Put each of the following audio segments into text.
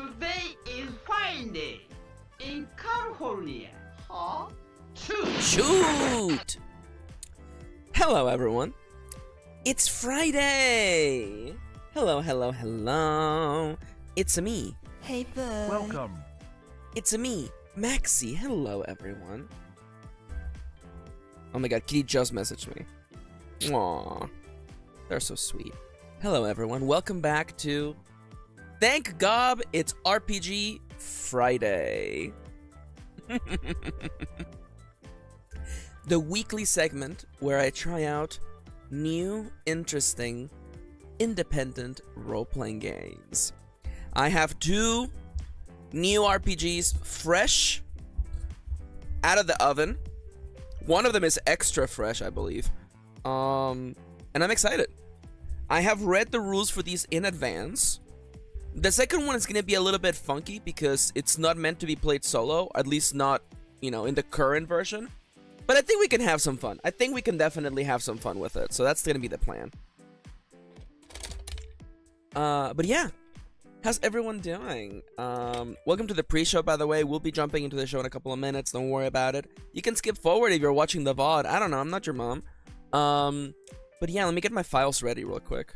Today is fine day in California. Huh? Shoot! Hello, everyone. It's Friday. Hello. It's me. Hey, bud. Welcome. It's me, Maxi. Hello, everyone. Oh my god, Kitty just messaged me. Aww. They're so sweet. Hello, everyone. Welcome back to... Thank God it's RPG Friday. The weekly segment where I try out new, interesting, independent role-playing games. I have two new RPGs fresh out of the oven. One of them is extra fresh, I believe. And I'm excited. I have read the rules for these in advance. The second one is going to be a little bit funky because it's not meant to be played solo, at least not, in the current version. But I think we can have some fun. I think we can definitely have some fun with it. So that's going to be the plan. But yeah. How's everyone doing? Welcome to the pre-show, by the way. We'll be jumping into the show in a couple of minutes. Don't worry about it. You can skip forward if you're watching the VOD. I don't know. I'm not your mom. But yeah, let me get my files ready real quick.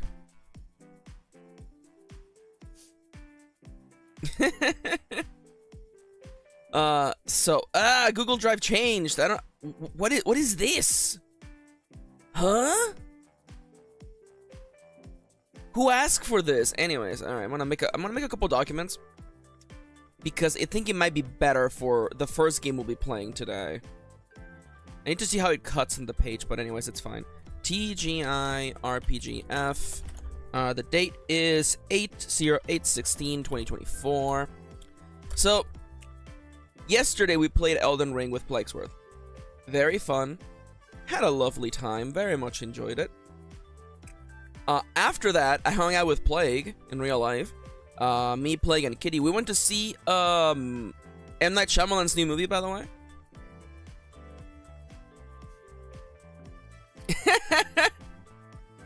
Google Drive changed. I don't... What is this? Huh? Who asked for this? Anyways, all right. I'm gonna make a couple documents because I think it might be better for the first game we'll be playing today. I need to see how it cuts in the page, but anyways, it's fine. TGIRPGF. The date is 8/08/16/2024. So, yesterday we played Elden Ring with Plaguesworth. Very fun. Had a lovely time. Very much enjoyed it. After that, I hung out with Plague in real life. Me, Plague, and Kitty. We went to see M. Night Shyamalan's new movie, by the way.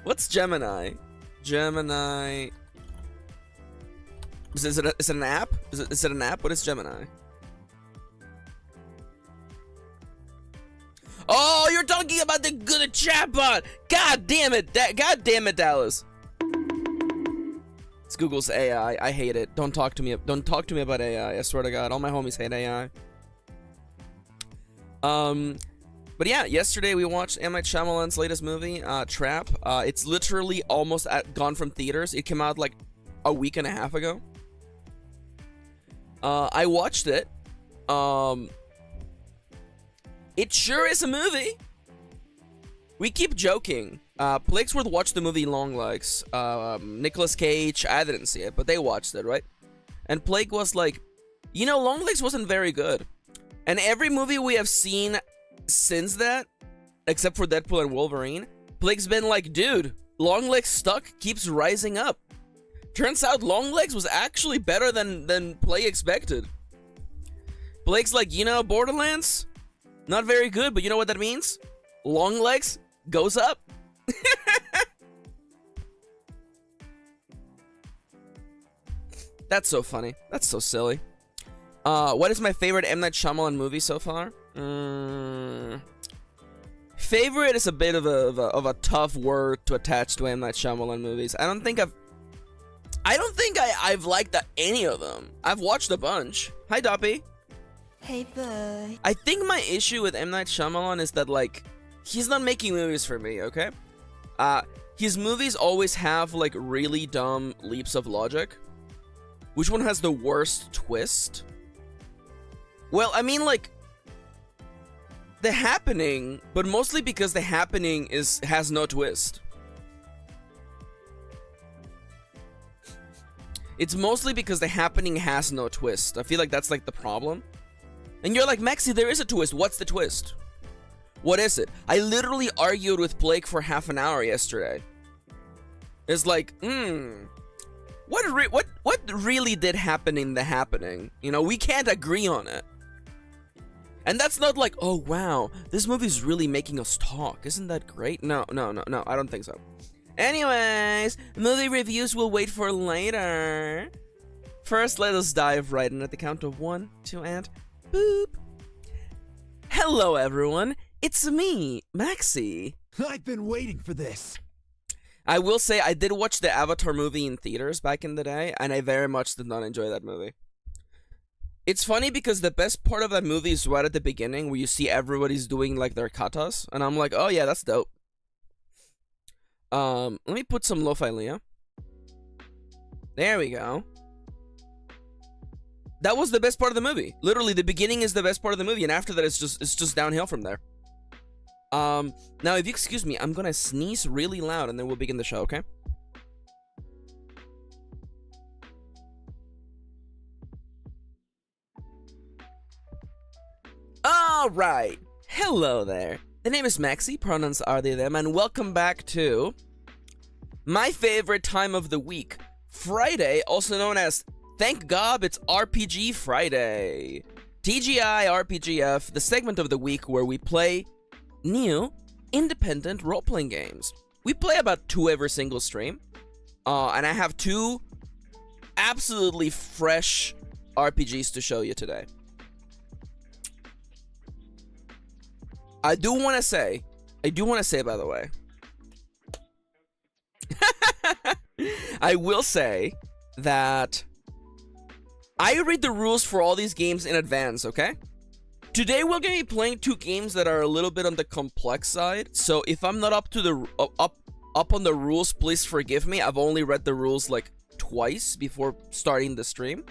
What's Gemini? Gemini. Is it an app? Is it an app? What is Gemini? Oh, you're talking about the good chatbot! God damn it! God damn it, Dallas! It's Google's AI. I hate it. Don't talk to me. Don't talk to me about AI. I swear to God, all my homies hate AI. But yeah, yesterday we watched M. Night Shyamalan's latest movie, Trap. It's literally almost gone from theaters. It came out like a week and a half ago. I watched it. It sure is a movie. We keep joking. Plaguesworth watched the movie Longlegs. Nicolas Cage, I didn't see it, but they watched it, right? And Plague was like, Longlegs wasn't very good. And every movie we have seen since that, except for Deadpool and Wolverine, Plague's been like, dude, Longlegs stuck keeps rising up. Turns out Longlegs was actually better than Plague expected. Plague's like, Borderlands? Not very good, but you know what that means? Longlegs goes up. That's so funny. That's so silly. What is my favorite M. Night Shyamalan movie so far? Favorite is a bit of a tough word to attach to M. Night Shyamalan movies. I don't think I've liked any of them. I've watched a bunch. Hi, Doppy. Hey, bud. I think my issue with M. Night Shyamalan is that, like, he's not making movies for me, okay? His movies always have, like, really dumb leaps of logic. Which one has the worst twist? Well, I mean, like, The Happening, but mostly because The Happening has no twist. It's mostly because The Happening has no twist. I feel like that's, like, the problem. And you're like, Maxi, there is a twist. What's the twist? What is it? I literally argued with Blake for half an hour yesterday. It's like, what really did happen in The Happening? We can't agree on it. And that's not like, oh wow, this movie's really making us talk. Isn't that great? No, I don't think so. Anyways, movie reviews will wait for later. First, let us dive right in at the count of 1, 2, and boop. Hello, everyone. It's me, Maxi. I've been waiting for this. I will say I did watch the Avatar movie in theaters back in the day, and I very much did not enjoy that movie. It's funny because the best part of that movie is right at the beginning where you see everybody's doing like their katas, and I'm like, oh yeah, that's dope. Let me put some lo-fi Leah. There we go. That was the best part of the movie. Literally, the beginning is the best part of the movie, and after that, it's just downhill from there. Now, if you excuse me, I'm gonna sneeze really loud, and then we'll begin the show, okay? Alright, hello there. The name is Maxi, pronouns are they, them, and welcome back to my favorite time of the week, Friday, also known as Thank God It's RPG Friday. TGIRPGF, the segment of the week where we play new, independent role-playing games. We play about 2 every single stream, and I have 2 absolutely fresh RPGs to show you today. I do want to say, by the way, I will say that I read the rules for all these games in advance, okay? Today we're going to be playing 2 games that are a little bit on the complex side, so if I'm not up to the up on the rules, please forgive me. I've only read the rules like twice before starting the stream.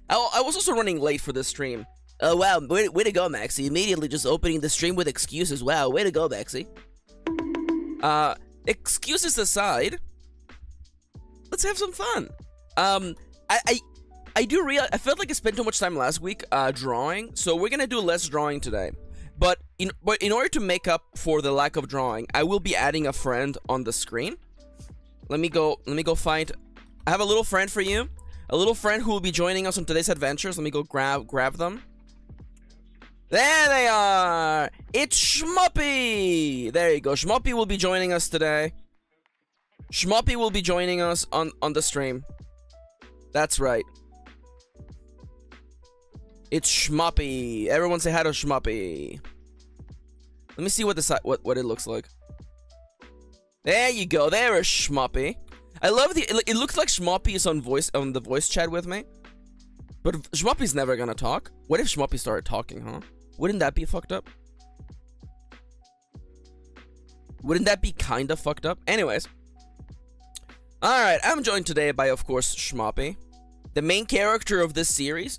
I was also running late for this stream. Oh wow, way to go, Maxi. Immediately just opening the stream with excuses. Wow, way to go, Maxi. Excuses aside, let's have some fun. I do realize, I felt like I spent too much time last week drawing, so we're gonna do less drawing today. But in order to make up for the lack of drawing, I will be adding a friend on the screen. Let me go find, I have a little friend for you. A little friend who will be joining us on today's adventures. Let me go grab them. There they are! It's Shmoppy! There you go. Shmoppy will be joining us today. Shmoppy will be joining us on the stream. That's right. It's Shmoppy. Everyone say hi to Shmoppy. Let me see what what it looks like. There you go. There is Shmoppy. I love it looks like Shmoppy is on the voice chat with me. But Shmoppy's never gonna talk. What if Shmoppy started talking, huh? Wouldn't that be fucked up? Wouldn't that be kinda fucked up? Anyways. Alright, I'm joined today by, of course, Shmoppy, the main character of this series.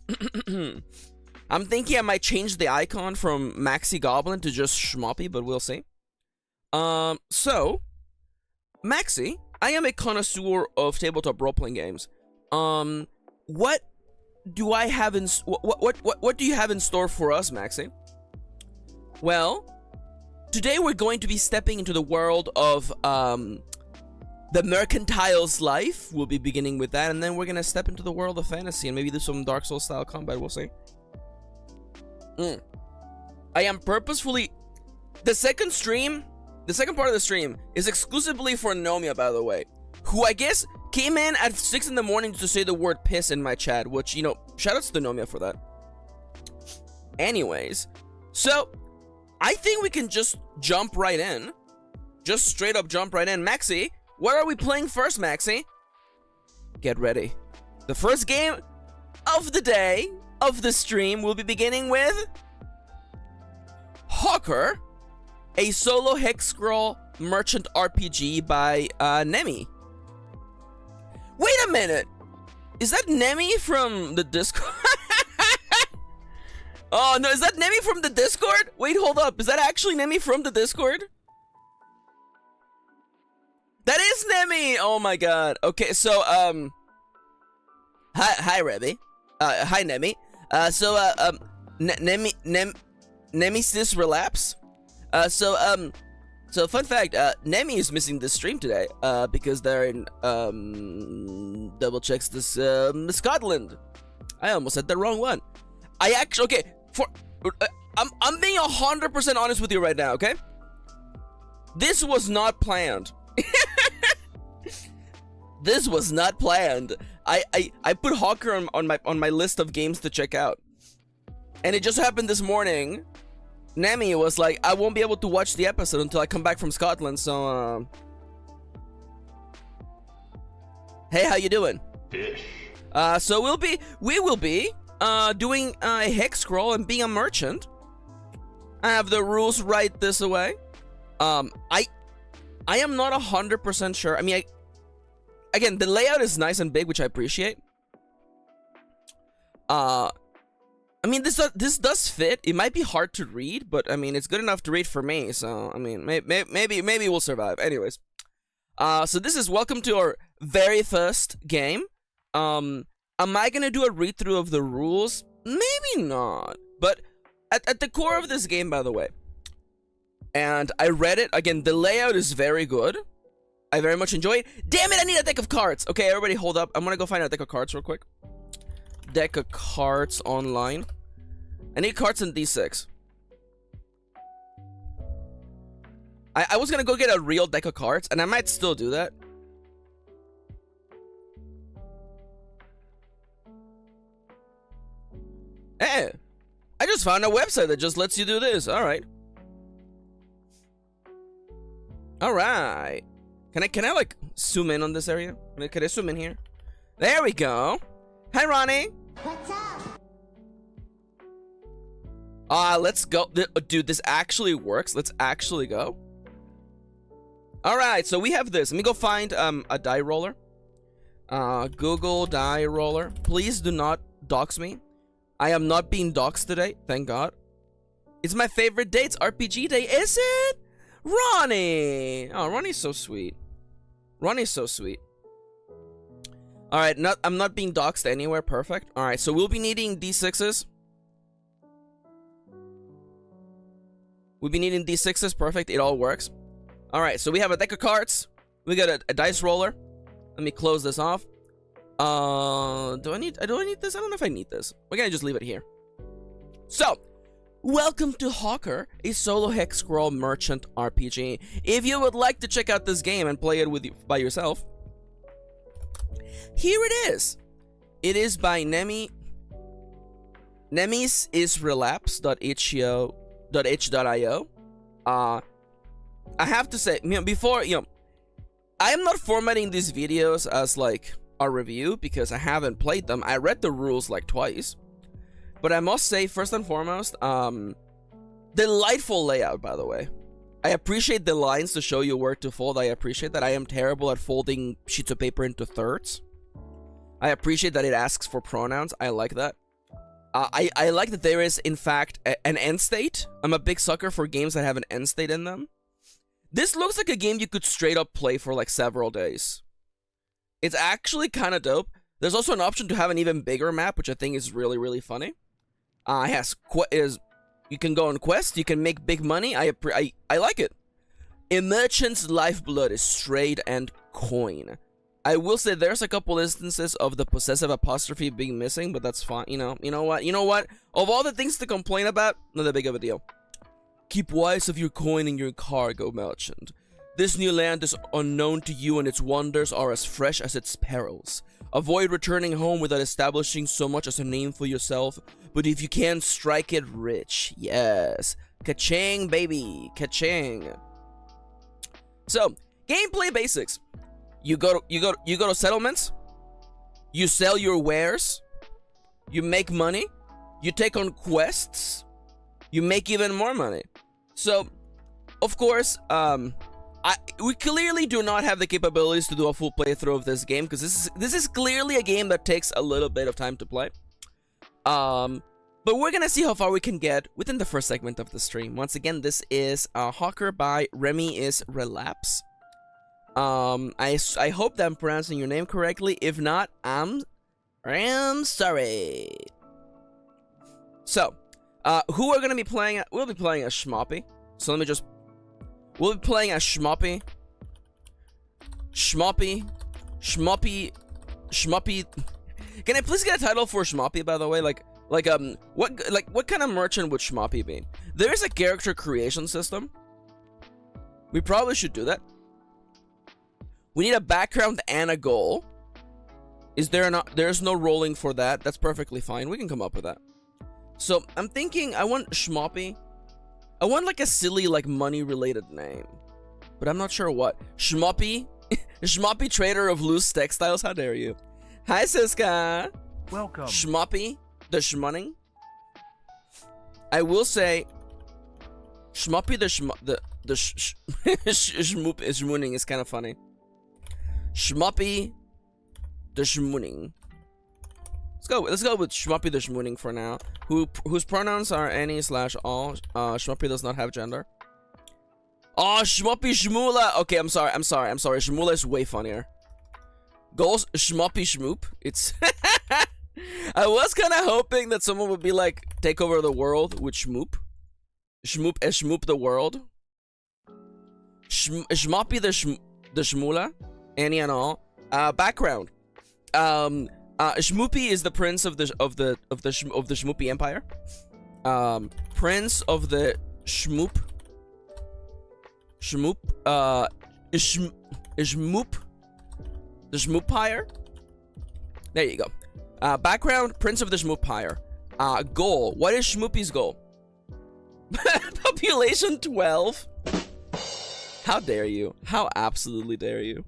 I'm thinking I might change the icon from Maxi Goblin to just Shmoppy, but we'll see. So, Maxi, I am a connoisseur of tabletop role-playing games. What do I have in what do you have in store for us, Maxi? Well, today we're going to be stepping into the world of the Mercantile's life. We'll be beginning with that, and then we're gonna step into the world of fantasy and maybe do some Dark Souls style combat. We'll see. I am purposefully the second part of the stream is exclusively for Nomia, by the way, who I guess came in at 6 in the morning to say the word piss in my chat, which, you know, shoutouts to Nomia for that. Anyways, so I think we can just jump right in. Just straight up jump right in. Maxi, what are we playing first, Maxi? Get ready. The first game of the day, of the stream, will be beginning with Hawker, a solo hex scroll merchant RPG by Nemi. Wait a minute! Is that Nemi from the Discord? Oh no, is that Nemi from the Discord? Wait, hold up. Is that actually Nemi from the Discord? That is Nemi! Oh my god. Okay, so, Hi, Rebby. Hi, Nemi. Nemyisrelapse. So fun fact, Nemi is missing this stream today, because they're in, double checks this, Scotland. I almost said the wrong one. I actually, okay, I'm being 100% honest with you right now, okay? This was not planned. This was not planned. I put Hawker on my list of games to check out, and it just happened this morning. Nemi was like, I won't be able to watch the episode until I come back from Scotland. So, hey, how you doing? Fish. So we will be doing a hex scroll and being a merchant. I have the rules right this away. I am not 100% sure. I mean, again, the layout is nice and big, which I appreciate. I mean, this does fit. It might be hard to read, but I mean, it's good enough to read for me. So I mean, maybe we'll survive. Anyways, so this is welcome to our very first game. Am I gonna do a read through of the rules? Maybe not. But at the core of this game, by the way, and I read it again. The layout is very good. I very much enjoy it. Damn it! I need a deck of cards. Okay, everybody, hold up. I'm gonna go find a deck of cards real quick. Deck of cards online. I need cards in D6. I was gonna go get a real deck of cards, and I might still do that. Hey, I just found a website that just lets you do this. All right. All right. Can I like zoom in on this area? Can I zoom in here? There we go. Hi, Ronnie. What's up? Let's go. Dude, this actually works. Let's actually go. All right, so we have this. Let me go find a die roller. Google die roller. Please do not dox me. I am not being doxed today, thank God. It's my favorite day. It's RPG day, is it? Ronnie! Oh, Ronnie's so sweet. Ronnie's so sweet. Alright, I'm not being doxed anywhere. Perfect. Alright, so we'll be needing D6s. We'll be needing D6s. Perfect. It all works. Alright, so we have a deck of cards. We got a dice roller. Let me close this off. Do I need this? I don't know if I need this. We're gonna just leave it here. So, welcome to Hawker, a solo hex scroll merchant RPG. If you would like to check out this game and play it by yourself, here it is. It is by Nemyisrelapse.itch.io. I have to say, before, I am not formatting these videos as like a review because I haven't played them. I read the rules like twice. But I must say, first and foremost, delightful layout, by the way. I appreciate the lines to show you where to fold. I appreciate that. I am terrible at folding sheets of paper into thirds. I appreciate that it asks for pronouns. I like that. I like that there is, in fact, an end state. I'm a big sucker for games that have an end state in them. This looks like a game you could straight up play for like several days. It's actually kind of dope. There's also an option to have an even bigger map, which I think is really, really funny. You can go on quest, you can make big money. I like it. A merchant's lifeblood is trade and coin. I will say there's a couple instances of the possessive apostrophe being missing, but that's fine. You know what? Of all the things to complain about, not that big of a deal. Keep wise of your coin and your cargo, merchant. This new land is unknown to you, and its wonders are as fresh as its perils. Avoid returning home without establishing so much as a name for yourself, but if you can, strike it rich. Yes. Ka-ching, baby. Ka-ching. So, gameplay basics. You go to settlements. You sell your wares. You make money. You take on quests. You make even more money. So, of course, we clearly do not have the capabilities to do a full playthrough of this game, because this is clearly a game that takes a little bit of time to play. But we're gonna see how far we can get within the first segment of the stream. Once again, this is Hawker by Nemyisrelapse. I hope that I'm pronouncing your name correctly. If not, I'm sorry. So, who are gonna be playing? We'll be playing as Schmoppy. So let me just. We'll be playing as Schmoppy. Schmoppy. Can I please get a title for Schmoppy, by the way? What kind of merchant would Schmoppy be? There is a character creation system. We probably should do that. We need a background and a goal. Is there not? There's no rolling for that. That's perfectly fine. We can come up with that. So I'm thinking I want Schmoppy. I want like a silly like money related name, but I'm not sure what. Schmoppy, Schmoppy trader of loose textiles. How dare you? Hi Siska. Welcome. Schmoppy the Schmunning. I will say, Schmoppy the Schmooning is kind of funny. Schmoppy the Schmooning. Let's go with Schmoppy the Schmooning for now. Whose pronouns are any/all. Schmoppy does not have gender. Oh, Schmoppy Schmoola. Okay, I'm sorry. Schmoola is way funnier. Goals Schmoppy Schmoop. It's I was kind of hoping that someone would be like, take over the world with Schmoop. Schmoop the world. Schmoppy the Schmoola. Any and all. Background. Schmoopy is the prince of the Schmoopy Empire. Prince of the Schmoop. Schmoop. Schmoop. The Schmoopire. There you go. Background, Prince of the Schmoopire. Goal. What is Schmoopy's goal? Population 12. How dare you? How absolutely dare you?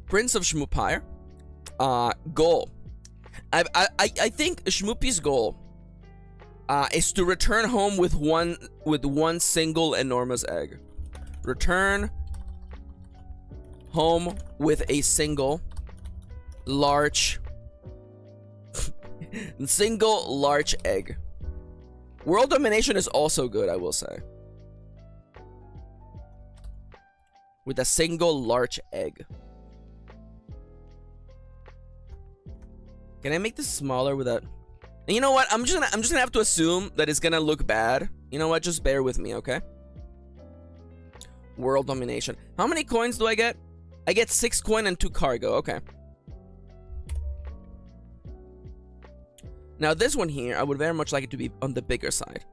Prince of Schmoopire. Goal. I think Schmoopy's goal is to return home with one single enormous egg. Return home with a single large egg. World domination is also good, I will say. With a single large egg. Can I make this smaller without? And you know what? I'm just gonna have to assume that it's gonna look bad. You know what? Just bear with me, okay? World domination. How many coins do I get? I get 6 coin and 2 cargo. Okay. Now this one here, I would very much like it to be on the bigger side.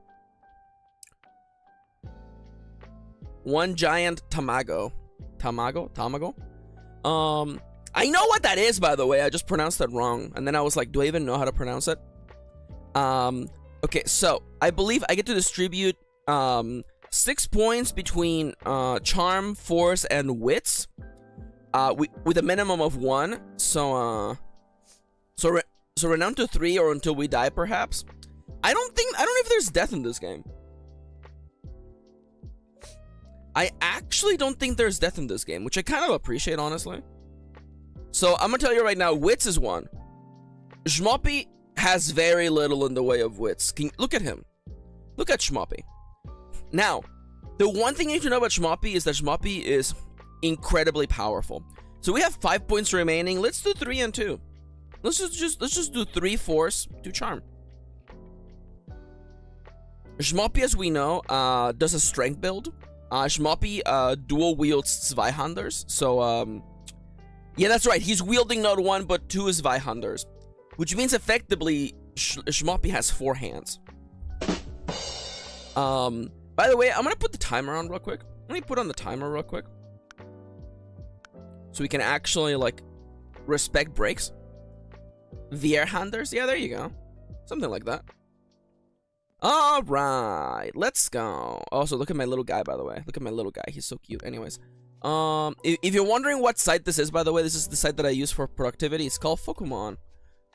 One giant tamago. Tamago? I know what that is, by the way. I just pronounced that wrong. And then I was like, do I even know how to pronounce it? Okay, so I believe I get to distribute 6 points between charm, force, and wits. With a minimum of 1. So renown to 3 or until we die, perhaps. I don't know if there's death in this game. I actually don't think there's death in this game, which I kind of appreciate, honestly. So I'm gonna tell you right now, wits is 1. Schmoppy has very little in the way of wits. Look at him. Look at Schmoppy. Now, the one thing you need to know about Schmoppy is that Schmoppy is incredibly powerful. So we have 5 points remaining. Let's do 3 and 2. Let's just do 3 force, 2 charm. Schmoppy, as we know, does a strength build. Schmoppy dual wields Zweihanders. So yeah, that's right. He's wielding not 1 but 2 Zweihanders, which means effectively Schmoppy has 4 hands. By the way, I'm gonna put the timer on real quick. Let me put on the timer real quick, so we can actually like respect breaks. Vierhanders, yeah, there you go, something like that. All right, let's go. Also, look at my little guy, by the way. Look at my little guy. He's so cute. Anyways, if you're wondering what site this is, by the way, this is the site that I use for productivity. It's called Fokumon.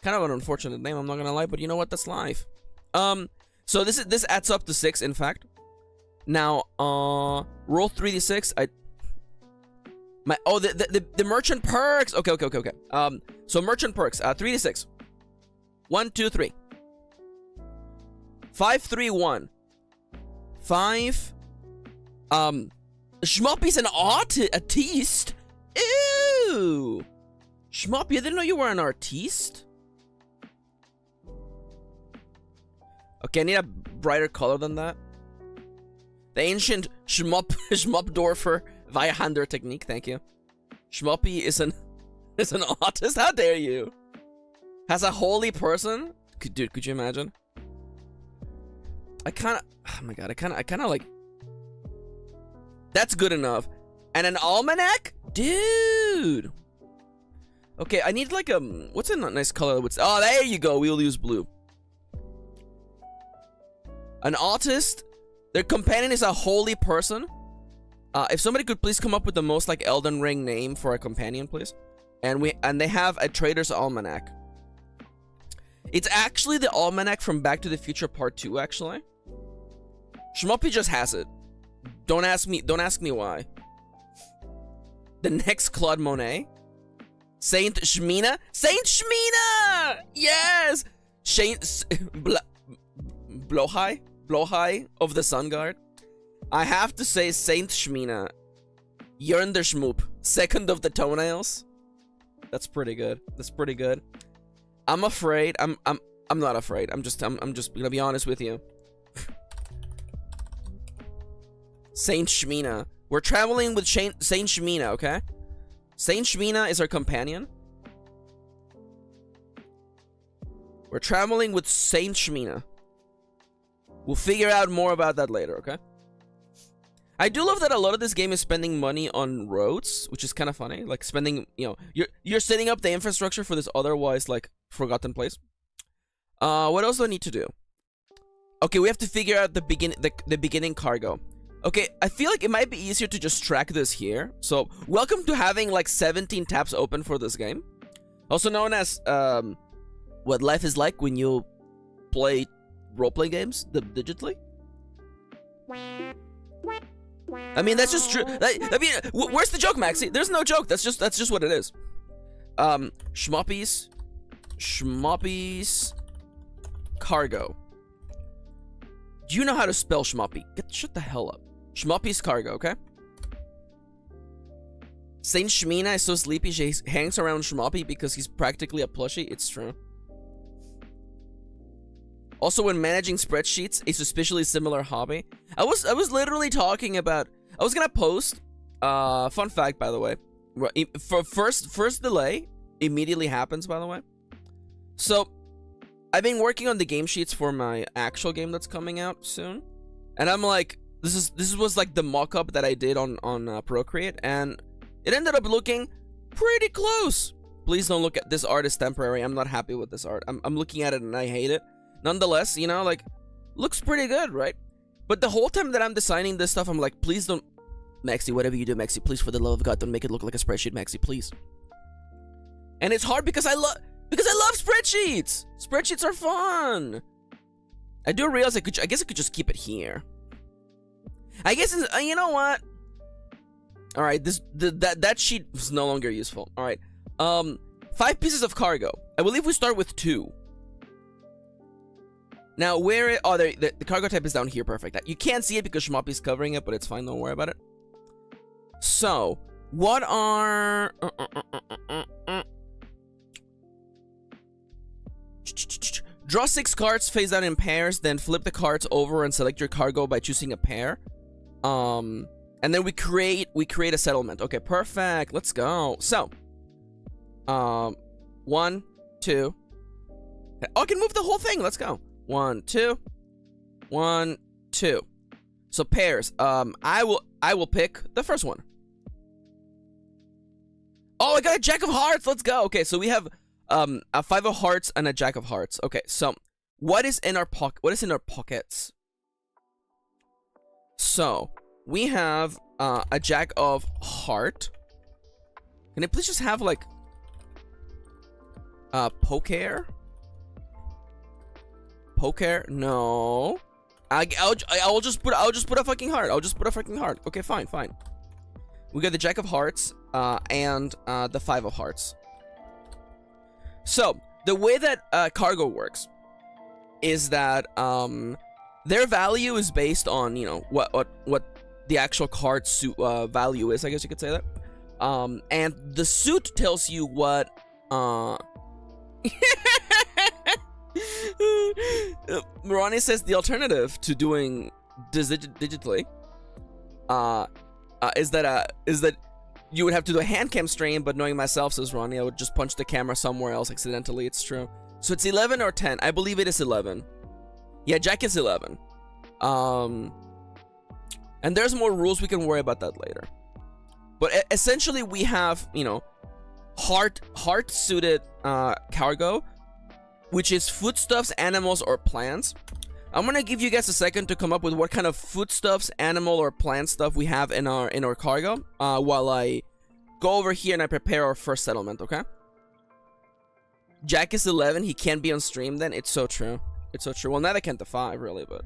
Kind of an unfortunate name, I'm not gonna lie, but you know what? That's life. So this adds up to 6, in fact. Now, roll 3d6. The merchant perks. Okay. So merchant perks. 3d6. 1, 2, 3. 5, 3, 1. 5. Schmoppy's an artiste. Ew. Schmoppy, I didn't know you were an artiste. Okay, I need a brighter color than that. The ancient Schmoppdorfer Vierhander technique, thank you. Schmoppy is an artist? How dare you? Has a holy person? Dude, could you imagine? I kinda, oh my god, I kinda like, that's good enough. And an almanac? Dude! dude. Okay, I need like what's a nice color? Oh, there you go. We'll use blue. An autist. Their companion is a holy person. If somebody could please come up with the most like Elden Ring name for a companion, please. And they have a Trader's Almanac. It's actually the almanac from Back to the Future Part 2, actually. Shmuppy just has it. Don't ask me why. The next Claude Monet. Saint Shmina? Saint Shmina! Yes! Blohai of the Sun Guard. I have to say, Saint Shmina. Yearn der Schmoop. Second of the Toenails. That's pretty good. That's pretty good. I'm afraid. I'm not afraid. I'm just gonna be honest with you. Saint Shmina. We're traveling with Saint Shmina, okay? Saint Shmina is our companion. We're traveling with Saint Shmina. We'll figure out more about that later, okay? I do love that a lot of this game is spending money on roads, which is kind of funny. Like spending, you know, you're setting up the infrastructure for this otherwise like forgotten place. What else do I need to do? Okay, we have to figure out the beginning cargo. Okay, I feel like it might be easier to just track this here. So, welcome to having like 17 tabs open for this game. Also known as what life is like when you play role-play games digitally. I mean, that's just true. I mean, where's the joke, Maxi? There's no joke. That's just what it is. Schmoppies cargo. Do you know how to spell Schmoppy? Shut the hell up. Schmoppy's cargo, okay? Saint Shmina is so sleepy she hangs around Schmoppy because he's practically a plushie. It's true. Also, when managing spreadsheets, a suspiciously similar hobby. I was literally talking about. I was gonna post. Fun fact, by the way. For first delay immediately happens. By the way. So, I've been working on the game sheets for my actual game that's coming out soon, and I'm like, this was like the mock-up that I did on Procreate, and it ended up looking pretty close. Please don't look at this art as temporary. I'm not happy with this art. I'm looking at it and I hate it. Nonetheless, you know, like, looks pretty good, right? But the whole time that I'm designing this stuff, I'm like, please don't, Maxi, whatever you do, Maxi, please, for the love of God, don't make it look like a spreadsheet, Maxi, please. And it's hard because I love spreadsheets. Spreadsheets are fun. I do realize I guess I could just keep it here. I guess you know what? All right, that sheet is no longer useful. All right, 5 pieces of cargo. I believe we start with 2. Now, where the cargo type is down here, perfect. You can't see it because Schmoppy's covering it, but it's fine, don't worry about it. So, what are... Draw 6 cards, face out in pairs, then flip the cards over and select your cargo by choosing a pair. And then we create a settlement. Okay, perfect, let's go. So, 1, 2. Oh, I can move the whole thing, let's go. 1, 2, 1, 2. So pairs. I will pick the first one. Oh, I got a Jack of Hearts. Let's go. Okay, so we have a 5 of Hearts and a Jack of Hearts. Okay, so what is in our pocket? What is in our pockets? So we have a Jack of Heart. Can I please just have like poker? Poker? No. I'll just put a fucking heart. I'll just put a fucking heart. Okay, fine. We got the Jack of Hearts and the 5 of Hearts. So the way that cargo works is that their value is based on, you know, what the actual card suit value is. I guess you could say that. And the suit tells you what Ronnie says the alternative to doing this digitally is that you would have to do a hand cam stream, but knowing myself, says Ronnie, I would just punch the camera somewhere else accidentally. It's true. So it's 11 or 10. I believe it is 11. Yeah, Jack is 11. And there's more rules. We can worry about that later. But essentially, we have, you know, heart-suited cargo, which is foodstuffs, animals, or plants. I'm gonna give you guys a second to come up with what kind of foodstuffs, animal, or plant stuff we have in our cargo, while I go over here and I prepare our first settlement, okay? Jack is 11, he can't be on stream then. It's so true. It's so true. Well, neither can the 5, really, but...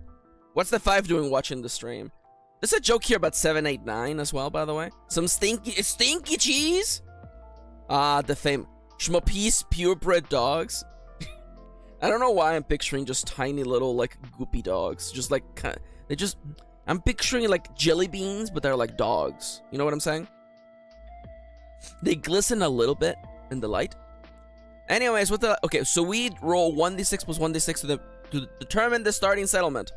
What's the 5 doing watching the stream? There's a joke here about 7, 8, 9 as well, by the way. Some stinky cheese? The fame. Schmoppies purebred dogs. I don't know why I'm picturing just tiny little, like, goopy dogs. Just, like, they just... I'm picturing, like, jelly beans, but they're like dogs. You know what I'm saying? They glisten a little bit in the light. Anyways, what the... Okay, so we roll 1d6 plus 1d6 to determine the starting settlement.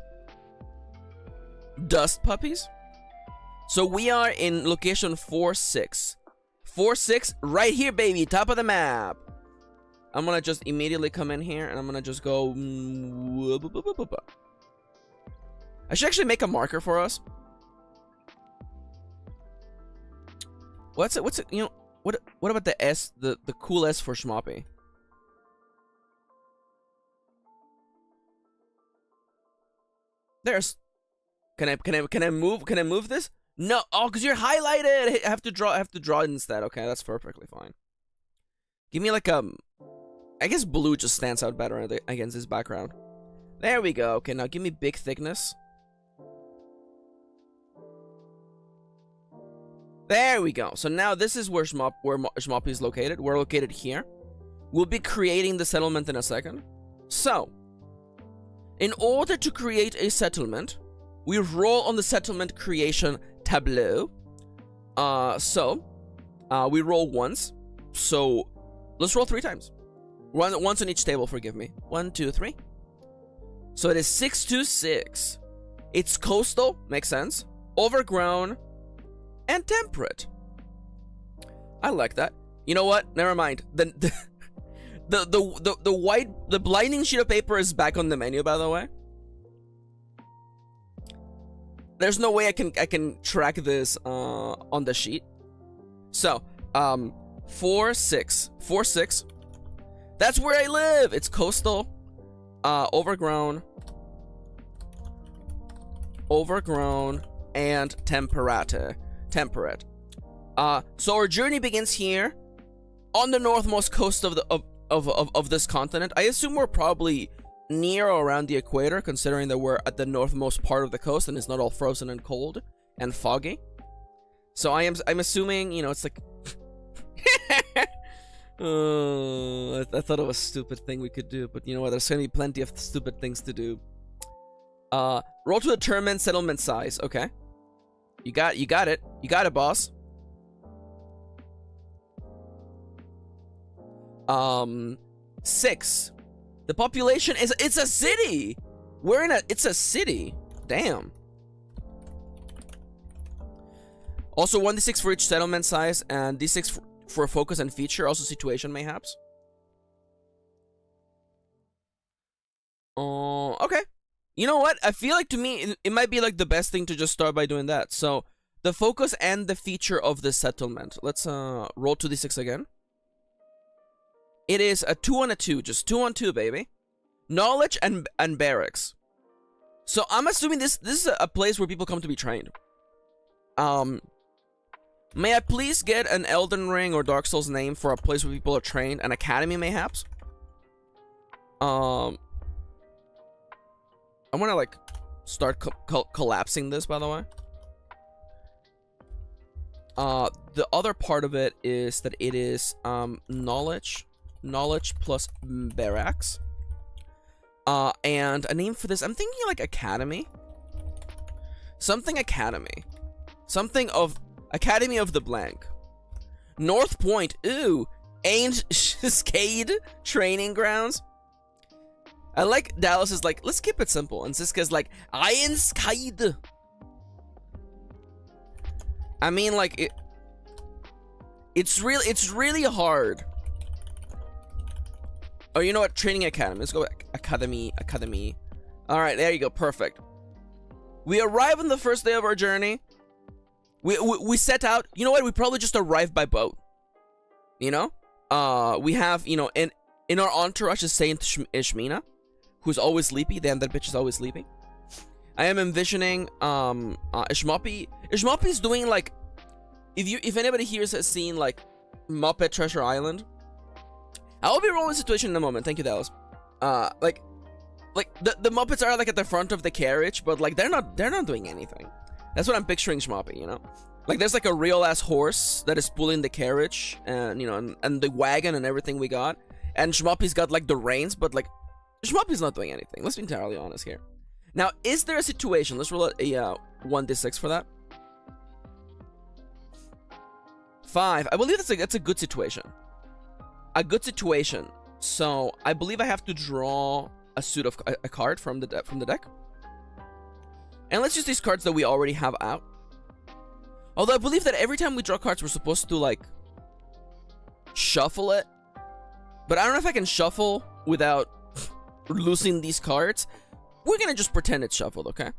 Dust puppies. So we are in location 4-6. 4-6, right here, baby, top of the map. I'm gonna just immediately come in here and I'm gonna just go. I should actually make a marker for us. What's it? You know, what about the S? The cool S for Schmoppy? There's. Can I move this? No. Oh, because you're highlighted. I have to draw it instead. Okay, that's perfectly fine. Give me like I guess blue just stands out better against this background. There we go. Okay, now give me big thickness. There we go. So now this is where Schmoppy is located. We're located here. We'll be creating the settlement in a second. So, in order to create a settlement, we roll on the settlement creation tableau. We roll once. So, let's roll 3 times. Once on each table, forgive me. 1, 2, 3. So it is 6-2-6. It's coastal, makes sense. Overgrown, and temperate. I like that. You know what? Never mind. The blinding sheet of paper is back on the menu, by the way. There's no way I can track this on the sheet. So, 4-6. 4-6. That's where I live. It's coastal, overgrown, and temperate. So our journey begins here, on the northmost coast of this continent. I assume we're probably near or around the equator, considering that we're at the northmost part of the coast and it's not all frozen and cold and foggy. So I'm assuming, you know, it's like. I thought it was a stupid thing we could do, but you know what? There's gonna be plenty of stupid things to do. Roll to determine settlement size. Okay, you got it. You got it, boss. 6. The population is. It's a city. It's a city. Damn. Also 1d6 for each settlement size and d6 for focus and feature, also situation mayhaps. Okay. You know what? I feel like to me it might be like the best thing to just start by doing that. So the focus and the feature of the settlement. Let's roll 2d6 again. It is a 2 on a 2, just 2 on 2, baby. Knowledge and barracks. So I'm assuming this is a place where people come to be trained. May I please get an Elden Ring or Dark Souls name for a place where people are trained? An academy, mayhaps? I want to, like, start collapsing this, by the way. The other part of it is that it is, knowledge plus barracks. And a name for this, I'm thinking, like, academy. Something academy. Something of... Academy of the blank. North Point. Ooh. Ain't Skade training grounds. I like Dallas is like, let's keep it simple. And Siska's like, Iron Skade. I mean, like, it's really hard. Oh, you know what? Training Academy. Let's go back. Academy. Alright, there you go. Perfect. We arrive on the first day of our journey. We set out. You know what? We probably just arrived by boat. You know? We have, you know, in our entourage is Saint Ishmina, who's always sleepy. Damn, that bitch is always sleeping. I am envisioning Ishmoppy. Ishmoppy's doing like, if anybody here has seen like Muppet Treasure Island, I will be rolling the situation in a moment. Thank you, Dallas. Like the Muppets are like at the front of the carriage, but like they're not doing anything. That's what I'm picturing Shmoppy, you know? Like there's like a real ass horse that is pulling the carriage, and you know, and the wagon and everything we got. And Shmoppy's got like the reins, but like Shmoppy's not doing anything. Let's be entirely honest here. Now, is there a situation? Let's roll a 1d6 for that. 5. I believe that's a good situation. A good situation. So I believe I have to draw a card from the deck. And let's use these cards that we already have out. Although I believe that every time we draw cards, we're supposed to like shuffle it. But I don't know if I can shuffle without losing these cards. We're gonna just pretend it's shuffled, okay?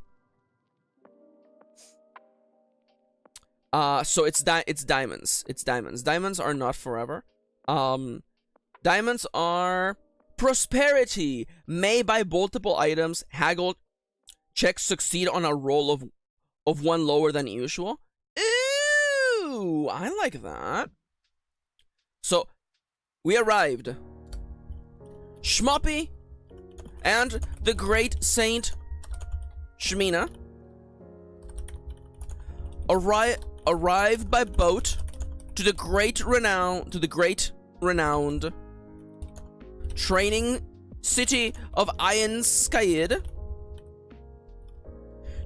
So it's diamonds. It's diamonds. Diamonds are not forever. Diamonds are prosperity. May buy multiple items. Haggle checks succeed on a roll of one lower than usual. Ooh, I like that. So we arrived. Shmoppy and the great Saint Shmina arrived by boat to the great renowned training city of Ironskide.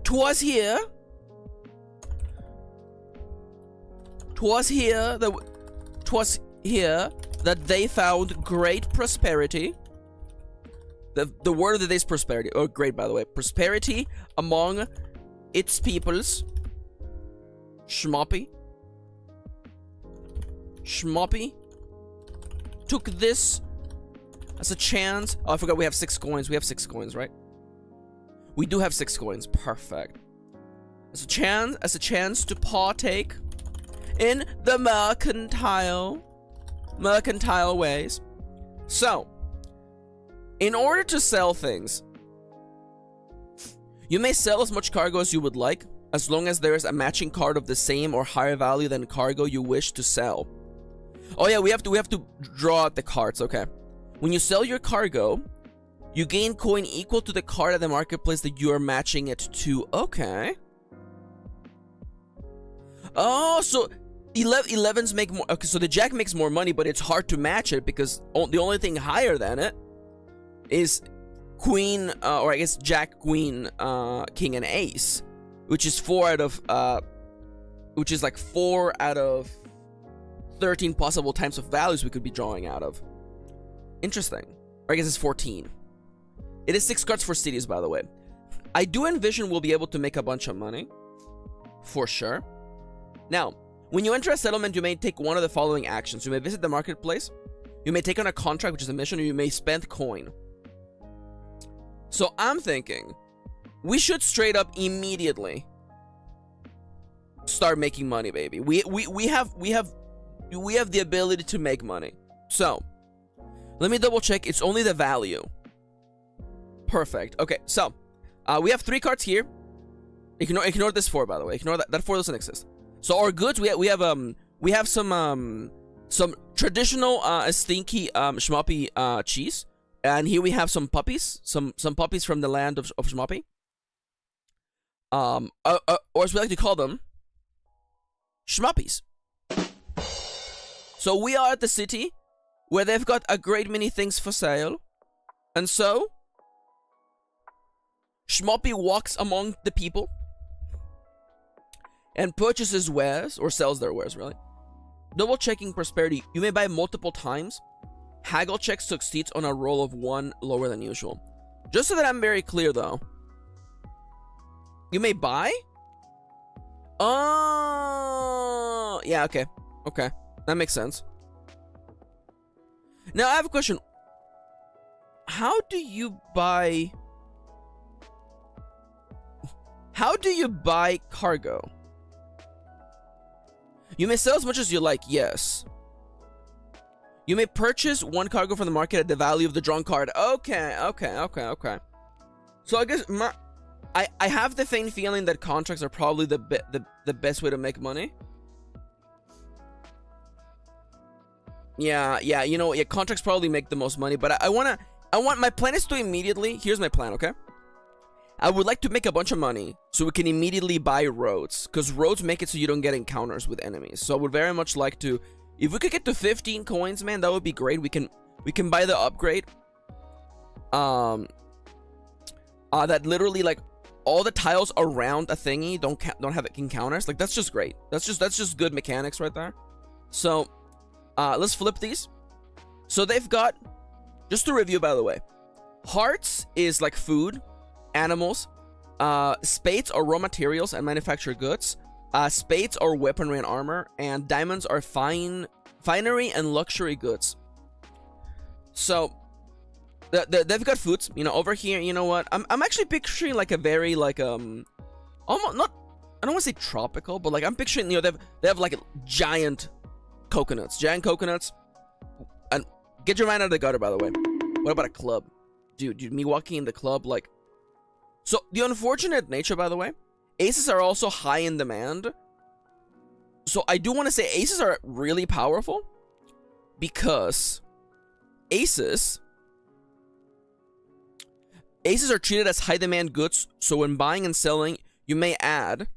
'Twas here that they found great prosperity. The word of the day is prosperity. Oh, great, by the way. Prosperity among its peoples. Shmoppy took this as a chance. Oh, I forgot we have 6 coins. We have 6 coins, right? We do have 6 coins. Perfect. As a chance to partake in the mercantile ways. So, in order to sell things, you may sell as much cargo as you would like, as long as there is a matching card of the same or higher value than cargo you wish to sell. Oh yeah, we have to draw out the cards, okay. When you sell your cargo, you gain coin equal to the card at the marketplace that you are matching it to. Okay. Oh, so 11s make more. Okay, so the jack makes more money, but it's hard to match it because the only thing higher than it is queen, or I guess jack, queen, king, and ace, which is 4 out of, which is like 4 out of 13 possible types of values we could be drawing out of. Interesting. Or I guess it's 14. It is 6 cards for cities, by the way. I do envision we'll be able to make a bunch of money, for sure. Now, when you enter a settlement, you may take one of the following actions. You may visit the marketplace, you may take on a contract, which is a mission, or you may spend coin. So I'm thinking we should straight up immediately start making money, baby. We have the ability to make money. So let me double check. It's only the value. Perfect. Okay, so we have 3 cards here. Ignore this 4, by the way. Ignore that 4 doesn't exist. So our goods, we have some traditional stinky Shmoppy cheese. And here we have some puppies, some puppies from the land of Shmoppy. Or as we like to call them, Shmoppies. So we are at the city where they've got a great many things for sale. And so Shmoppy walks among the people and purchases wares, or sells their wares, really. Double checking prosperity. You may buy multiple times. Haggle check succeeds on a roll of 1 lower than usual. Just so that I'm very clear, though. You may buy? Oh, yeah, okay. Okay, that makes sense. Now, I have a question. How do you buy cargo? You may sell as much as you like, yes. You may purchase one cargo from the market at the value of the drawn card. Okay. So I guess I have the faint feeling that contracts are probably the best way to make money. Yeah, you know, yeah, contracts probably make the most money, but my plan is to immediately, here's my plan, okay? I would like to make a bunch of money so we can immediately buy roads, because roads make it so you don't get encounters with enemies. So I would very much like to, if we could get to 15 coins, man, that would be great. We can buy the upgrade. That literally, like, all the tiles around a thingy don't have encounters. Like, that's just great. That's just good mechanics right there. So let's flip these. So they've got, just to review, by the way, hearts is like food, animals, spades are raw materials and manufactured goods, spades are weaponry and armor, and diamonds are finery and luxury goods. So they've got foods, you know, over here. You know what, I'm actually picturing like a very like almost not, I don't want to say tropical, but like I'm picturing, you know, they have like giant coconuts. And get your mind out of the gutter, by the way. What about a club? Dude, me walking in the club, like... So, the unfortunate nature, by the way, aces are also high in demand. So, I do want to say aces are really powerful, because aces are treated as high demand goods, so when buying and selling, you may add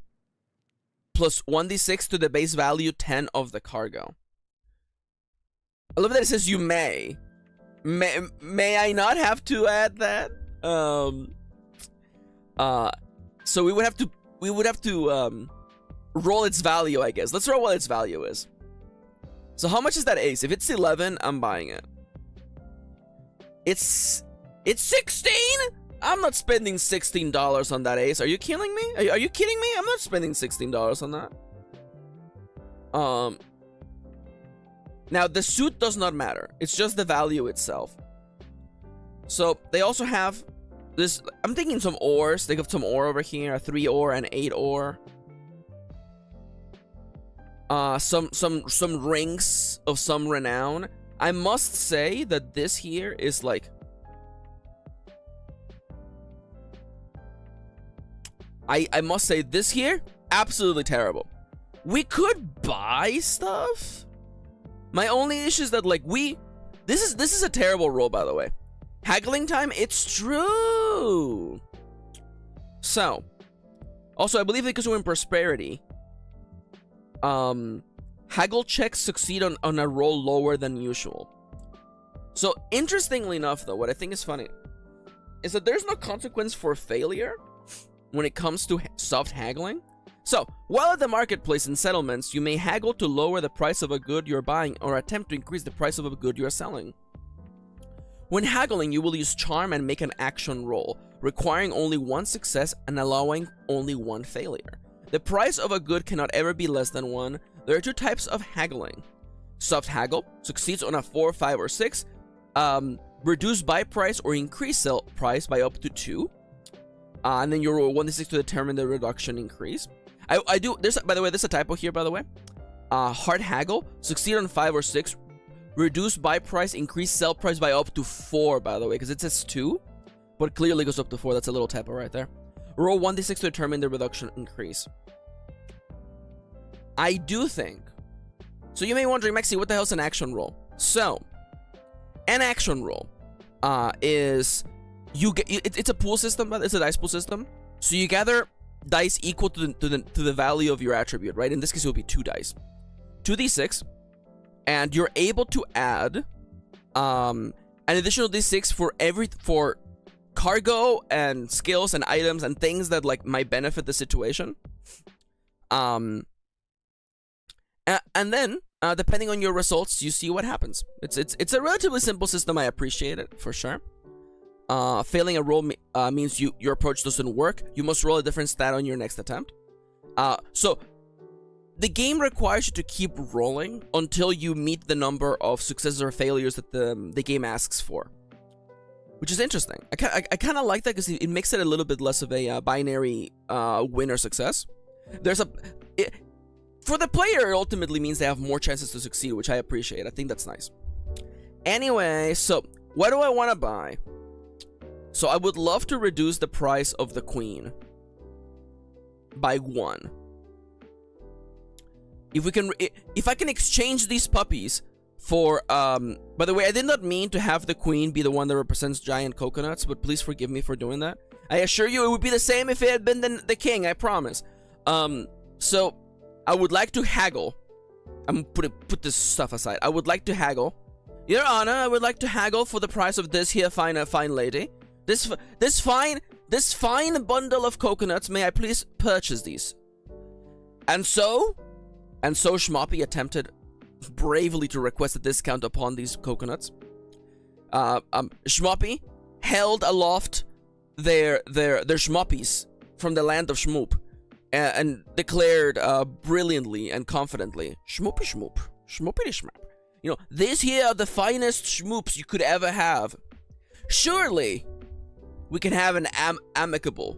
plus 1d6 to the base value 10 of the cargo. I love that it says you may. May I not have to add that? So we would have to roll its value, I guess. Let's roll what its value is. So how much is that ace? If it's 11, I'm buying it. It's 16? I'm not spending $16 on that ace. Are you killing me? Are you kidding me? I'm not spending $16 on that. Now, the suit does not matter. It's just the value itself. So, they also have this... I'm thinking some ores. They have some ore over here. A 3 ore and 8 ore. Some rings of some renown. I must say that this here is like... I must say this here, absolutely terrible. We could buy stuff. My only issue is that, like, this is a terrible roll, by the way. Haggling time, it's true. So, also, I believe because we're in prosperity, haggle checks succeed on a roll lower than usual. So, interestingly enough, though, what I think is funny is that there's no consequence for failure when it comes to soft haggling. So, while at the marketplace and settlements, you may haggle to lower the price of a good you're buying or attempt to increase the price of a good you're selling. When haggling, you will use charm and make an action roll, requiring only one success and allowing only one failure. The price of a good cannot ever be less than 1. There are 2 types of haggling. Soft haggle succeeds on a 4, 5, or 6. Reduce buy price or increase sell price by up to 2. And then you roll 1d6 to determine the reduction increase. I do, by the way, there's a typo here, by the way. Hard haggle, succeed on 5 or 6. Reduce buy price, increase sell price by up to 4, by the way, because it says 2, but clearly goes up to 4. That's a little typo right there. Roll 1d6 to determine the reduction increase. I do think. So you may be wondering, Maxi, what the hell's an action roll? So, an action roll is you get it's a pool system, it's a dice pool system. So you gather dice equal to the value of your attribute, right? In this case, it will be 2 dice, 2d6, and you're able to add an additional d6 for cargo and skills and items and things that like might benefit the situation. And then depending on your results, you see what happens. It's a relatively simple system. I appreciate it for sure. Failing a roll means your approach doesn't work. You must roll a different stat on your next attempt. So the game requires you to keep rolling until you meet the number of successes or failures that the game asks for, which is interesting. I kind of like that because it makes it a little bit less of a binary win or success. For the player, it ultimately means they have more chances to succeed, which I appreciate. I think that's nice. Anyway, so what do I want to buy? So I would love to reduce the price of the queen by 1. If I can exchange these puppies for, by the way, I did not mean to have the queen be the one that represents giant coconuts, but please forgive me for doing that. I assure you it would be the same if it had been the king, I promise. So I would like to haggle. I'm put this stuff aside. I would like to haggle. Your Honor, I would like to haggle for the price of this here fine lady. This fine bundle of coconuts. May I please purchase these? And so Schmoppy attempted bravely to request a discount upon these coconuts. Schmoppy held aloft their schmoppies from the land of Schmoop and declared brilliantly and confidently, Schmoopy Schmoop, Schmoopity Schmap. You know, these here are the finest schmoops you could ever have. Surely we can have an amicable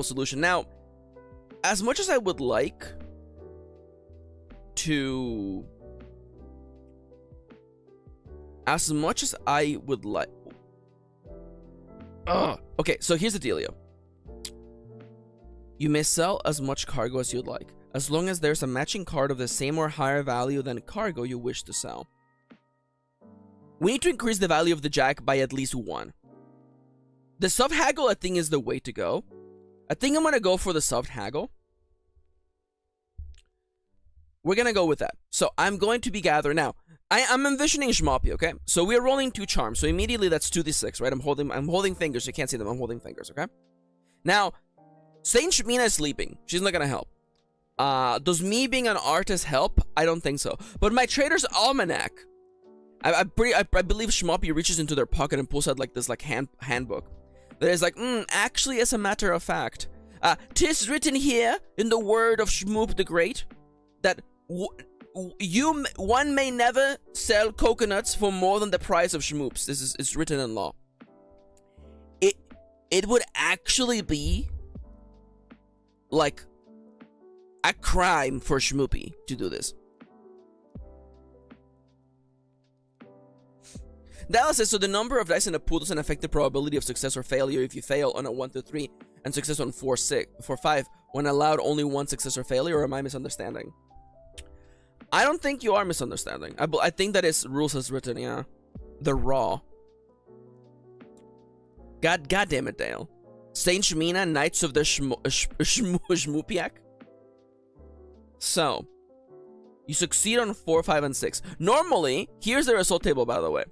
solution. Now, as much as I would like to okay, so here's the dealio. You may sell as much cargo as you'd like, as long as there's a matching card of the same or higher value than cargo you wish to sell. We need to increase the value of the jack by at least 1. The soft haggle, I think, is the way to go. I think I'm gonna go for the soft haggle. We're gonna go with that. So I'm going to be gathering now. I'm envisioning Schmoppy, okay? So we're rolling 2 charms. So immediately that's 2d6, right? I'm holding fingers. You can't see them. I'm holding fingers, okay? Now, Saint Shmina is sleeping. She's not gonna help. Does me being an artist help? I don't think so. But my Trader's Almanac. I believe Schmoppy reaches into their pocket and pulls out like this handbook. That is like, actually, as a matter of fact, 'tis written here in the word of Schmoop the Great that one may never sell coconuts for more than the price of schmoops. It's written in law. It would actually be like a crime for Schmoopy to do this. Dallas says, so the number of dice in a pool doesn't affect the probability of success or failure if you fail on a 1 to 3 and success on 4, 5 when allowed only 1 success or failure, or am I misunderstanding? I don't think you are misunderstanding. I think that is rules as written, yeah. The raw. God damn it, Dale. Saint Shmina, Knights of the Shmoopiak. So, you succeed on 4, 5, and 6. Normally, here's the result table, by the way.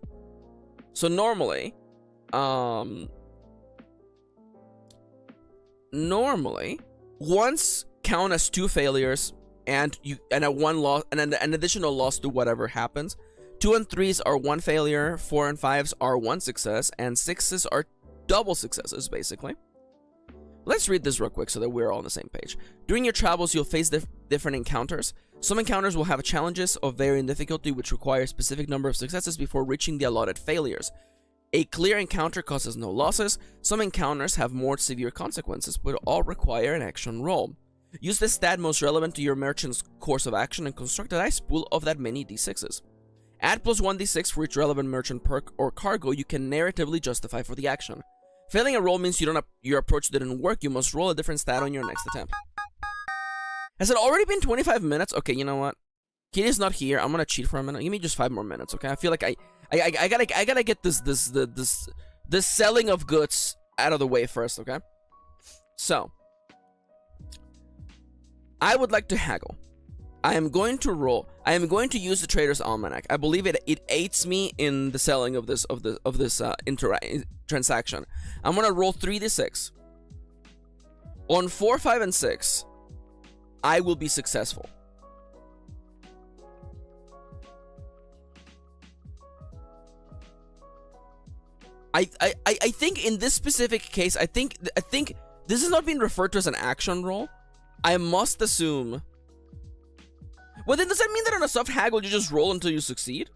So normally, once count as 2 failures and a 1 loss and an additional loss to whatever happens. 2 and 3s are 1 failure, 4 and 5s are 1 success, and 6s are double successes, basically. Let's read this real quick so that we're all on the same page. During your travels, you'll face different encounters. Some encounters will have challenges of varying difficulty which require a specific number of successes before reaching the allotted failures. A clear encounter causes no losses. Some encounters have more severe consequences, but all require an action roll. Use the stat most relevant to your merchant's course of action and construct a dice pool of that many d6s. Add +1 d6 for each relevant merchant perk or cargo you can narratively justify for the action. Failing a roll means your approach didn't work. You must roll a different stat on your next attempt. Has it already been 25 minutes? Okay, you know what? Kitty's not here. I'm gonna cheat for a minute. Give me just 5 more minutes, okay? I feel like I gotta get this selling of goods out of the way first, okay? So, I would like to haggle. I am going to roll. I am going to use the Trader's Almanac. I believe it aids me in the selling of this transaction. I'm gonna roll 3d6. On 4, 5, and 6, I will be successful. I think in this specific case, I think this is not being referred to as an action roll. I must assume. Well, then does that mean that on a soft haggle you just roll until you succeed?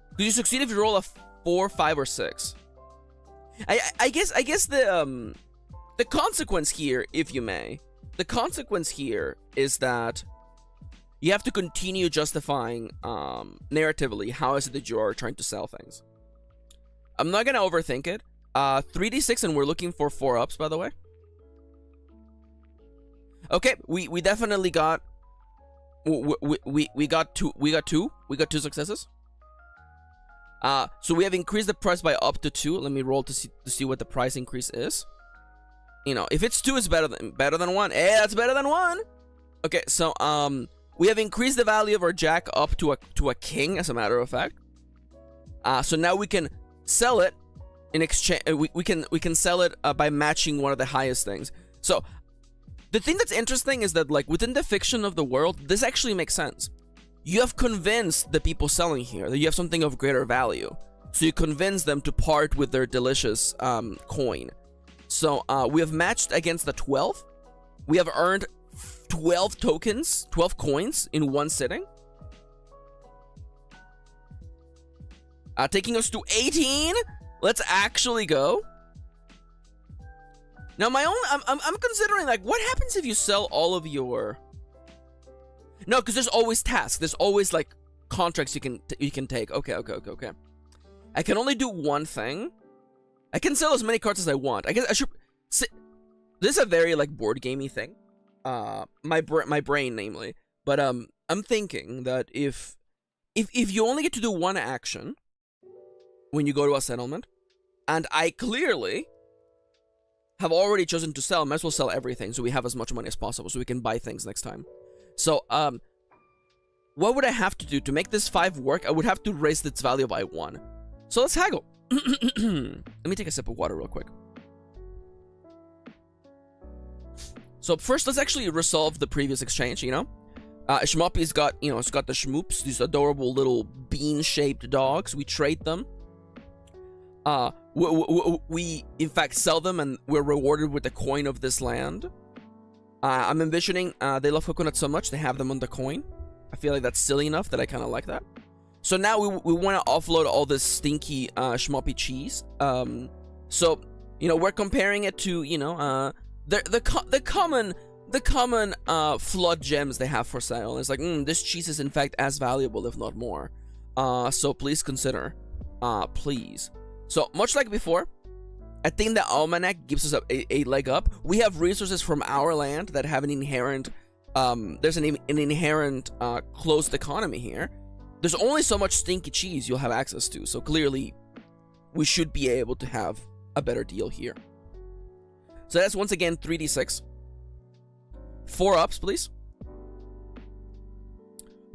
Because you succeed if you roll a 4, 5, or 6. I guess the consequence here, if you may, the consequence here is that you have to continue justifying narratively how is it that you are trying to sell things. I'm not gonna overthink it. 3d6 and we're looking for 4 ups, by the way. Okay, we definitely got we got two successes. So we have increased the price by up to 2. Let me roll to see what the price increase is. You know, if it's 2, it's better than 1. Hey, that's better than 1. Okay, so we have increased the value of our jack up to a king, as a matter of fact. So now we can sell it in exchange. We can sell it by matching one of the highest things. So the thing that's interesting is that, like, within the fiction of the world, this actually makes sense. You have convinced the people selling here that you have something of greater value. So you convince them to part with their delicious coin. So we have matched against the 12. We have earned 12 tokens, 12 coins in one sitting. Taking us to 18. Let's actually go. Now I'm considering, like, what happens if you sell all of your... No, because there's always tasks. There's always, like, contracts you can take. Okay. I can only do one thing. I can sell as many cards as I want. I guess I should... This is a very, like, board gamey thing. My brain, namely. But I'm thinking that if you only get to do one action when you go to a settlement, and I clearly have already chosen to sell, I might as well sell everything so we have as much money as possible so we can buy things next time. So, what would I have to do to make this 5 work? I would have to raise its value by 1. So let's haggle. Let me take a sip of water real quick. So first, let's actually resolve the previous exchange, you know? Shmoppy's got, you know, it's got the Schmoops, these adorable little bean-shaped dogs. We trade them. We in fact sell them and we're rewarded with the coin of this land. I'm envisioning they love coconuts so much they have them on the coin. I feel like that's silly enough that I kind of like that. So now we want to offload all this stinky schmoppy cheese. So, you know, we're comparing it to, you know, the common flood gems they have for sale. It's like, this cheese is in fact as valuable, if not more. So please consider, please. So much like before, I think the almanac gives us a leg up. We have resources from our land that have an inherent, there's an inherent closed economy here. There's only so much stinky cheese you'll have access to, so clearly we should be able to have a better deal here. So that's once again 3d6. 4 ups, please.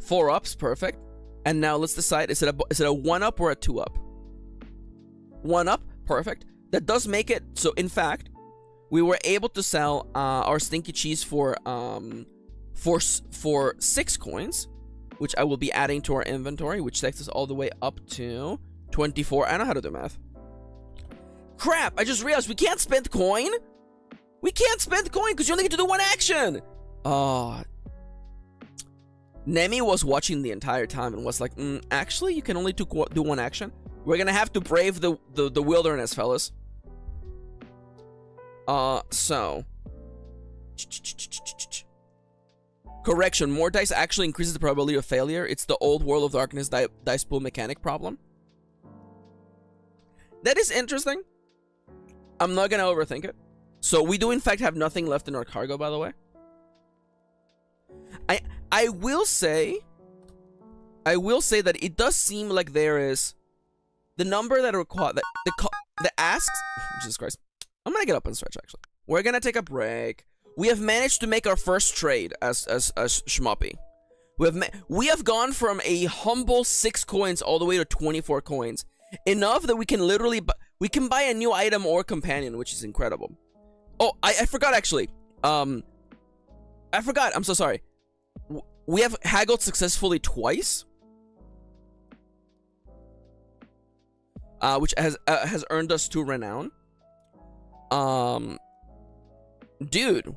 4 ups, perfect. And now let's decide, is it a 1 up or a 2 up? 1 up, perfect. That does make it so, in fact, we were able to sell our stinky cheese for 6 coins, which I will be adding to our inventory, which takes us all the way up to 24. I know how to do math. Crap! I just realized we can't spend coin. We can't spend coin because you only get to do 1 action. Oh. Nemi was watching the entire time and was like, actually, you can only do 1 action. We're gonna have to brave the wilderness, fellas. So. Correction, more dice actually increases the probability of failure. It's the old World of Darkness dice pool mechanic problem. That is interesting. I'm not gonna overthink it. So we do in fact have nothing left in our cargo, by the way. I will say that it does seem like there is the number that require the asks. Jesus Christ. I'm gonna get up and stretch, actually. We're gonna take a break. We have managed to make our first trade as Schmoppy. We have gone from a humble 6 coins all the way to 24 coins. Enough that we can literally we can buy a new item or companion, which is incredible. Oh, I forgot actually. I forgot. I'm so sorry. We have haggled successfully twice. Which has earned us 2 renown. Dude,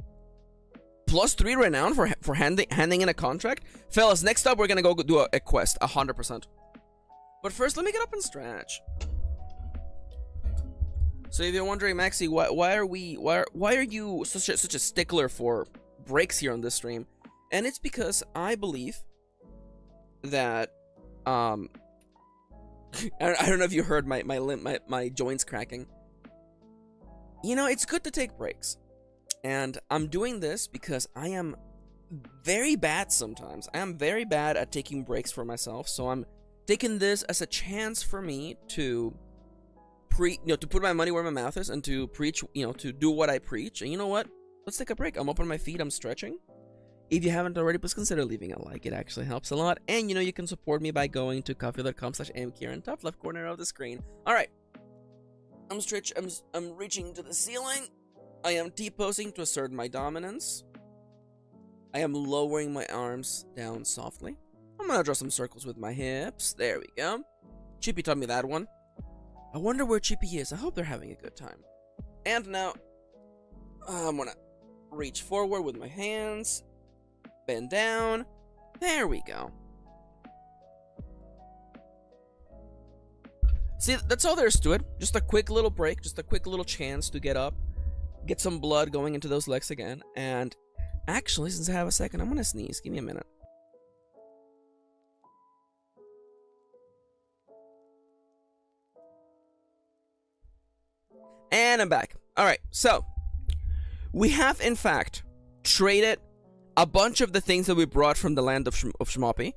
+3 renown for handing in a contract. Fellas, next up we're gonna go do a quest, 100%. But first, let me get up and stretch. So if you're wondering, Maxi, why are you such a stickler for breaks here on this stream? And it's because I believe that I don't know if you heard my joints cracking. You know, it's good to take breaks. And I'm doing this because I am very bad sometimes. I am very bad at taking breaks for myself. So I'm taking this as a chance for me to to put my money where my mouth is and to preach, to do what I preach. And you know what? Let's take a break. I'm up on my feet. I'm stretching. If you haven't already, please consider leaving a like. It actually helps a lot. And you can support me by going to coffee.com/amkirin, top left corner of the screen. All right. I'm reaching to the ceiling. I am T-posing to assert my dominance. I am lowering my arms down softly. I'm gonna draw some circles with my hips. There we go. Chippy taught me that one. I wonder where Chippy is. I hope they're having a good time. And now, I'm gonna reach forward with my hands. Bend down. There we go. See, that's all there is to it. Just a quick little break. Just a quick little chance to get up. Get some blood going into those legs again. And actually, since I have a second, I'm gonna sneeze. Give me a minute. And I'm back. Alright, so we have, in fact, traded a bunch of the things that we brought from the land of Shmoppy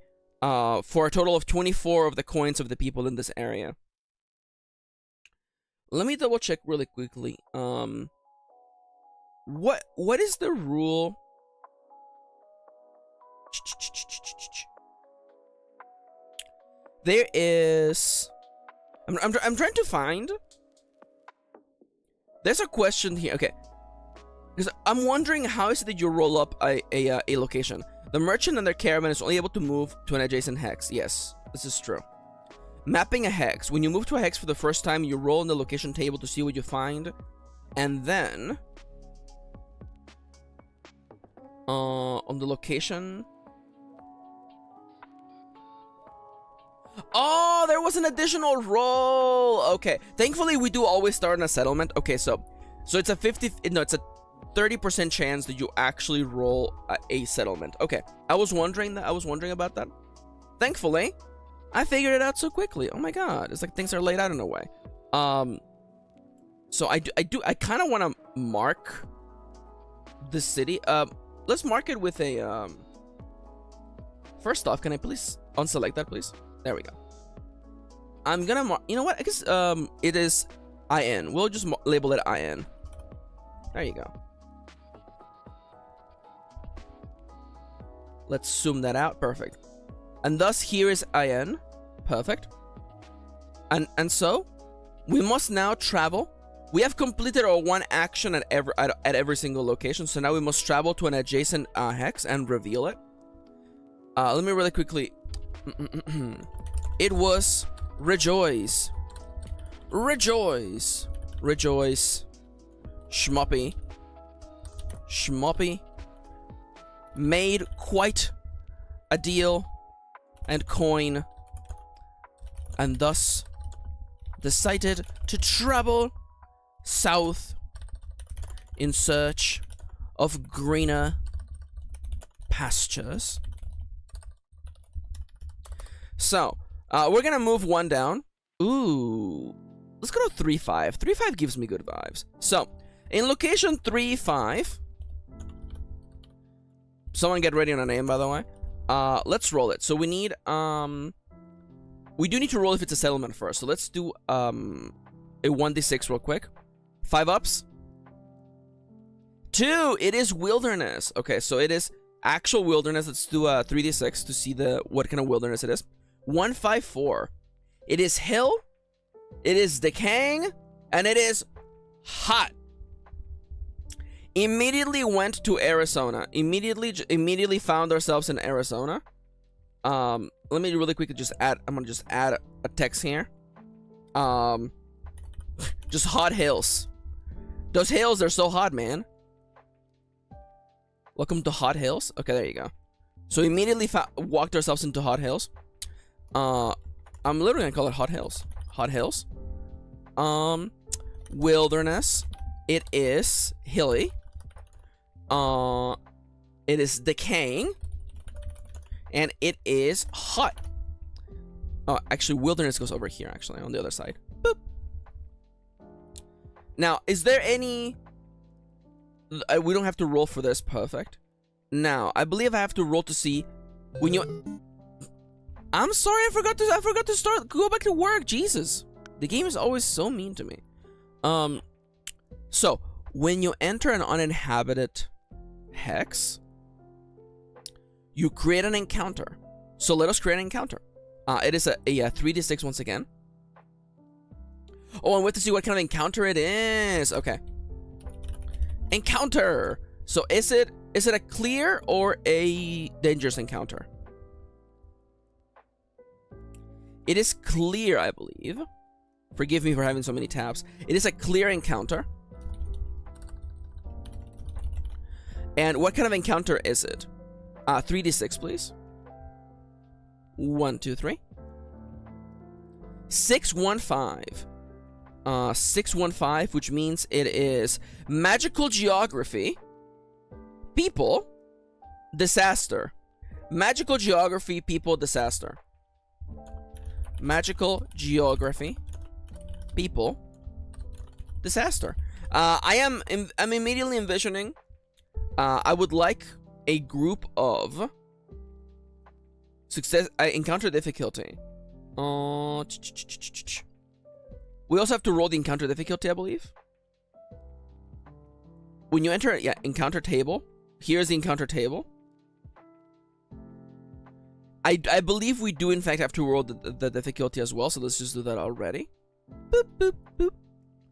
for a total of 24 of the coins of the people in this area. Let me double check really quickly. What is the rule? There is... I'm trying to find... There's a question here. Okay. Because I'm wondering how is it that you roll up a location. The merchant and their caravan is only able to move to an adjacent hex. Yes, this is true. Mapping a hex. When you move to a hex for the first time, you roll in the location table to see what you find. And then... on the location... Oh, there was an additional roll. Okay, thankfully we do always start in a settlement. Okay, so it's a 30% chance that you actually roll a settlement. Okay, I was wondering about that. Thankfully, I figured it out so quickly. Oh my god, it's like things are laid out in a way. So I kind of want to mark the city. Let's mark it with a First off, can I please unselect that, please? There we go. I'm gonna mark... You know what? I guess it is IN. We'll just label it IN. There you go. Let's zoom that out. Perfect. And thus here is IN. Perfect. And so we must now travel. We have completed our one action at every single location. So now we must travel to an adjacent hex and reveal it. Let me really quickly... It was rejoice. Rejoice. Rejoice. Shmoppy. Shmoppy made quite a deal and coin, and thus decided to travel south in search of greener pastures. So, we're gonna move one down. Ooh. Let's go to 3-5. 3-5 gives me good vibes. So, in location 3-5... Someone get ready on a name, by the way. Let's roll it. So we need, we do need to roll if it's a settlement first. So let's do, a 1d6 real quick. 5 ups. 2, it is wilderness. Okay, so it is actual wilderness. Let's do a 3d6 to see what kind of wilderness it is. 1, 5, 4. It is hill. It is decaying. And it is hot. Immediately went to Arizona. Immediately found ourselves in Arizona. Let me really quickly just add. I'm gonna just add a text here. Just hot hills. Those hills are so hot, man. Welcome to hot hills. Okay, there you go. So immediately walked ourselves into hot hills. I'm literally gonna call it hot hills. Hot hills. Wilderness. It is hilly. It is decaying. And it is hot. Oh, actually, wilderness goes over here, actually, on the other side. Boop. Now, is there any... we don't have to roll for this. Perfect. Now, I believe I have to roll to see when you... I'm sorry, I forgot to start. Go back to work. Jesus. The game is always so mean to me. So, when you enter an uninhabited hex, you create an encounter. So let us create an encounter. It is a 3d6 once again. Oh, and we have to see what kind of encounter it is. Okay. Encounter. So is it a clear or a dangerous encounter? It is clear, I believe. Forgive me for having so many tabs. It is a clear encounter. And what kind of encounter is it? 3d6, please. 1, 2, 3. 615. 615, which means it is magical geography, people, disaster. Magical geography, people, disaster. Magical geography, people, disaster. I'm immediately envisioning. I would like a group of success. Encounter difficulty. We also have to roll the encounter difficulty, I believe. When you enter, encounter table. Here's the encounter table. I believe we do in fact have to roll the difficulty as well, so let's just do that already. Boop, boop, boop.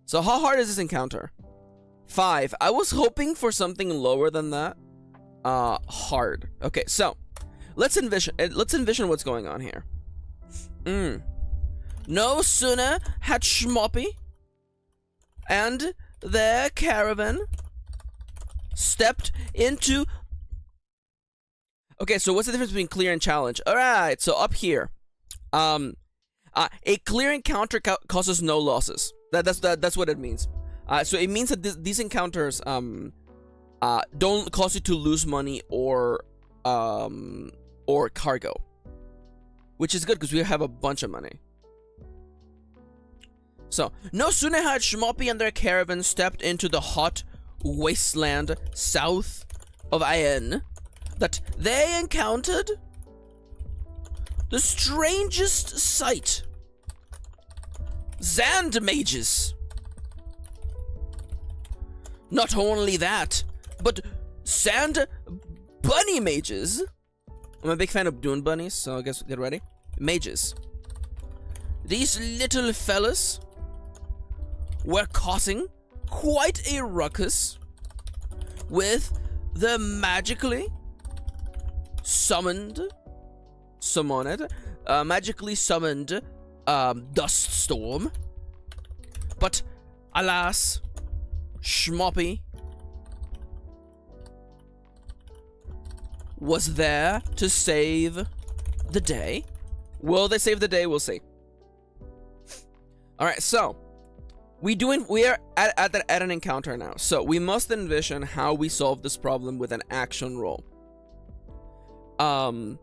So how hard is this encounter? 5. I was hoping for something lower than that. Hard. Okay, so let's envision what's going on here. No sooner had Schmoppy and their caravan stepped into... Okay, so what's the difference between clear and challenge? Alright, so up here. A clear encounter causes no losses. That's what it means. So it means that these encounters don't cause you to lose money or cargo. Which is good because we have a bunch of money. So, no sooner had Schmoppy and their caravan stepped into the hot wasteland south of Ayen that they encountered the strangest sight. Sand mages. Not only that, but sand bunny mages. I'm a big fan of Dune bunnies, so I guess get ready. Mages. These little fellas were causing quite a ruckus with the magically summoned dust storm. But alas, Schmoppy was there to save the day. Will they save the day? We'll see. Alright, so we are at an encounter now. So we must envision how we solve this problem with an action roll. So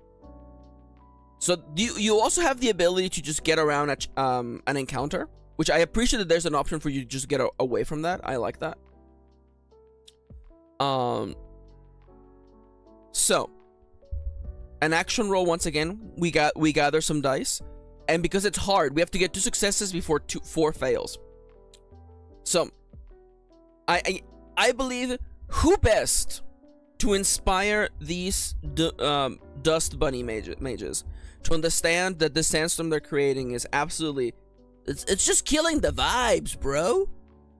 you also have the ability to just get around an encounter, which I appreciate that there's an option for you to just get away from that. I like that. So an action roll once again. We gather some dice, and because it's hard, we have to get 2 successes before 4 fails. So I believe who best to inspire these dust bunny mages to understand that the sandstorm they're creating is absolutely it's just killing the vibes, bro.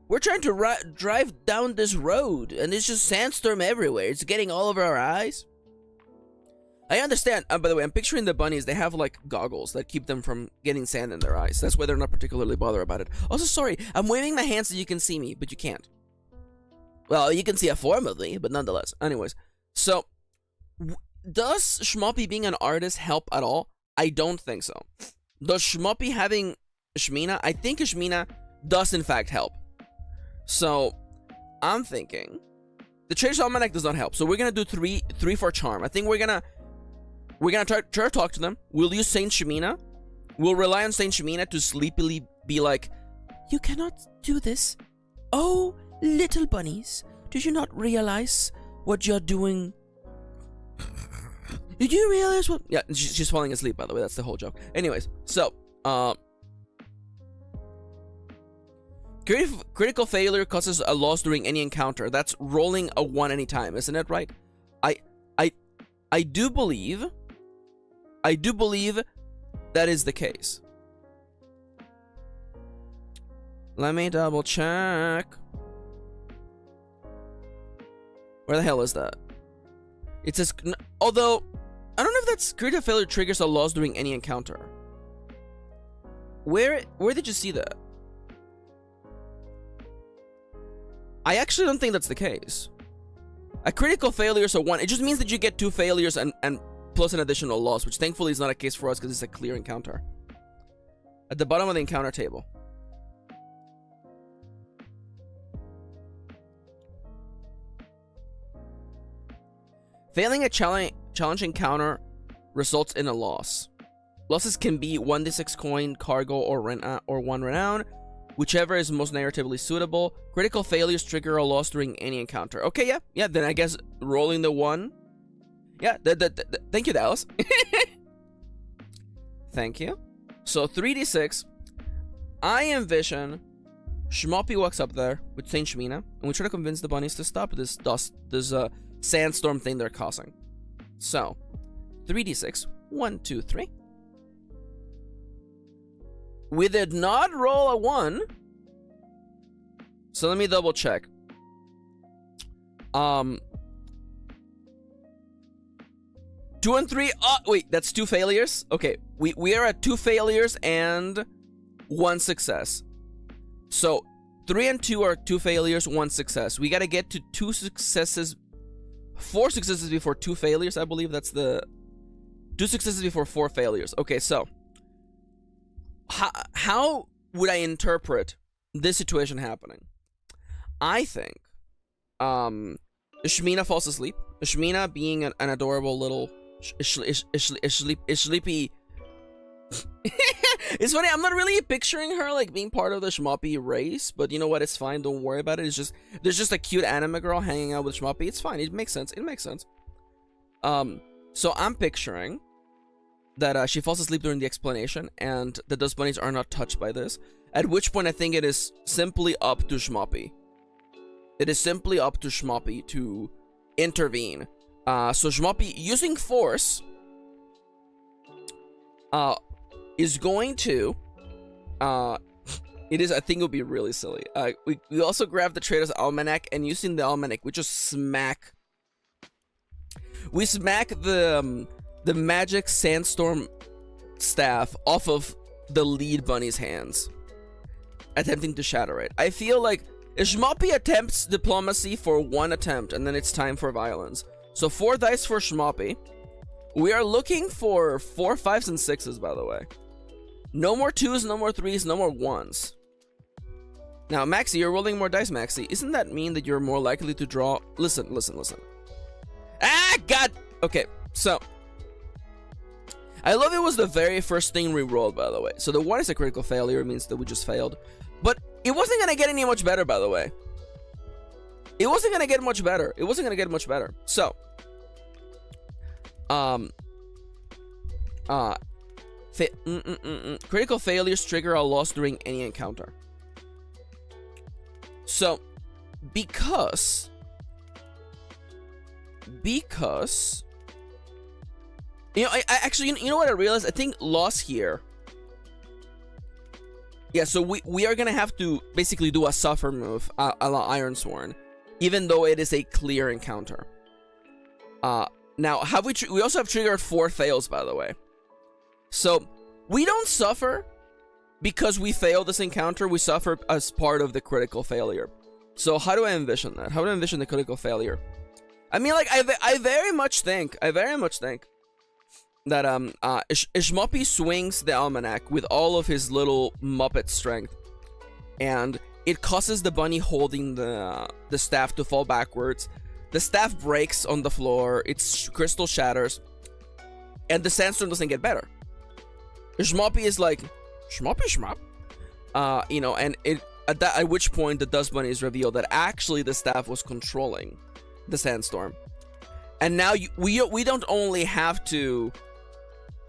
We're trying to drive down this road and it's just sandstorm everywhere. It's getting all over our eyes. I understand. By the way, I'm picturing the bunnies. They have like goggles that keep them from getting sand in their eyes. That's why they're not particularly bothered about it. Also, sorry, I'm waving my hands so you can see me, but you can't. Well, you can see a form of me, but nonetheless. Anyways, so does Schmoppy being an artist help at all? I don't think so. Does Schmoppy having Shmina? I think Shmina does in fact help. So I'm thinking the Trader's Almanac does not help. So we're gonna do three for charm. I think we're gonna try to talk to them. We'll use Saint Shemina. We'll rely on Saint Shemina to sleepily be like, "You cannot do this. Oh, little bunnies, did you not realize what you're doing? Did you realize what?" Yeah, she's falling asleep, by the way. That's the whole joke. Anyways, so critical failure causes a loss during any encounter. That's rolling a 1 anytime, isn't it right? I do believe that is the case. Let me double check. Where the hell is that? It says, although I don't know if that's critical failure triggers a loss during any encounter. Where did you see that? I actually don't think that's the case. A critical failure is a 1. It just means that you get 2 failures and plus an additional loss, which thankfully is not a case for us because it's a clear encounter. At the bottom of the encounter table. Failing a challenge encounter results in a loss. Losses can be 1d6 coin, cargo, or 1 renown, whichever is most narratively suitable. Critical failures trigger a loss during any encounter. Okay, yeah. Then I guess rolling the 1. Yeah, thank you, Dallas. Thank you. So 3d6. I envision Shmoppy walks up there with Saint Shemina, and we try to convince the bunnies to stop this sandstorm thing they're causing. So 3d6. 1, 2, 3. We did not roll a 1. So let me double check. 2 and 3. Oh, wait, that's 2 failures. Okay, we are at 2 failures and 1 success. So 3 and 2 are 2 failures, 1 success. We got to get to 4 successes before 2 failures. I believe that's the 2 successes before 4 failures. Okay, so how would I interpret this situation happening? I think Shemina falls asleep. Shemina being an adorable little sleepy. It's funny, I'm not really picturing her like being part of the Shmoppy race, but you know what, it's fine, don't worry about it. It's just, there's just a cute anime girl hanging out with Shmoppy. It's fine, it makes sense. So I'm picturing that she falls asleep during the explanation, and that those bunnies are not touched by this. At which point I think it is simply up to Shmoppy. It is simply up to Shmoppy to intervene. So Shmoppy, using force, is going to, it is, I think it would be really silly. We also grab the Trader's Almanac, and using the Almanac, we just smack the magic sandstorm staff off of the lead bunny's hands, attempting to shatter it. I feel like Shmoppy attempts diplomacy for 1 attempt, and then it's time for violence. So 4 dice for Shmoppy. We are looking for 4, 5s, and 6s, by the way. No more 2s, no more 3s, no more 1s. Now, Maxi, you're rolling more dice, Maxi. Isn't that mean that you're more likely to draw? Listen. Ah, God! Okay, so I love it was the very first thing we rolled, by the way. So the 1 is a critical failure. It means that we just failed. But it wasn't going to get any much better, by the way. It wasn't going to get much better. So, critical failures trigger a loss during any encounter. So, because you know, I actually, you know what I realized? I think loss here. Yeah, so we are gonna have to basically do a suffer move, a la Ironsworn, even though it is a clear encounter. Now, have we also have triggered 4 fails, by the way. So we don't suffer because we failed this encounter. We suffer as part of the critical failure. So how do I envision that? How do I envision the critical failure? I mean, like, I very much think that Shmoppy swings the Almanac with all of his little Muppet strength, and it causes the bunny holding the staff to fall backwards. The staff breaks on the floor, its crystal shatters, and the sandstorm doesn't get better. Schmoppy is like, Schmoppy schmop. You know, and at which point the Dust Bunny is revealed that actually the staff was controlling the sandstorm. And now we don't only have to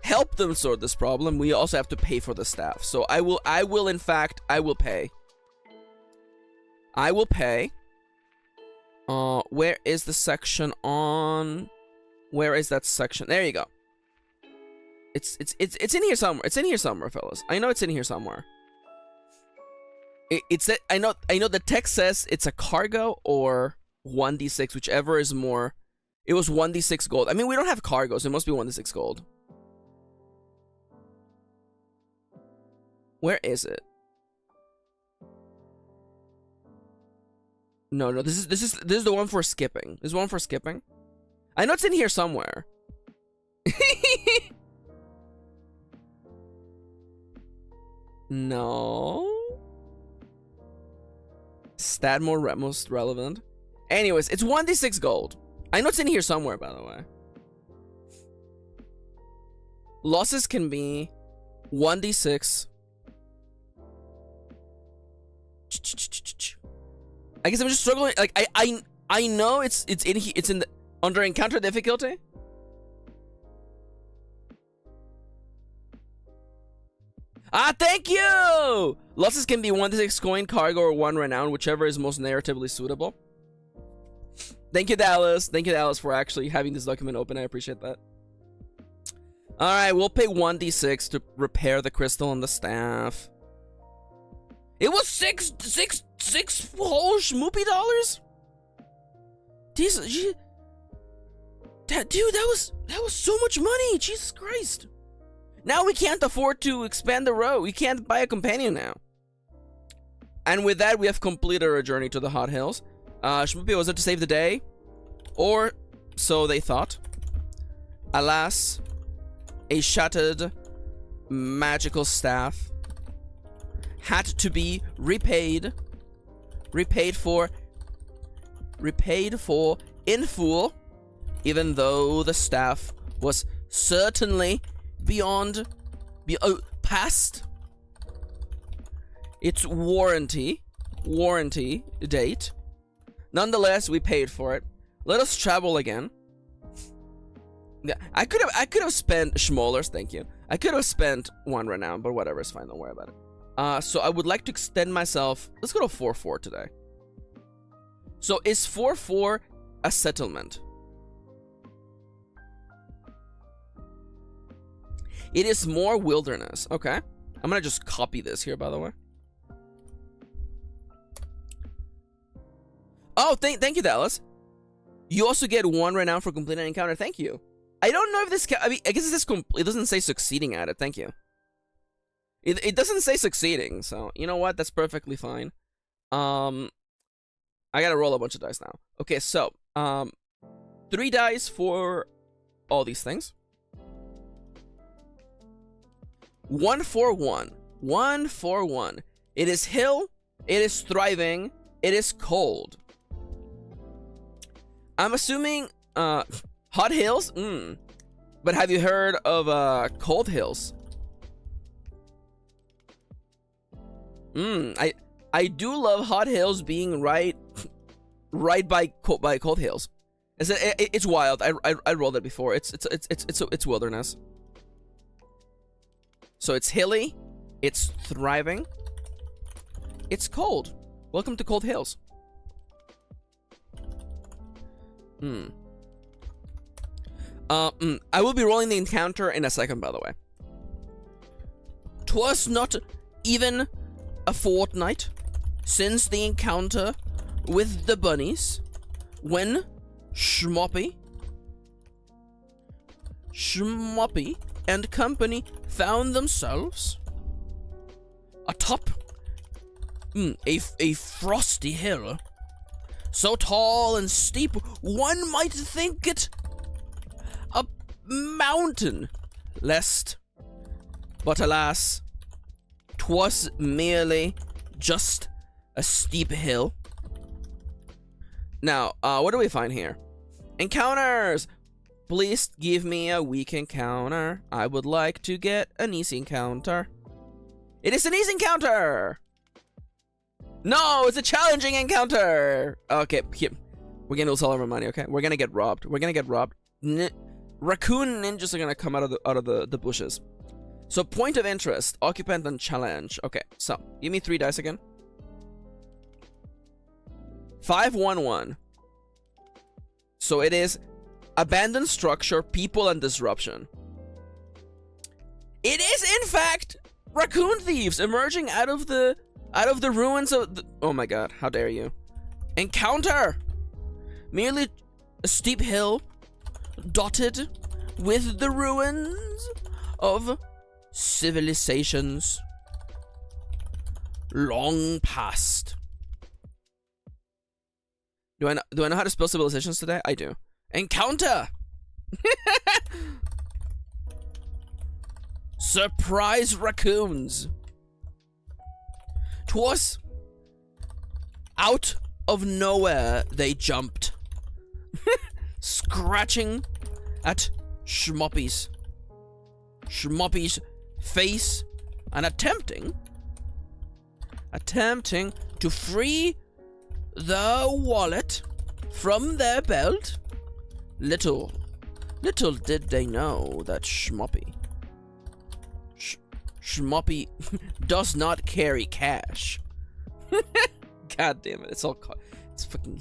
help them sort this problem, we also have to pay for the staff. So I will pay. I will pay. Where is the section on? Where is that section? There you go. It's in here somewhere. It's in here somewhere, fellas. I know it's in here somewhere. I know the text says it's a cargo or 1d6, whichever is more. It was 1d6 gold. I mean, we don't have cargoes. It must be 1d6 gold. Where is it? No, this is the one for skipping. This is one for skipping. I know it's in here somewhere. No. Stat most relevant. Anyways, it's 1d6 gold. I know it's in here somewhere, by the way. Losses can be 1d6. I guess I'm just struggling. Like I know it's in the under encounter difficulty. Thank you! Losses can be 1d6 coin, cargo, or 1 renown, whichever is most narratively suitable. Thank you, Dallas. Thank you, Dallas, for actually having this document open. I appreciate that. Alright, we'll pay 1d6 to repair the crystal and the staff. It was six whole schmoopy dollars? Dude, that was so much money. Jesus Christ. Now we can't afford to expand the road. We can't buy a companion now. And with that, we have completed our journey to the Hot Hills. Schmoopy was it to save the day? Or so they thought. Alas, a shattered magical staff had to be repaid for in full, even though the staff was certainly past its warranty date. Nonetheless, we paid for it. Let us travel again. Yeah, I could have spent schmollers, thank you. I could have spent 1 renown, but whatever, it's fine, don't worry about it. So I would like to extend myself. Let's go to 4-4 today. So is 4-4 a settlement? It is more wilderness. Okay. I'm gonna just copy this here, by the way. Oh, thank you, Dallas. You also get 1 renown for completing an encounter. Thank you. I don't know if this. I mean, I guess it's just it doesn't say succeeding at it. Thank you. It doesn't say succeeding, so you know what? That's perfectly fine. I gotta roll a bunch of dice now. Okay, so 3 dice for all these things. 1-4-1. 1-4-1. It is hill. It is thriving. It is cold. I'm assuming hot hills. But have you heard of cold hills? I do love hot hills being right by cold hills. It's wild. I rolled it before. It's wilderness. So it's hilly, it's thriving, it's cold. Welcome to Cold Hills. I will be rolling the encounter in a second, by the way. 'Twas not even a fortnight since the encounter with the bunnies when Schmoppy and company found themselves atop a frosty hill, so tall and steep one might think it a mountain, but alas, 'twas merely just a steep hill. Now, what do we find here? Encounters! Please give me a weak encounter. I would like to get an easy encounter. It is an easy encounter! No, it's a challenging encounter! Okay, here. We're gonna lose all of our money, okay? We're gonna get robbed. We're gonna get robbed. Raccoon ninjas are gonna come out of the bushes. So, point of interest, occupant and challenge. Okay, so, give me 3 dice again. 5, 1, 1. So it is abandoned structure, people, and disruption. It is, in fact, raccoon thieves emerging out of the ruins of the... Oh my god, how dare you. Encounter! Merely a steep hill dotted with the ruins of civilizations long past. Do I know how to spell civilizations today? I do. Encounter! Surprise raccoons! 'Twas out of nowhere they jumped. Scratching at Schmoppy's face and attempting to free the wallet from their belt. Little did they know that Schmoppy does not carry cash. God damn it! It's fucking.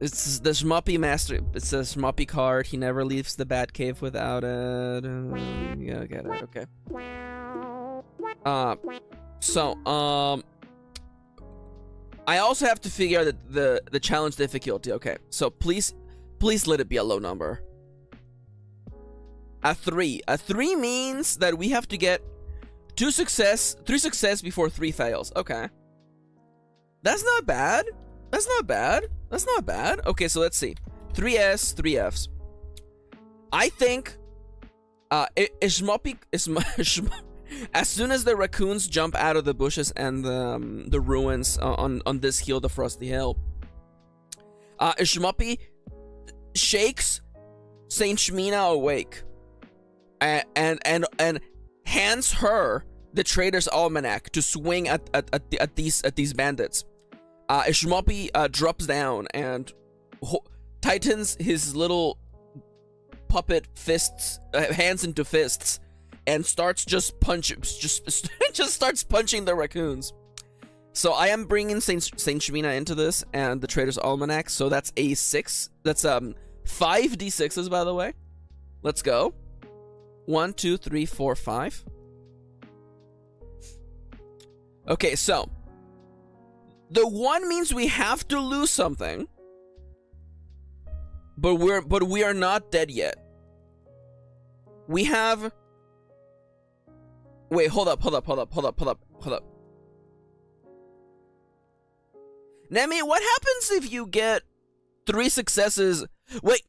It's the Schmoppy master. It's a Schmoppy card. He never leaves the Batcave without it. Yeah, get it. Okay. I also have to figure out the challenge difficulty. Okay, so please let it be a low number. A 3. A 3 means that we have to get 3 success before 3 fails. Okay. That's not bad. That's not bad. That's not bad. Okay, so let's see. 3 S, 3 Fs. I think as soon as the raccoons jump out of the bushes and the ruins on this hill, the Frosty Hill, Schmoppy shakes Saint Shmina awake and hands her the Trader's Almanac to swing at these bandits. Schmoppy drops down and tightens his little puppet hands into fists and starts just starts punching the raccoons. So I am bringing Saint Shmina into this and the Trader's Almanac. So that's a 6. That's 5 d6s, by the way. Let's go. 1, 2, 3, 4, 5. Okay, so the 1 means we have to lose something, but we are not dead yet. We have. Wait, hold up. Nemi, what happens if you get 3 successes? Wait,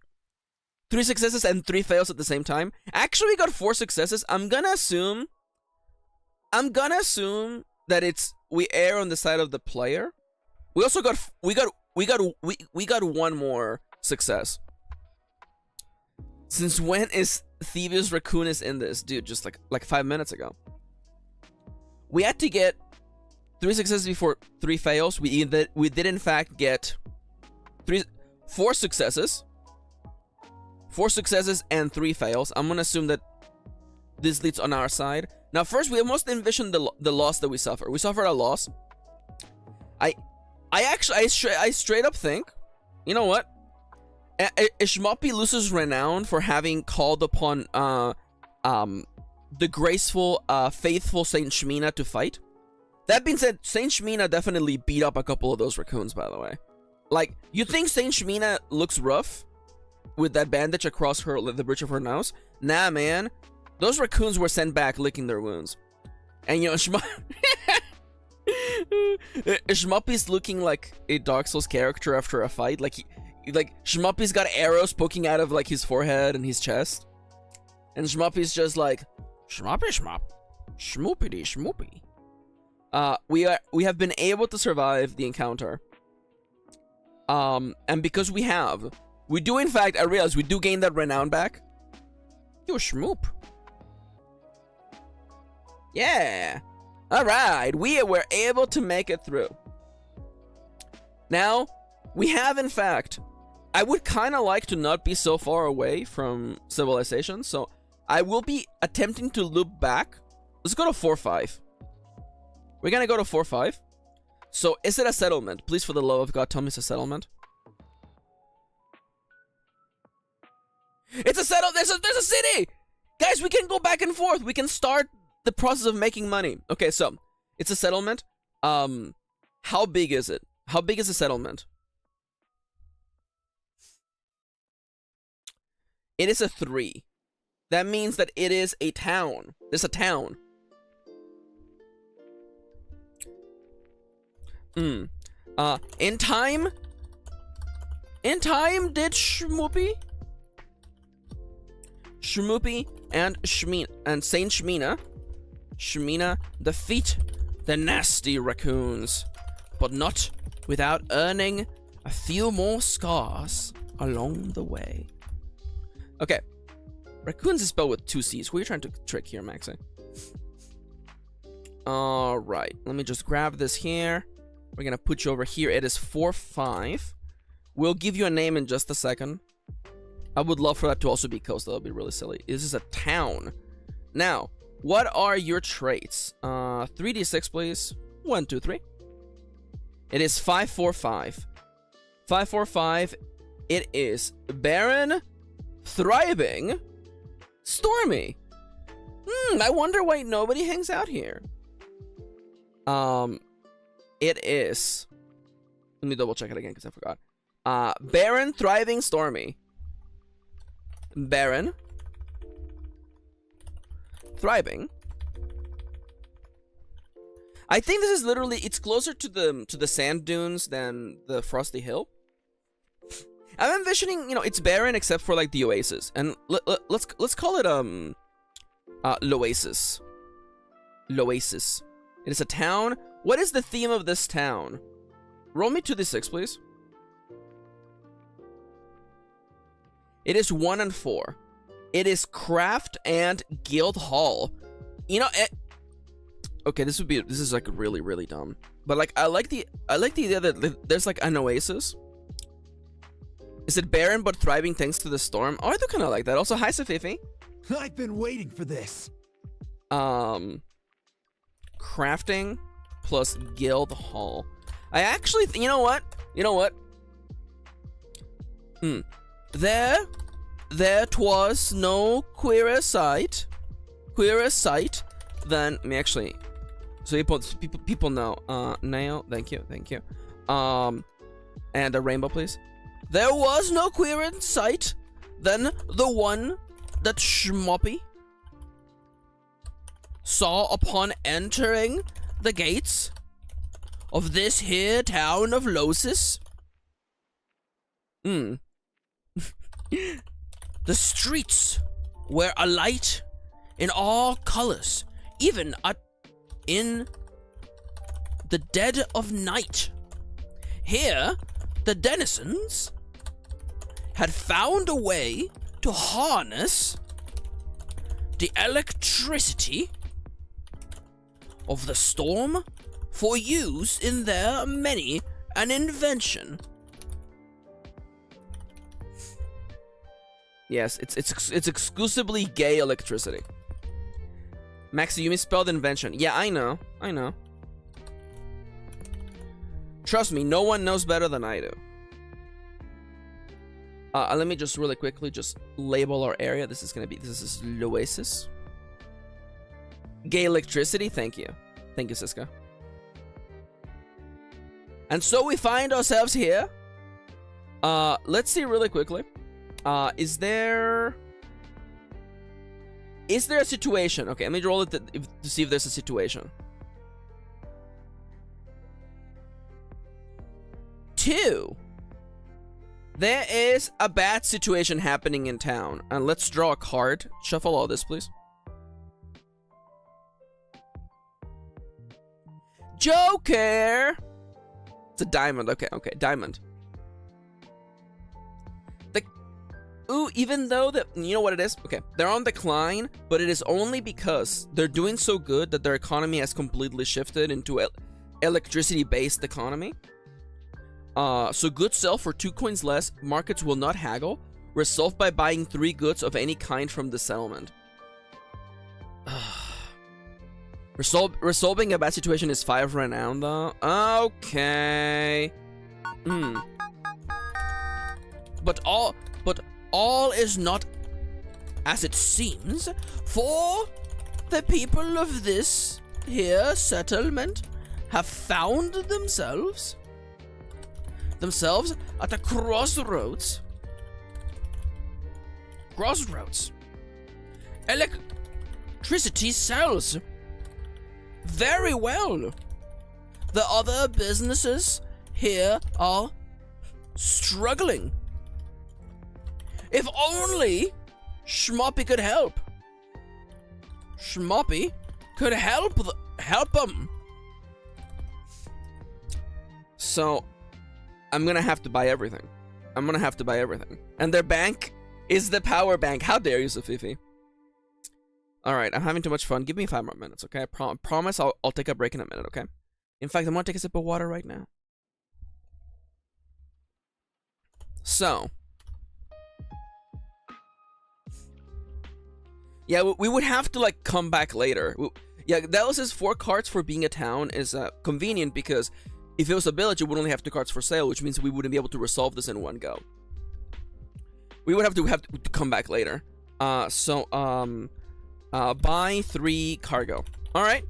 3 successes and 3 fails at the same time? Actually, we got 4 successes. I'm gonna assume that we err on the side of the player. We also got 1 more success. Since when is Thievius Raccoon is in this? Dude, just like 5 minutes ago. We had to get 3 successes before 3 fails. We did in fact get 4 successes. 4 successes and 3 fails. I'm gonna assume that this leads on our side. Now first we must envision the loss that we suffer. We suffered a loss. I straight up think, you know what? Schmoppy loses renown for having called upon the graceful, faithful Saint Shmina to fight. That being said, Saint Shmina definitely beat up a couple of those raccoons, by the way. Like, you think Saint Shmina looks rough with that bandage across the bridge of her nose? Nah, man. Those raccoons were sent back licking their wounds. And, you know, Schmoppy's looking like a Dark Souls character after a fight. Like, Schmoppy's got arrows poking out of, like, his forehead and his chest. And Schmoppy's just like, Schmoppy schmop. Schmoopity schmoopy. We have been able to survive the encounter. And because we do in fact, I realize we do gain that renown back. You schmoop. Yeah. Alright, we were able to make it through. Now, we have in fact, I would kind of like to not be so far away from civilization, so I will be attempting to loop back. Let's go to 4-5. We're gonna go to 4-5. So, is it a settlement? Please, for the love of God, tell me it's a settlement. It's a there's a city! Guys, we can go back and forth. We can start the process of making money. Okay, so, it's a settlement. How big is it? How big is the settlement? It is a 3. That means that it is a town. There's a town. In time did Shmoopy and Saint Shmina defeat the nasty raccoons, but not without earning a few more scars along the way. Okay, raccoons is spelled with 2 C's. Who are you trying to trick here, Maxi? Alright, let me just grab this here. We're gonna put you over here. It is 4-5. We'll give you a name in just a second. I would love for that to also be coast. That would be really silly. This is a town. Now, what are your traits? 3d6, please. 1, 2, 3. It is 5-4-5. 5-4-5. It is barren, thriving, stormy. I wonder why nobody hangs out here. It is. Let me double check it again because I forgot. Barren, thriving, stormy. Barren, thriving. I think this is literally, it's closer to the sand dunes than the frosty hill. I'm envisioning, you know, it's barren except for like the oasis, and let's call it Loasis. Loasis. It is a town. What is the theme of this town? Roll me 2d6, please. It is 1 and 4. It is craft and guild hall. You know, okay, this is like really, really dumb. But like, I like the idea that there's like an oasis. Is it barren but thriving thanks to the storm? Oh, I do kind of like that. Also, hi, Safifi. I've been waiting for this. Crafting plus guild hall. I actually, you know what? There 'twas no queerer sight than me. Actually, so people know. Nail, thank you. And a rainbow, please. There was no queerer sight than the one that Schmoppy saw upon entering the gates of this here town of Losis. The streets were alight in all colors, even in the dead of night. Here, the denizens had found a way to harness the electricity of the storm for use in their many an invention. Yes, it's exclusively gay electricity. Maxi, you misspelled invention. Yeah, I know. Trust me, no one knows better than I do. Let me just really quickly just label our area. This is Loasis. Gay electricity, thank you. Thank you, Siska. And so we find ourselves here. Let's see really quickly. Is there a situation? Okay, let me roll it to see if there's a situation. 2. There is a bad situation happening in town. And let's draw a card. Shuffle all this, please. Joker! It's a diamond. Okay, diamond. Ooh, even though that, you know what it is? Okay, they're on decline, but it is only because they're doing so good that their economy has completely shifted into electricity-based economy. So goods sell for 2 coins less, markets will not haggle, resolved by buying 3 goods of any kind from the settlement. Resolving a bad situation is 5 renown though. Okay. But all is not as it seems, for the people of this here settlement have found themselves at a crossroads. Electricity sells very well. The other businesses here are struggling. If only Schmoppy could help. Schmoppy could help them. So, I'm gonna have to buy everything. And their bank is the power bank. How dare you, Sofifi? Alright, I'm having too much fun. Give me 5 more minutes, okay? I promise I'll take a break in a minute, okay? In fact, I'm gonna take a sip of water right now. So. Yeah, we would have to, like, come back later. Yeah, Dallas's 4 cards for being a town is convenient because if it was a village, it would only have 2 cards for sale, which means we wouldn't be able to resolve this in one go. We would have to come back later. Buy 3 cargo. All right.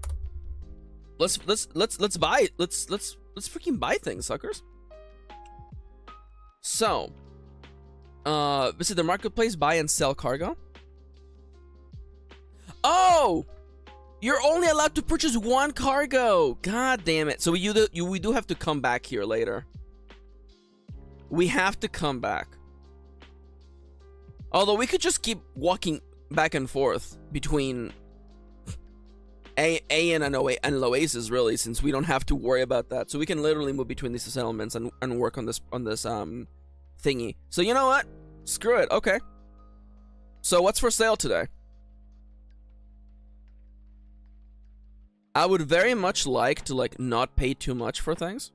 Let's buy. Let's freaking buy things, suckers. So, visit the marketplace, buy and sell cargo. Oh, you're only allowed to purchase 1 cargo. God damn it! So we do have to come back here later. We have to come back. Although we could just keep walking back and forth between Aeon and Loasis, really, since we don't have to worry about that. So we can literally move between these settlements and work on this thingy. So you know what? Screw it. Okay. So what's for sale today? I would very much like to not pay too much for things.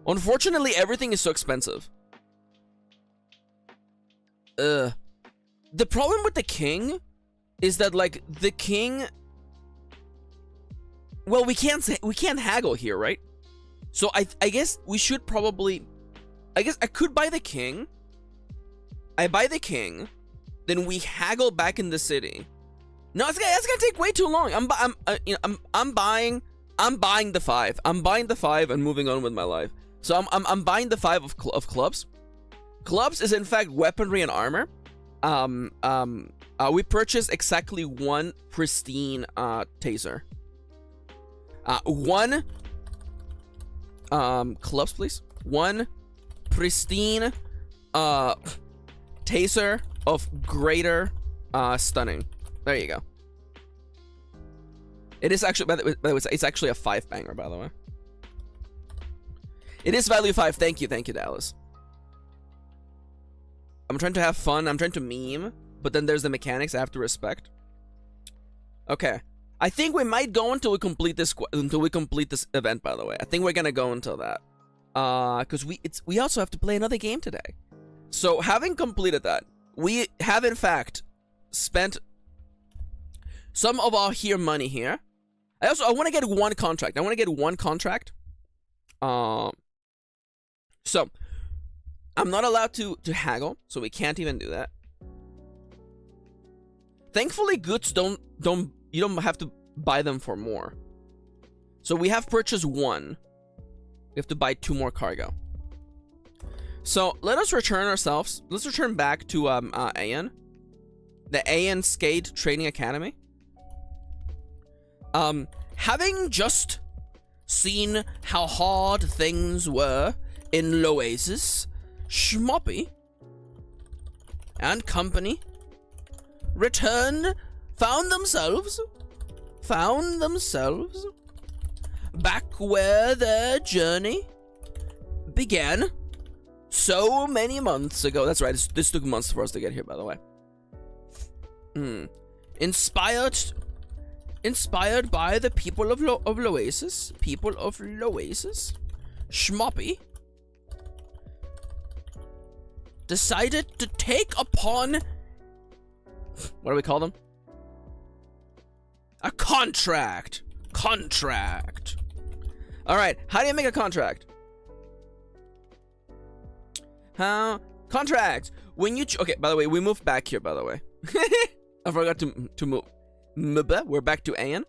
Unfortunately, everything is so expensive. The problem with the king is that the king, well, we can't haggle here, right? So I guess we should probably, I guess I could buy the king. I buy the king, then we haggle back in the city. No, that's gonna take way too long. I'm buying the 5. I'm buying the 5 and moving on with my life. So I'm buying the 5 of clubs. Clubs is in fact weaponry and armor. We purchased exactly 1 pristine taser. 1 clubs, please. 1 pristine taser of greater stunning. There you go. It is actually, by the way, it's actually a 5 banger, by the way. It is value 5. Thank you, Dallas. I'm trying to have fun. I'm trying to meme, but then there's the mechanics I have to respect. Okay, I think we might go until we complete this event. By the way, I think we're gonna go until that, because we also have to play another game today. So having completed that, we have in fact spent some of our money here. I want to get 1 contract. So I'm not allowed to haggle, so we can't even do that. Thankfully, goods you don't have to buy them for more. So we have purchased 1. We have to buy 2 more cargo. So let us return ourselves. Let's return back to Aeon, the Aeon Skate Training Academy. Having just seen how hard things were in Loasis, Schmoppy and company found themselves back where their journey began so many months ago. That's right. This took months for us to get here, by the way. Inspired by the people of Loasis. People of Loasis. Schmoppy decided to take upon, what do we call them? A contract. Contract. All right, how do you make a contract? How? Contract. When you okay, by the way, we moved back here, by the way. I forgot to move. We're back to Ayan.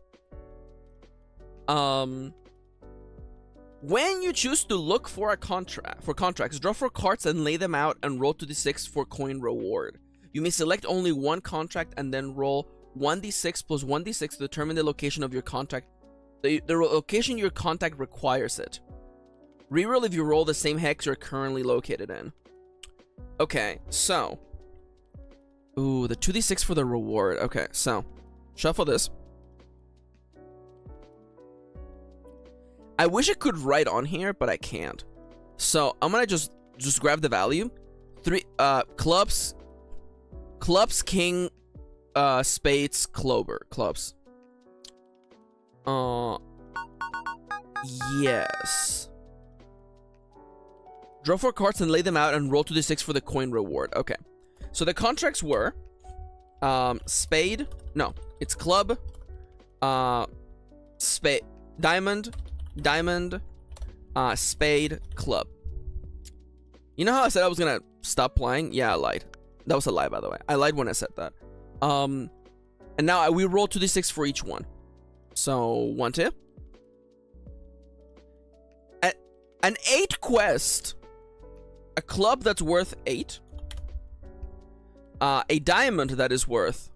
When you choose to look for a contracts, draw 4 cards and lay them out and roll 2d6 for coin reward. You may select only one contract and then roll 1d6 plus 1d6 to determine the location of your contract. The location your contact requires it. Reroll if you roll the same hex you're currently located in. Okay, so. Ooh, the 2d6 for the reward. Okay, so. Shuffle this. I wish I could write on here, but I can't. So, I'm gonna just grab the value. 3, clubs, king, spades, clover, clubs. Yes. Draw 4 cards and lay them out and roll 2d6 for the coin reward. Okay. So the contracts were spade. No, it's club. Spade. Diamond. Spade. Club. You know how I said I was gonna stop playing? Yeah, I lied. That was a lie, by the way. I lied when I said that. And now we roll 2d6 for each one. So 1, 2. An 8 quest. A club that's worth 8. A diamond that is worth.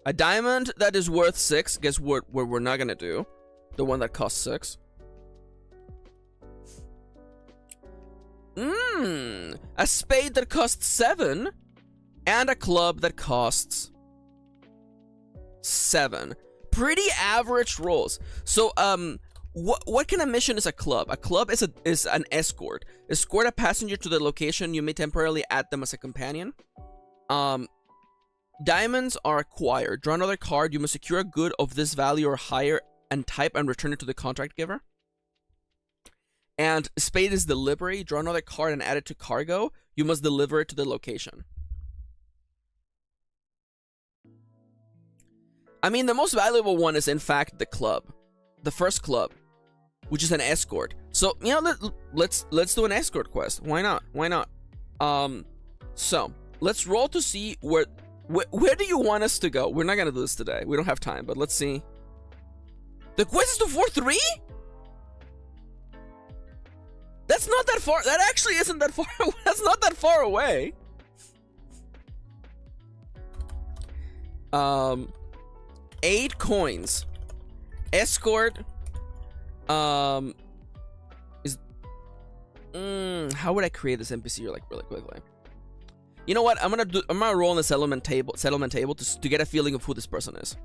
A diamond that is worth 6. Guess what we're not gonna do? The one that costs 6. A spade that costs 7. And a club that costs 7. Pretty average rolls. So, what kind of mission is a club? A club is an escort. Escort a passenger to the location. You may temporarily add them as a companion. Diamonds are acquired. Draw another card. You must secure a good of this value or higher and type and return it to the contract giver. And spade is delivery. Draw another card and add it to cargo. You must deliver it to the location. I mean, the most valuable one is in fact the club. The first club, which is an escort. So, you know, let's do an escort quest. Why not? Why not? So, let's roll to see where do you want us to go? We're not gonna do this today. We don't have time, but let's see. The quest is to 4-3? That's not that far. That actually isn't that far. That's not that far away. 8 coins. Escort. Is how would I create this NPC like really quickly? You know what? I'm gonna roll on the settlement table to get a feeling of who this person is.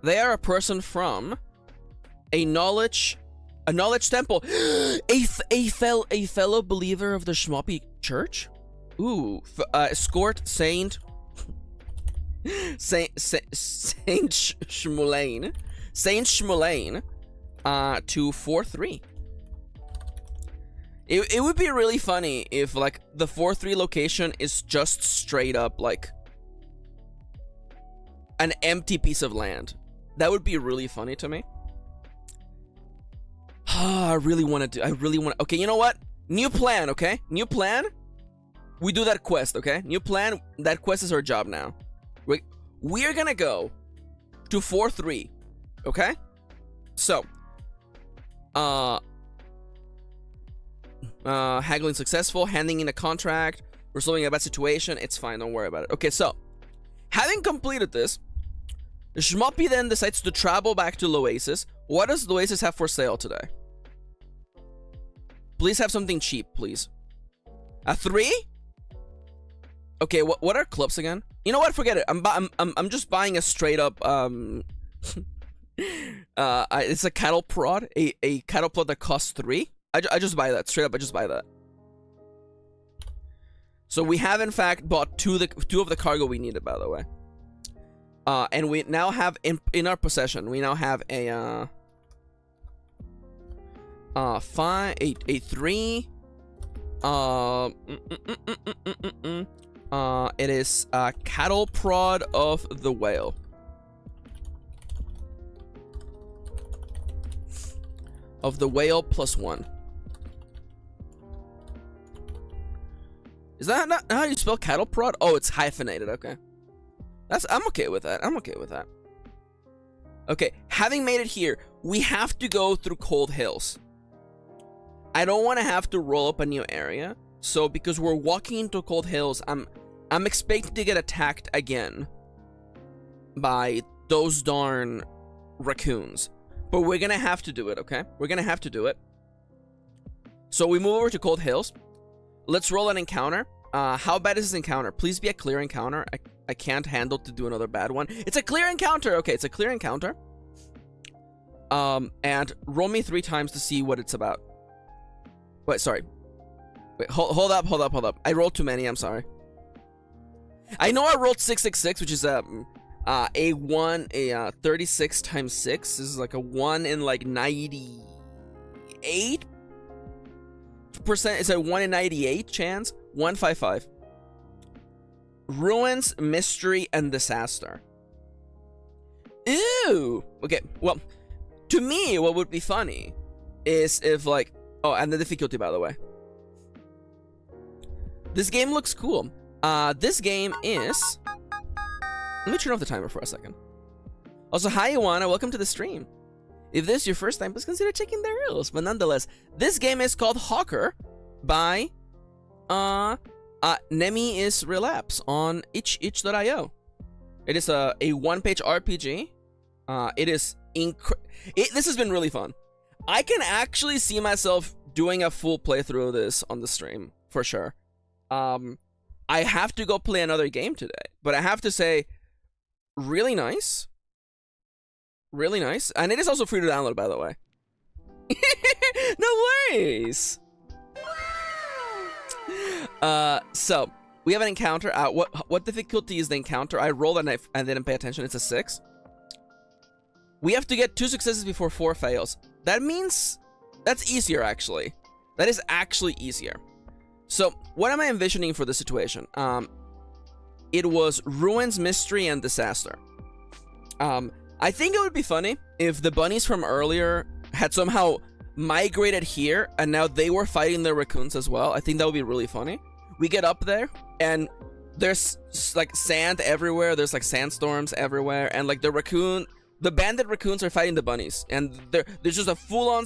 They are a person from a knowledge temple. a fellow believer of the Schmoppy Church. Ooh, escort Saint Shmulaine to 4-3. It would be really funny if like the 4-3 location is just straight up like an empty piece of land. That would be really funny to me. I really want to. Okay, you know what? New plan, okay? New plan. We do that quest, okay? New plan. That quest is our job now. We're gonna go to 4-3, okay? So, haggling successful, handing in a contract, resolving a bad situation. It's fine, don't worry about it. Okay, so, having completed this, Schmoppy then decides to travel back to Loasis. What does Loasis have for sale today? Please have something cheap, please. A 3? Okay, what are clubs again? You know what? Forget it. I'm just buying a straight up it's a cattle prod, a cattle prod that costs 3. I just buy that. Straight up, I just buy that. So we have, in fact, bought two of the cargo we needed, by the way. And we now have, in our possession, we now have a, 3. It is cattle prod of the whale. Of the whale +1. Is that not how you spell cattle prod? Oh, it's hyphenated. Okay, I'm okay with that. I'm okay with that. Okay, having made it here, we have to go through Cold Hills. I don't want to have to roll up a new area, so because we're walking into Cold Hills, I'm expecting to get attacked again by those darn raccoons. But we're gonna have to do it, okay? We're gonna have to do it. So we move over to Cold Hills. Let's roll an encounter. How bad is this encounter? Please be a clear encounter. I can't handle to do another bad one. It's a clear encounter. Okay, it's a clear encounter. And roll me 3 times to see what it's about. Wait, sorry. Wait, hold up. I rolled too many. I'm sorry. I know I rolled 666, which is a 36 times 6 is like a 1 in like 98%. It's a 1 in 98 chance. 155. Ruins, mystery, and disaster. Ew. Okay. Well, to me, what would be funny is if like, oh, and the difficulty, by the way. This game looks cool. This game is. Let me turn off the timer for a second. Also, hi, Iwana. Welcome to the stream. If this is your first time, please consider checking the rules. But nonetheless, this game is called Hawker by Nemyisrelapse on itch.io. It is a one-page RPG. This has been really fun. I can actually see myself doing a full playthrough of this on the stream for sure. I have to go play another game today, but I have to say, really nice. Really nice. And it is also free to download, by the way. No worries. So we have an encounter. What difficulty is the encounter? I rolled and I didn't pay attention. It's a 6. We have to get 2 successes before 4 fails. That means that's easier, actually. That is actually easier. So what am I envisioning for this situation? It was ruins, mystery, and disaster. I think it would be funny if the bunnies from earlier had somehow migrated here and now they were fighting the raccoons as well. I think that would be really funny. We get up there and there's like sand everywhere. There's like sandstorms everywhere, and like the bandit raccoons are fighting the bunnies, and there's just a full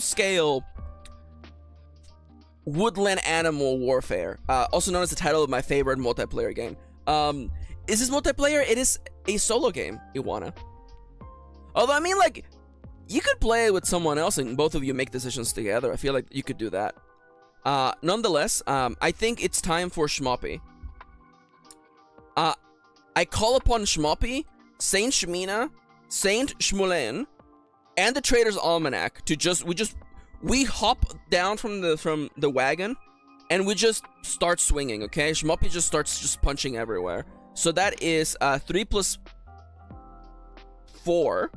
scale woodland animal warfare. Also known as the title of my favorite multiplayer game. Is this multiplayer? It is a solo game, Iwana. Although, I mean, like, you could play it with someone else and both of you make decisions together. I feel like you could do that. Nonetheless, I think it's time for Shmoppy. I call upon Shmoppy, Saint Shmina, Saint Shmulen, and the Trader's Almanac to we hop down from the wagon and we just start swinging, okay? Shmoppy just starts just punching everywhere. So that is 3 plus 4.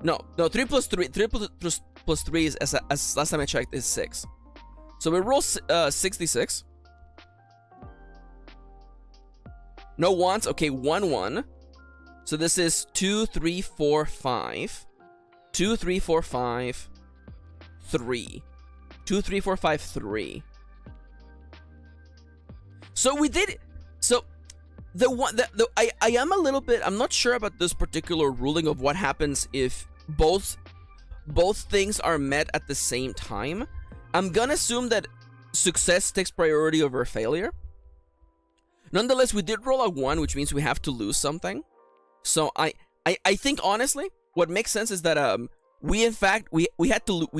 No, 3 plus 3. 3 plus 3 is, as last time I checked, is 6. So we roll 66. No ones. Okay, 1 1. So this is 2 3 4 5. 2 3 4 5 3. 2 3 4 5 3. So we did. So I am a little bit. I'm not sure about this particular ruling of what happens if both things are met at the same time. I'm gonna assume that success takes priority over failure. Nonetheless, we did roll a 1, which means we have to lose something. So I think honestly, what makes sense is that we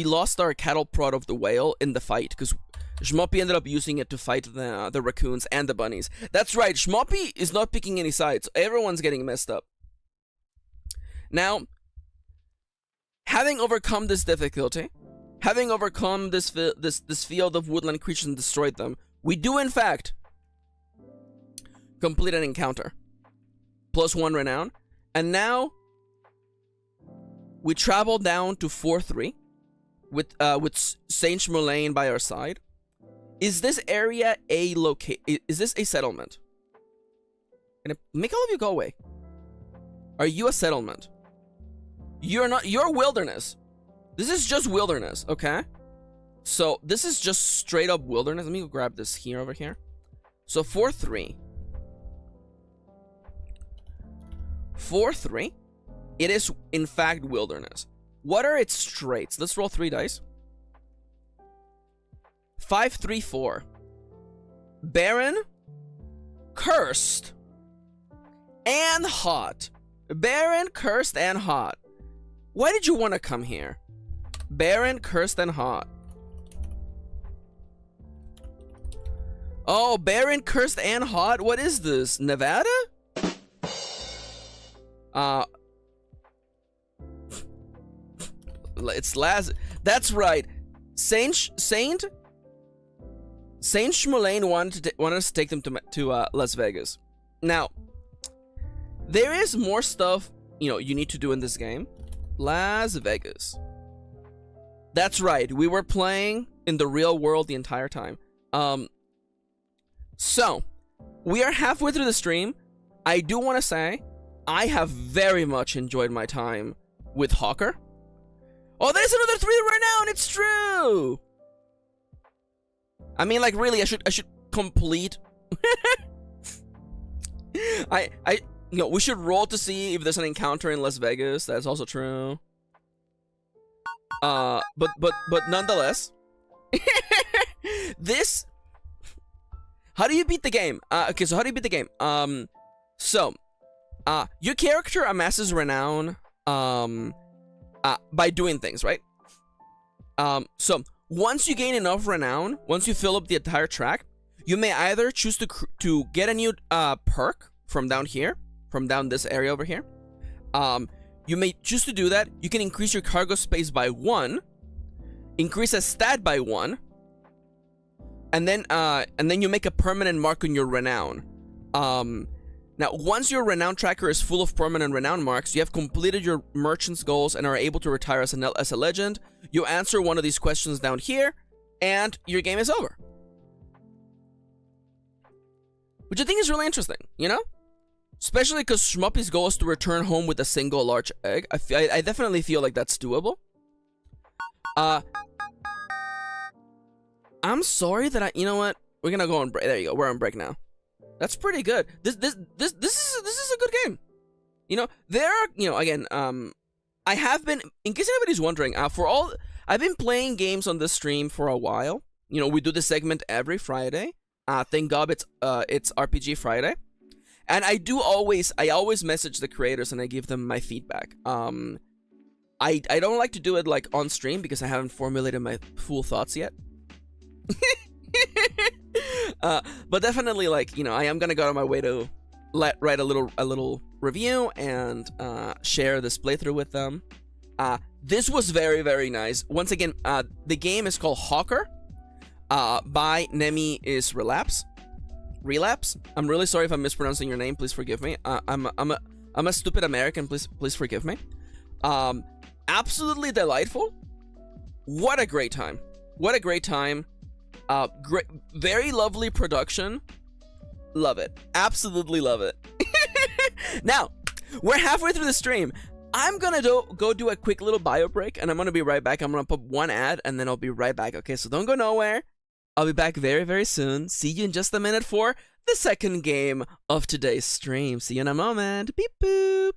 lost our cattle prod of the whale in the fight because Shmoppy ended up using it to fight the raccoons and the bunnies. That's right, Shmoppy is not picking any sides. Everyone's getting messed up. Now, having overcome this difficulty, Having overcome this field of woodland creatures and destroyed them, we do in fact complete an encounter. +1 renown. And now we travel down to 4-3 with Saint Shmulain by our side. Is this area a is this a settlement? And make all of you go away. Are you a settlement? You're not. You're wilderness. This is just wilderness, okay? So this is just straight up wilderness. Let me go grab this here over here. So 4-3. 4-3. It is in fact wilderness. What are its traits? Let's roll 3 dice. 5-3-4. Barren, cursed, and hot. Barren, cursed, and hot. Why did you want to come here? Barren, cursed, and hot. Oh, barren, cursed, and hot? What is this? Nevada? It's That's right. Saint Shmulain wanted us to take them to Las Vegas. Now, there is more stuff, you need to do in this game. Las Vegas. That's right. We were playing in the real world the entire time. So, we are halfway through the stream. I do want to say, I have very much enjoyed my time with Hawker. Oh, there's another 3 right now, and it's true! I mean, like, really, I should complete... we should roll to see if there's an encounter in Las Vegas. That's also true. But nonetheless... This... How do you beat the game? Okay, so how do you beat the game? Your character amasses renown, by doing things, right? So once you gain enough renown, once you fill up the entire track, you may either choose to get a new perk from down here, from down this area over here. You may choose to do that. You can increase your cargo space by 1, increase a stat by 1, and then you make a permanent mark on your renown. Now, once your renown tracker is full of permanent renown marks, you have completed your merchant's goals and are able to retire as a legend. You answer one of these questions down here, and your game is over. Which I think is really interesting, Especially because Shmuppy's goal is to return home with a single large egg. I definitely feel like that's doable. I'm sorry that you know what? We're gonna go on break. There you go. We're on break now. That's pretty good. This is a good game. There are, again, I have been, in case anybody's wondering, I've been playing games on this stream for a while. We do this segment every Friday. Thank God it's RPG Friday. And I always message the creators and I give them my feedback. I don't like to do it like on stream because I haven't formulated my full thoughts yet. But definitely, like, I am gonna go out of my way to write a little review and share this playthrough with them. This was very, very nice. Once again, the game is called Hawker by Nemyisrelapse. Relapse. I'm really sorry if I'm mispronouncing your name. Please forgive me. I'm a stupid American. Please forgive me. Absolutely delightful. What a great time. What a great time. Great, very lovely production. Love it. Absolutely love it. Now, we're halfway through the stream. I'm gonna go do a quick little bio break, and I'm gonna be right back. I'm gonna put one ad, and then I'll be right back. Okay, so don't go nowhere. I'll be back very, very soon. See you in just a minute for the second game of today's stream. See you in a moment. Beep boop.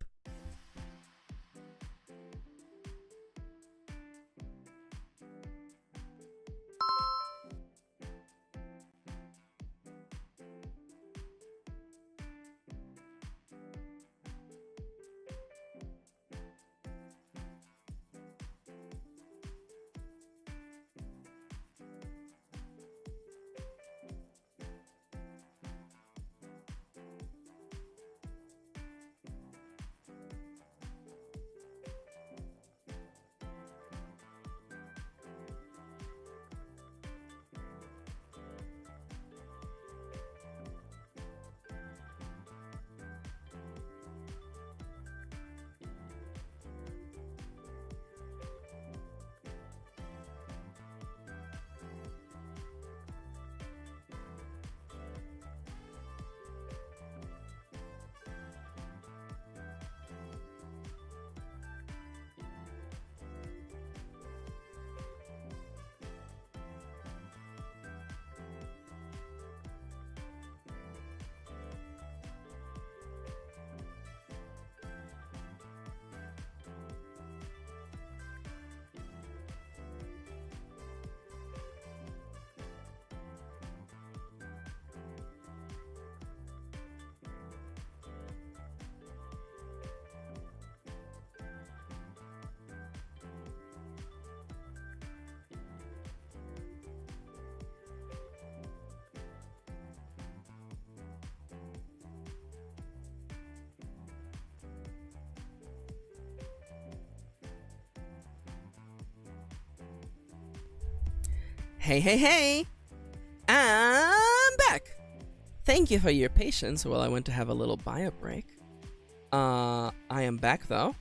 Hey. I'm back. Thank you for your patience while I went to have a little bio break. I am back though,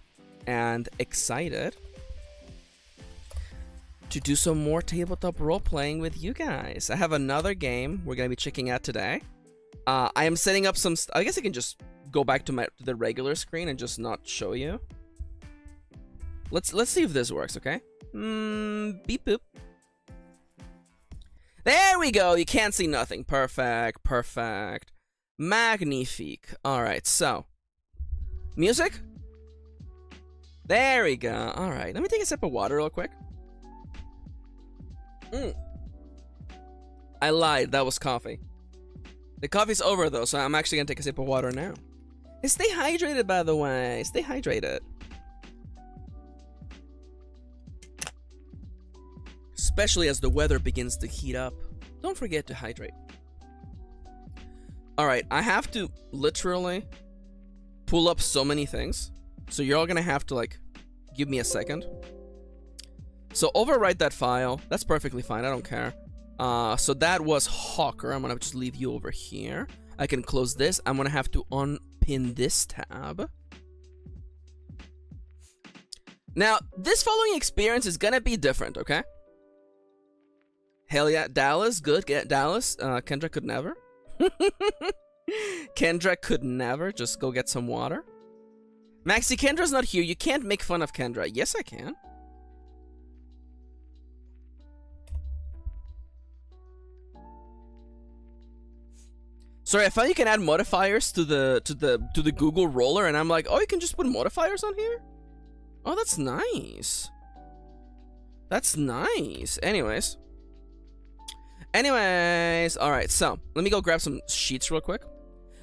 and excited to do some more tabletop role-playing with you guys. I have another game we're gonna be checking out today. I am setting up some. I guess I can just go back to the regular screen and just not show you. Let's see if this works. Okay. Beep boop. There we go. You can't see nothing. Perfect. Magnifique. All right. So, music. There we go. All right. Let me take a sip of water real quick. I lied. That was coffee. The coffee's over though, so I'm actually gonna take a sip of water now. And stay hydrated, by the way. Stay hydrated. Especially as the weather begins to heat up. Don't forget to hydrate. Alright, I have to literally pull up so many things. So you're all gonna have to, like, give me a second. So overwrite that file. That's perfectly fine, I don't care. So that was Hawker. I'm gonna just leave you over here. I can close this. I'm gonna have to unpin this tab. Now, this following experience is gonna be different, okay? Hell yeah, Dallas, good, get Dallas. Kendra could never. Kendra could never. Just go get some water. Maxi, Kendra's not here. You can't make fun of Kendra. Yes, I can. Sorry, I thought you can add modifiers to the Google roller, and I'm like, oh, you can just put modifiers on here? Oh, that's nice. That's nice. Anyways, all right, so let me go grab some sheets real quick.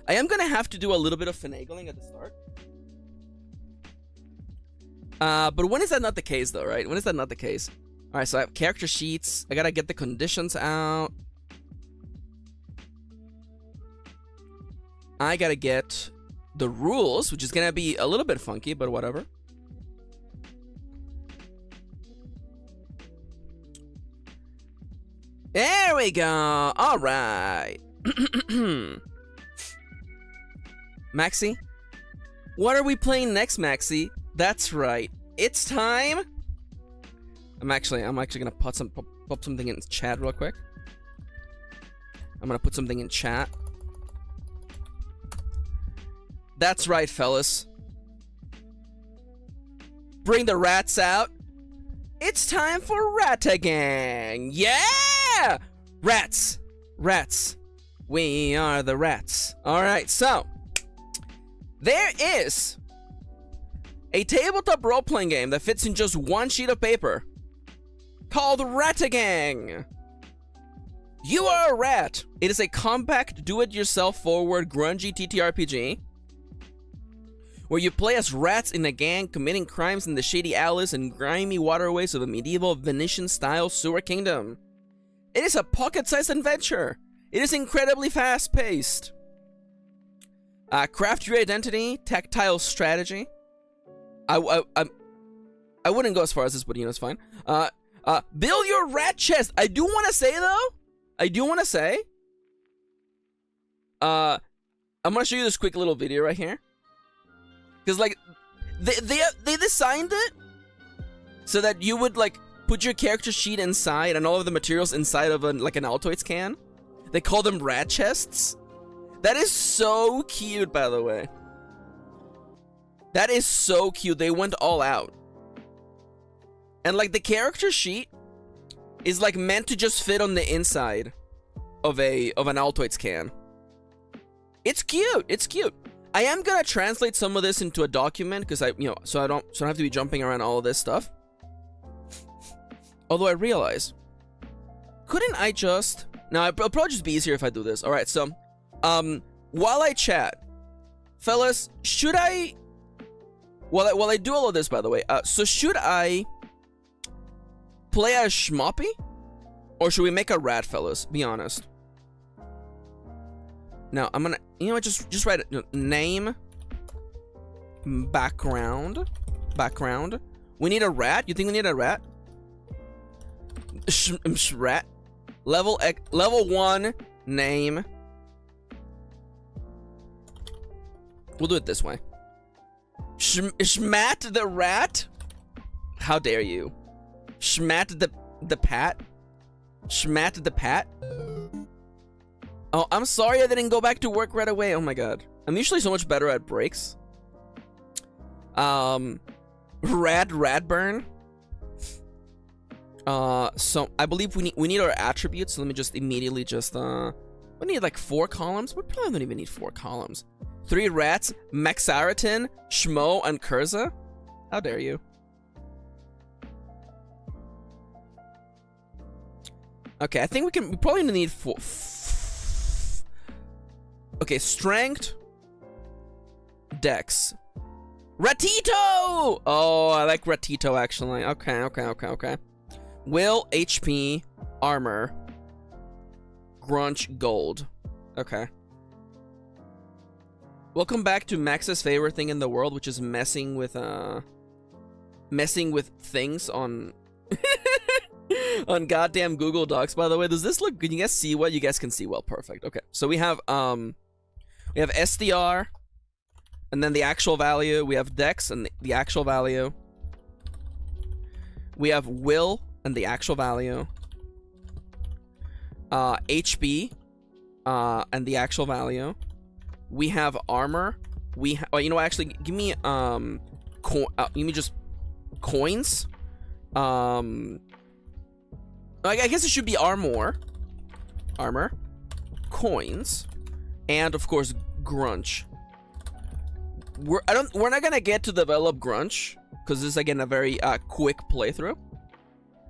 I am gonna have to do a little bit of finagling at the start. But when is that not the case though, right? When is that not the case? All right, so I have character sheets. I gotta get the conditions out. I gotta get the rules, which is gonna be a little bit funky, but whatever. There we go. All right. Maxi, what are we playing next, Maxi? That's right. It's time. I'm actually gonna pop something in chat real quick. I'm gonna put something in chat. That's right, fellas. Bring the rats out. It's time for Rattagang. Yeah! Rats. We are the rats. All right, so there is a tabletop role-playing game that fits in just one sheet of paper called Rattagang. You are a rat. It is a compact, do-it-yourself forward, grungy TTRPG where you play as rats in a gang committing crimes in the shady alleys and grimy waterways of a medieval Venetian-style sewer kingdom. It is a pocket-sized adventure. It is incredibly fast-paced. Craft your identity, tactile strategy. I wouldn't go as far as this, but you know, it's fine. Build your rat chest. I do want to say, though, I'm gonna show you this quick little video right here. Because, like, they designed it so that you would, like, put your character sheet inside and all of the materials inside of an Altoids can. They call them rat chests. That is so cute, by the way. That is so cute. They went all out. And, like, the character sheet is, like, meant to just fit on the inside of an Altoids can. It's cute. It's cute. I am gonna translate some of this into a document because so I don't have to be jumping around all of this stuff. Although I realize, couldn't I just? Now it'll probably just be easier if I do this. All right, so, while I chat, fellas, should I? While I do all of this, by the way, so should I play as Schmoppy, or should we make a rat, fellas? Be honest. Now I'm gonna, just write it. Name, background. We need a rat. You think we need a rat? Rat. Level 1 name. We'll do it this way. Schmat the rat? How dare you? Schmat the pat? Schmat the pat? Oh, I'm sorry I didn't go back to work right away. Oh my god. I'm usually so much better at breaks. Radburn. So I believe we need our attributes. So let me just immediately we need like 4 columns. We probably don't even need 4 columns. 3 rats, Maxaratin, Schmo, and Kurza. How dare you? Okay, I think we probably need 4. Okay, strength, dex, Ratito. Oh, I like Ratito actually. Okay. Will, HP, armor, grunch, gold. Okay. Welcome back to Max's favorite thing in the world, which is messing with things on on goddamn Google Docs. By the way, does this look good? You guys see what? You guys can see well. Perfect. Okay. So we have SDR and then the actual value. We have Dex and the actual value. We have Will and the actual value. HP and the actual value. We have armor. Oh, you know what? Actually, give me give me just coins. I guess it should be armor, coins, and of course grunch. We're not gonna get to develop grunch because this is again a very quick playthrough,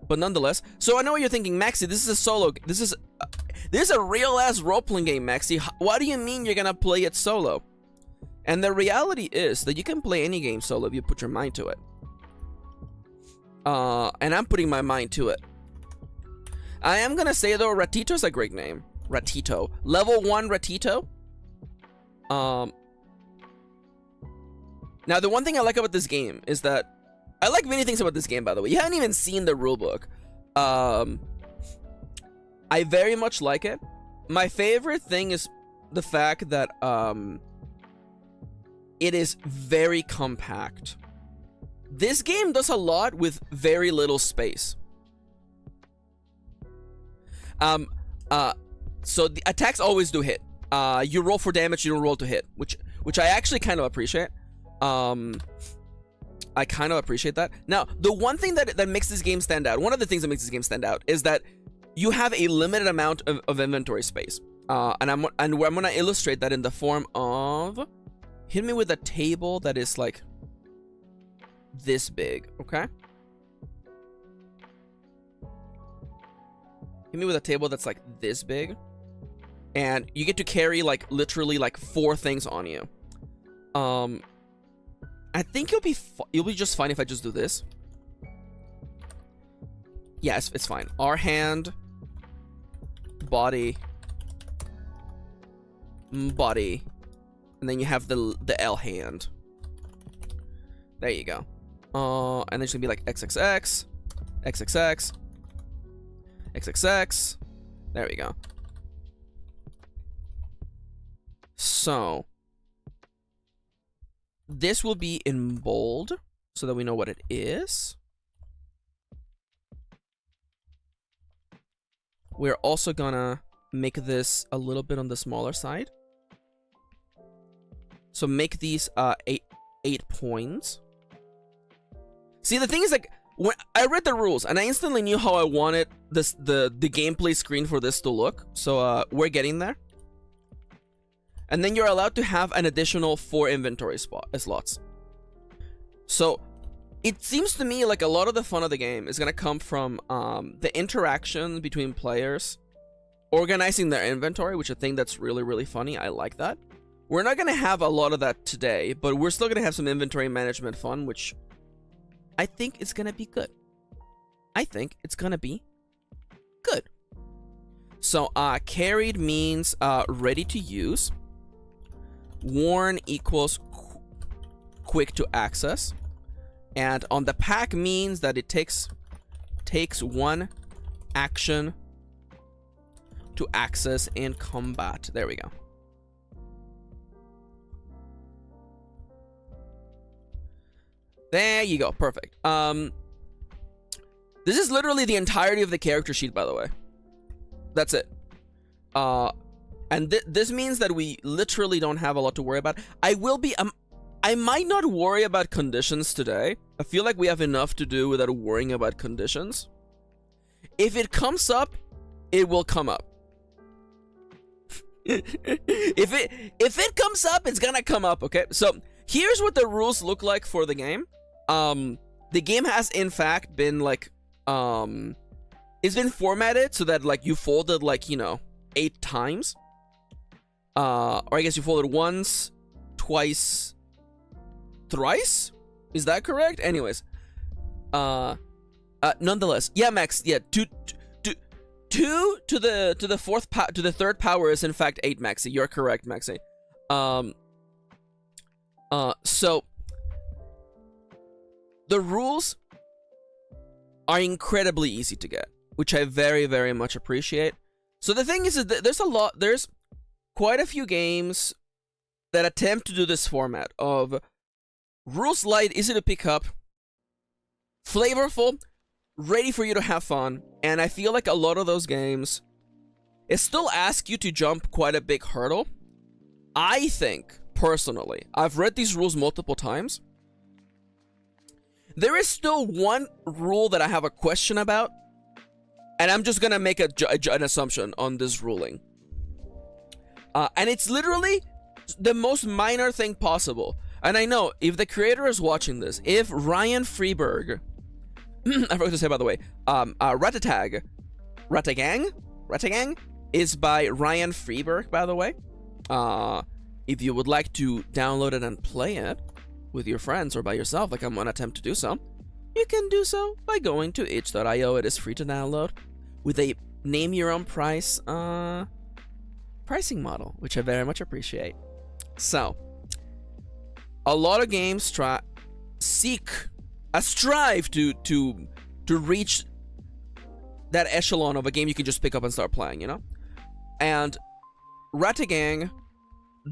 but nonetheless. So I know what you're thinking, Maxi. This is a solo. This is a real ass role-playing game, Maxi. What do you mean you're gonna play it solo? And the reality is that you can play any game solo if you put your mind to it. And I'm putting my mind to it. I am gonna say though, Ratito's a great name. Ratito. Level 1 Ratito. Now the one thing I like about this game is that I like many things about this game, by the way. You haven't even seen the rulebook. I very much like it. My favorite thing is the fact that it is very compact. This game does a lot with very little space. So the attacks always do hit. You roll for damage, you don't roll to hit, which I actually kind of appreciate. I kind of appreciate that. Now, the one thing that makes this game stand out, one of the things that makes this game stand out is that you have a limited amount of inventory space. And I'm gonna illustrate that in the form of, hit me with a table that is like this big, okay? Hit me with a table that's like this big, and you get to carry like literally like 4 things on you. I think you'll be just fine if I just do this. Yes, it's fine. R hand, body, and then you have the L hand. There you go. And there's gonna be like XXX, XXX, XXX. There we go. So this will be in bold so that we know what it is. We're also gonna make this a little bit on the smaller side. So make these 8 points. See, the thing is, like, when I read the rules and I instantly knew how I wanted the gameplay screen for this to look. So we're getting there. And then you're allowed to have an additional 4 inventory slots. So it seems to me like a lot of the fun of the game is gonna come from the interaction between players, organizing their inventory, which I think that's really, really funny. I like that. We're not gonna have a lot of that today, but we're still gonna have some inventory management fun, which I think is gonna be good. I think it's gonna be good. So carried means ready to use. Worn equals quick to access. And on the pack means that it takes 1 action to access and combat. There we go. There you go. Perfect. This is literally the entirety of the character sheet, by the way. That's it. And this means that we literally don't have a lot to worry about. I might not worry about conditions today. I feel like we have enough to do without worrying about conditions. If it comes up, it will come up. If it comes up, it's gonna come up, okay? So here's what the rules look like for the game. The game has in fact been like it's been formatted so that like you folded like, you know, 8 times. Or I guess you folded once, twice, thrice? Is that correct? Anyways. Nonetheless. Yeah, Max, yeah, 2 to the third power is in fact 8, Maxi. You're correct, Maxi. So the rules are incredibly easy to get, which I very, very much appreciate. So the thing is that there's quite a few games that attempt to do this format of rules light, easy to pick up, flavorful, ready for you to have fun, and I feel like a lot of those games, it still asks you to jump quite a big hurdle. I think, personally, I've read these rules multiple times. There is still one rule that I have a question about, and I'm just gonna make an assumption on this ruling. And it's literally the most minor thing possible. And I know, if the creator is watching this, if Ryan Freeberg, I forgot to say by the way, Rattagang is by Ryan Freeberg, by the way. If you would like to download it and play it with your friends or by yourself, like I'm gonna attempt to do so, you can do so by going to itch.io. It is free to download with a name your own price pricing model, which I very much appreciate. So, a lot of games strive to reach that echelon of a game you can just pick up and start playing, you know? And Rattagang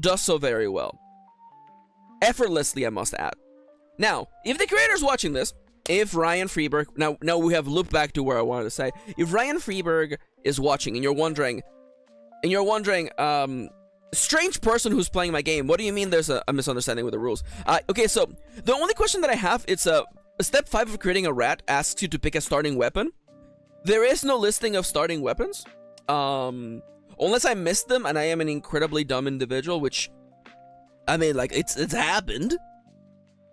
does so very well. Effortlessly, I must add. Now, if the creator's watching this, if Ryan Freeberg, now we have looped back to where I wanted to say, if Ryan Freeberg is watching and you're wondering, strange person who's playing my game, what do you mean there's a misunderstanding with the rules? Okay, so the only question that I have, it's step 5 of creating a rat asks you to pick a starting weapon. There is no listing of starting weapons, unless I missed them and I am an incredibly dumb individual, which, I mean, like, it's happened.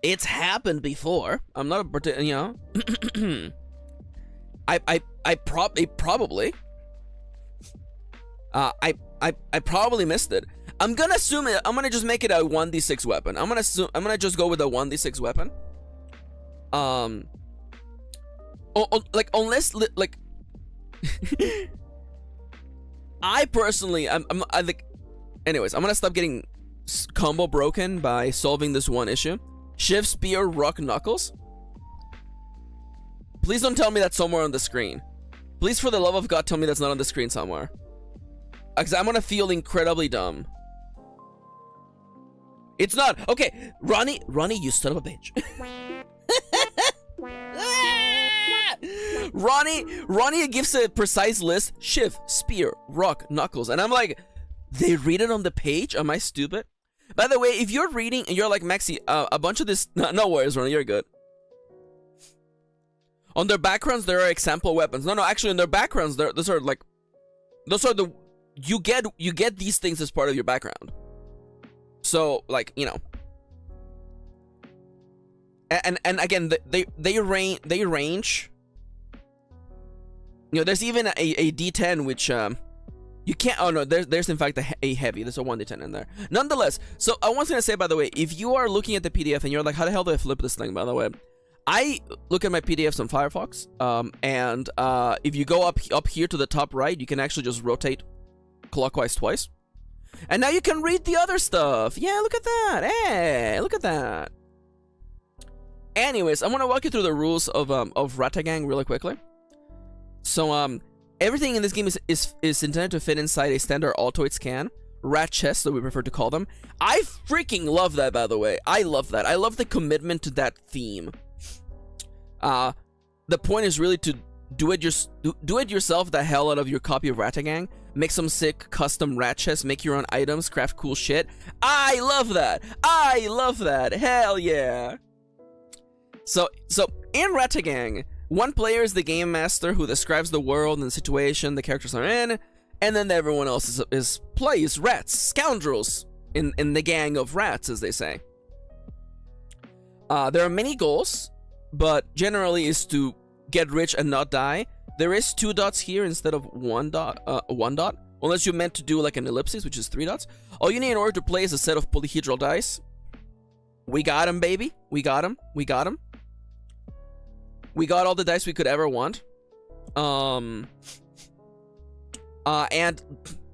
It's happened before. I'm not a, you know. I probably missed it. I'm gonna assume it. I'm gonna just make it a 1d6 weapon. I'm gonna just go with a 1d6 weapon. Like, unless like I personally, I like. Anyways, I'm gonna stop getting combo broken by solving this one issue. Shiv, spear, rock, knuckles. Please don't tell me that's somewhere on the screen. Please, for the love of God, tell me that's not on the screen somewhere. Because I'm gonna feel incredibly dumb. It's not. Okay, Ronnie, you son of a bitch. Ronnie gives a precise list. Shiv, spear, rock, knuckles. And I'm like, they read it on the page? Am I stupid? By the way, if you're reading and you're like, Maxi, a bunch of this... No worries, Ronnie, you're good. On their backgrounds, there are example weapons. No, actually, in their backgrounds, those are the... You get these things as part of your background. So, like, you know. And again, they range. You know, there's even a D10 which you can't. Oh no, there's in fact a heavy. There's a 1d10 in there. Nonetheless, so I was gonna say, by the way, if you are looking at the PDF and you're like, how the hell do I flip this thing? By the way, I look at my PDFs on Firefox, and if you go up here to the top right, you can actually just rotate clockwise twice, and now you can read the other stuff. Yeah, look at that. Hey, look at that. Anyways, I'm gonna walk you through the rules of Rattagang really quickly. So Everything in this game is intended to fit inside a standard Altoids can. Rat chests, that we prefer to call them. I freaking love that, by the way. I love that. I love the commitment to that theme. The point is really to do it yourself the hell out of your copy of Rattagang. Make some sick custom rat chests, make your own items, craft cool shit. I love that. I love that. Hell yeah. So in Rattagang, one player is the game master who describes the world and the situation the characters are in, and then everyone else plays rats, scoundrels in the gang of rats, as they say. There are many goals, but generally is to get rich and not die. There is 2 dots here instead of 1 dot, unless you're meant to do like an ellipsis, which is 3 dots. All you need in order to play is a set of polyhedral dice. We got him, baby. We got him. We got him. We got all the dice we could ever want. And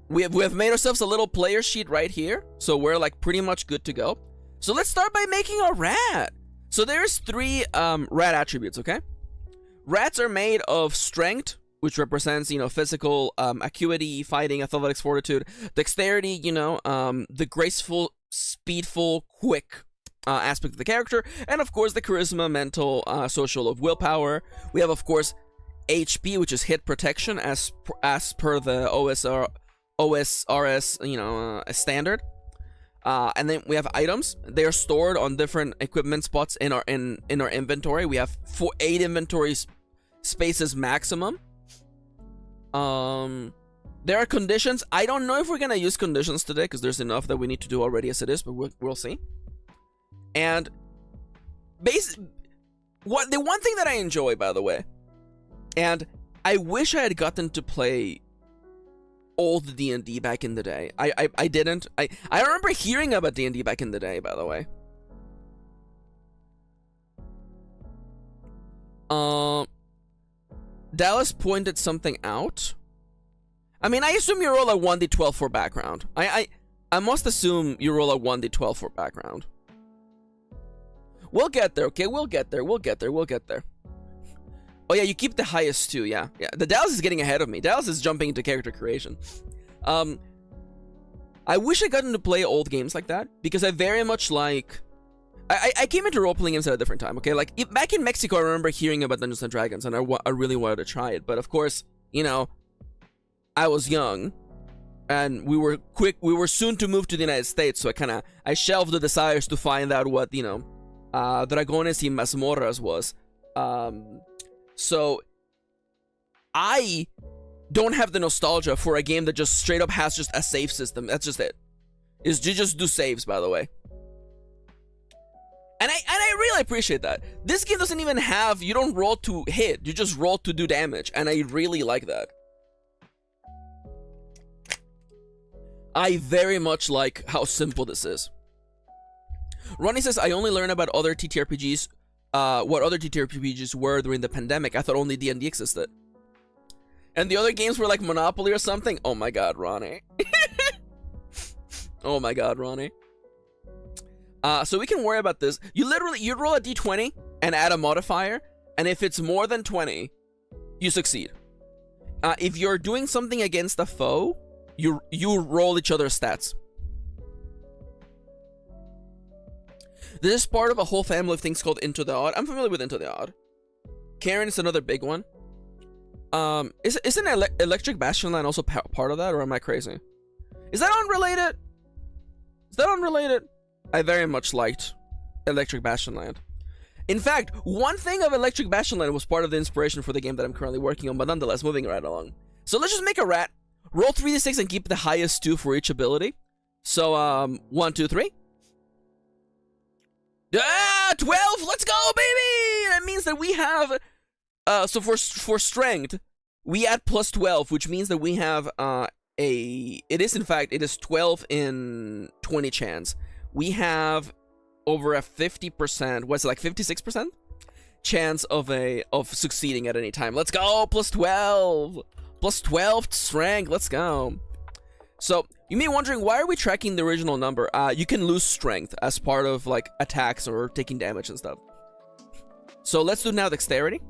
we have made ourselves a little player sheet right here, so we're like pretty much good to go. So let's start by making a rat. So there's 3 rat attributes, okay? Rats are made of strength, which represents, you know, physical acuity, fighting, athletics, fortitude, dexterity, you know, the graceful, speedful, quick aspect of the character, and of course the charisma, mental, social, of willpower. We have, of course, HP, which is hit protection, as per the OSRS, you know, standard. And then we have items. They are stored on different equipment spots in our inventory. We have 8 inventory spaces maximum. There are conditions. I don't know if we're gonna use conditions today because there's enough that we need to do already as it is, but we'll see. And the one thing that I enjoy, by the way, and I wish I had gotten to play old D&D back in the day. I didn't. I remember hearing about D&D back in the day, by the way. Dallas pointed something out. I mean, I assume you roll a 1d12 for background. I must assume you roll a 1d12 for background. We'll get there, okay? We'll get there. We'll get there. We'll get there. Oh yeah, you keep the highest too, yeah. Yeah, the Dallas is getting ahead of me. Dallas is jumping into character creation. I wish I gotten to play old games like that, because I very much like... I came into role-playing games at a different time, okay? Like, back in Mexico, I remember hearing about Dungeons & Dragons, and I really wanted to try it. But of course, you know, I was young, and we were soon to move to the United States, so I shelved the desires to find out what, you know, Dragones y Mazmorras was. So, I don't have the nostalgia for a game that just straight up has just a save system. That's just it. You just do saves, by the way. And I really appreciate that. This game doesn't even have, you don't roll to hit, you just roll to do damage, and I really like that. I very much like how simple this is. Ronnie says, I only learned about other TTRPGs, what other TTRPGs were during the pandemic. I thought only D&D existed. And the other games were like Monopoly or something. Oh my god, Ronnie. Oh my god, Ronnie. So we can worry about this. You roll a d20 and add a modifier, and if it's more than 20, you succeed. If you're doing something against a foe, you roll each other's stats. This is part of a whole family of things called Into the Odd. I'm familiar with Into the Odd. Kirin is another big one. Isn't Electric Bastion Line also part of that, or am I crazy? Is that unrelated? Is that unrelated? I very much liked Electric Bastion Land. In fact, one thing of Electric Bastion Land was part of the inspiration for the game that I'm currently working on, but nonetheless, moving right along. So let's just make a rat, roll 3d6 and keep the highest 2 for each ability. So, 1, 2, 3. 12! Let's go, baby! That means that we have, so for strength, we add plus 12, which means that we have, it is 12 in 20 chance. We have over a 50%, what's it, like 56% chance of succeeding at any time. Let's go, plus 12 strength. Let's go. So you may be wondering, why are we tracking the original number? You can lose strength as part of like attacks or taking damage and stuff. So let's do now dexterity.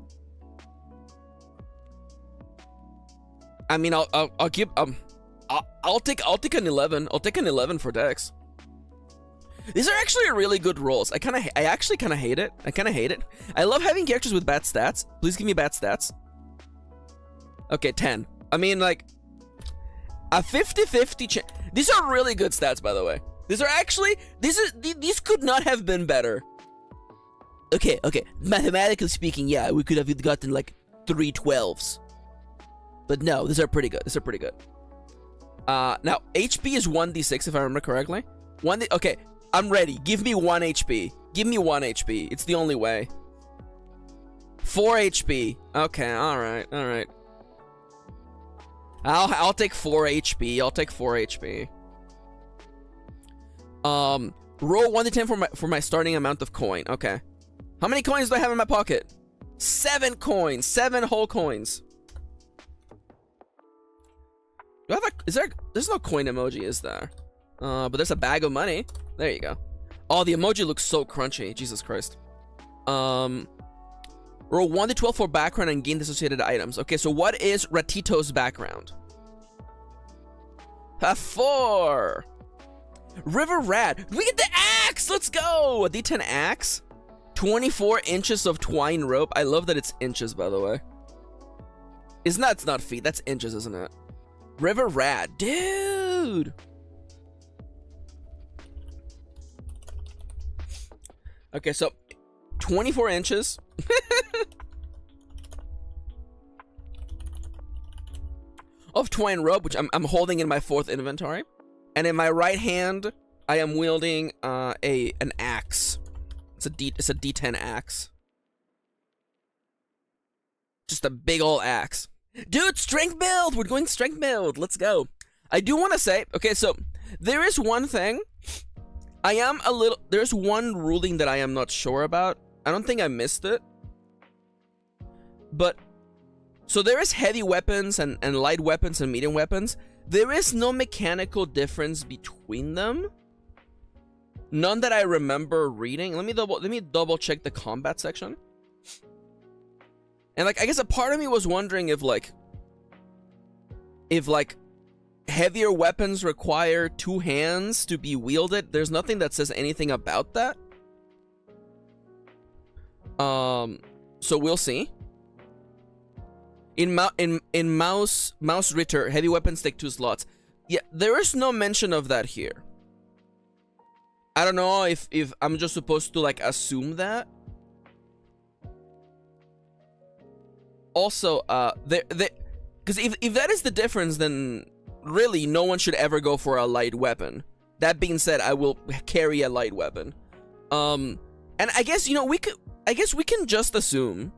I mean, I'll keep I'll take an 11. I'll take an 11 for Dex. These are actually really good rolls. I actually kind of hate it. I love having characters with bad stats. Please give me bad stats. Okay, 10. I mean, like, a 50-50 chance. These are really good stats, by the way. These are actually, these could not have been better. Okay. Mathematically speaking, yeah, we could have gotten like 3 12s. But no, these are pretty good. Now, HP is 1d6, if I remember correctly. Okay, I'm ready. Give me 1 HP. Give me 1 HP. It's the only way. 4 HP. Okay, alright. I'll take 4 HP. Roll 1d10 for my starting amount of coin. Okay. How many coins do I have in my pocket? 7 coins. 7 whole coins. Do I have there's no coin emoji, is there? But there's a bag of money. There you go. Oh, the emoji looks so crunchy. Jesus Christ. Roll 1d12 for background and gain the associated items. Okay, so what is Ratito's background? A 4. River Rat. We get the axe. Let's go. A d10 axe. 24 inches of twine rope. I love that it's inches, by the way. It's not feet. That's inches, isn't it? River Rat. Dude. Okay, so 24 inches. of twine rope, which I'm holding in my 4th inventory. And in my right hand, I am wielding an axe. It's a D10 axe. Just a big ol' axe. Dude, strength build! We're going strength build. Let's go. I do want to say, okay, so there is one thing. There's one ruling that I am not sure about. I don't think I missed it. But, so there is heavy weapons and light weapons and medium weapons. There is no mechanical difference between them. None that I remember reading. Let me double check the combat section. And like, I guess a part of me was wondering if heavier weapons require 2 hands to be wielded. There's nothing that says anything about that. So we'll see. In Mouse Ritter, heavy weapons take 2 slots. Yeah, there is no mention of that here. I don't know if I'm just supposed to like assume that. Also, because if that is the difference, then really no one should ever go for a light weapon. That being said, I will carry a light weapon. And I guess, you know, we can just assume.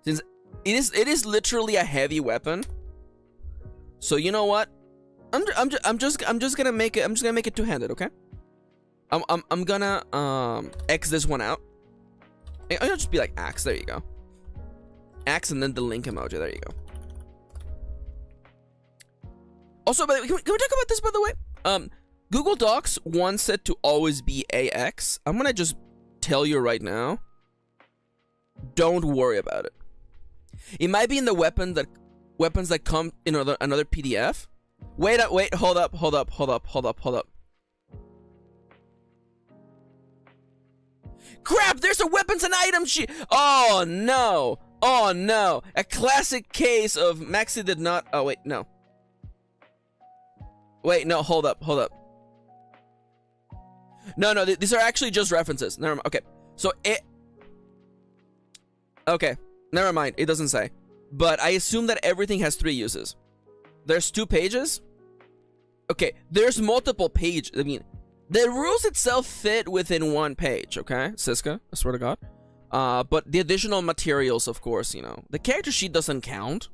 Since it is literally a heavy weapon. So you know what? I'm just gonna make it 2-handed, okay? I'm gonna X this one out. I'll just be like axe. There you go. Axe and then the link emoji. There you go. Also, can we talk about this, by the way? Google Docs wants it to always be AX. I'm gonna just tell you right now. Don't worry about it. It might be in the weapons that come in another PDF. Wait, hold up. Crap, there's a weapons and items sheet. Oh no. A classic case of Maxi did not. Oh wait, no. Wait, no, hold up. No, these are actually just references. Never mind. Okay. So okay, never mind. It doesn't say. But I assume that everything has 3 uses. There's 2 pages. Okay, there's multiple pages. I mean, the rules itself fit within 1 page, okay? Siska, I swear to God. But the additional materials, of course, you know. The character sheet doesn't count.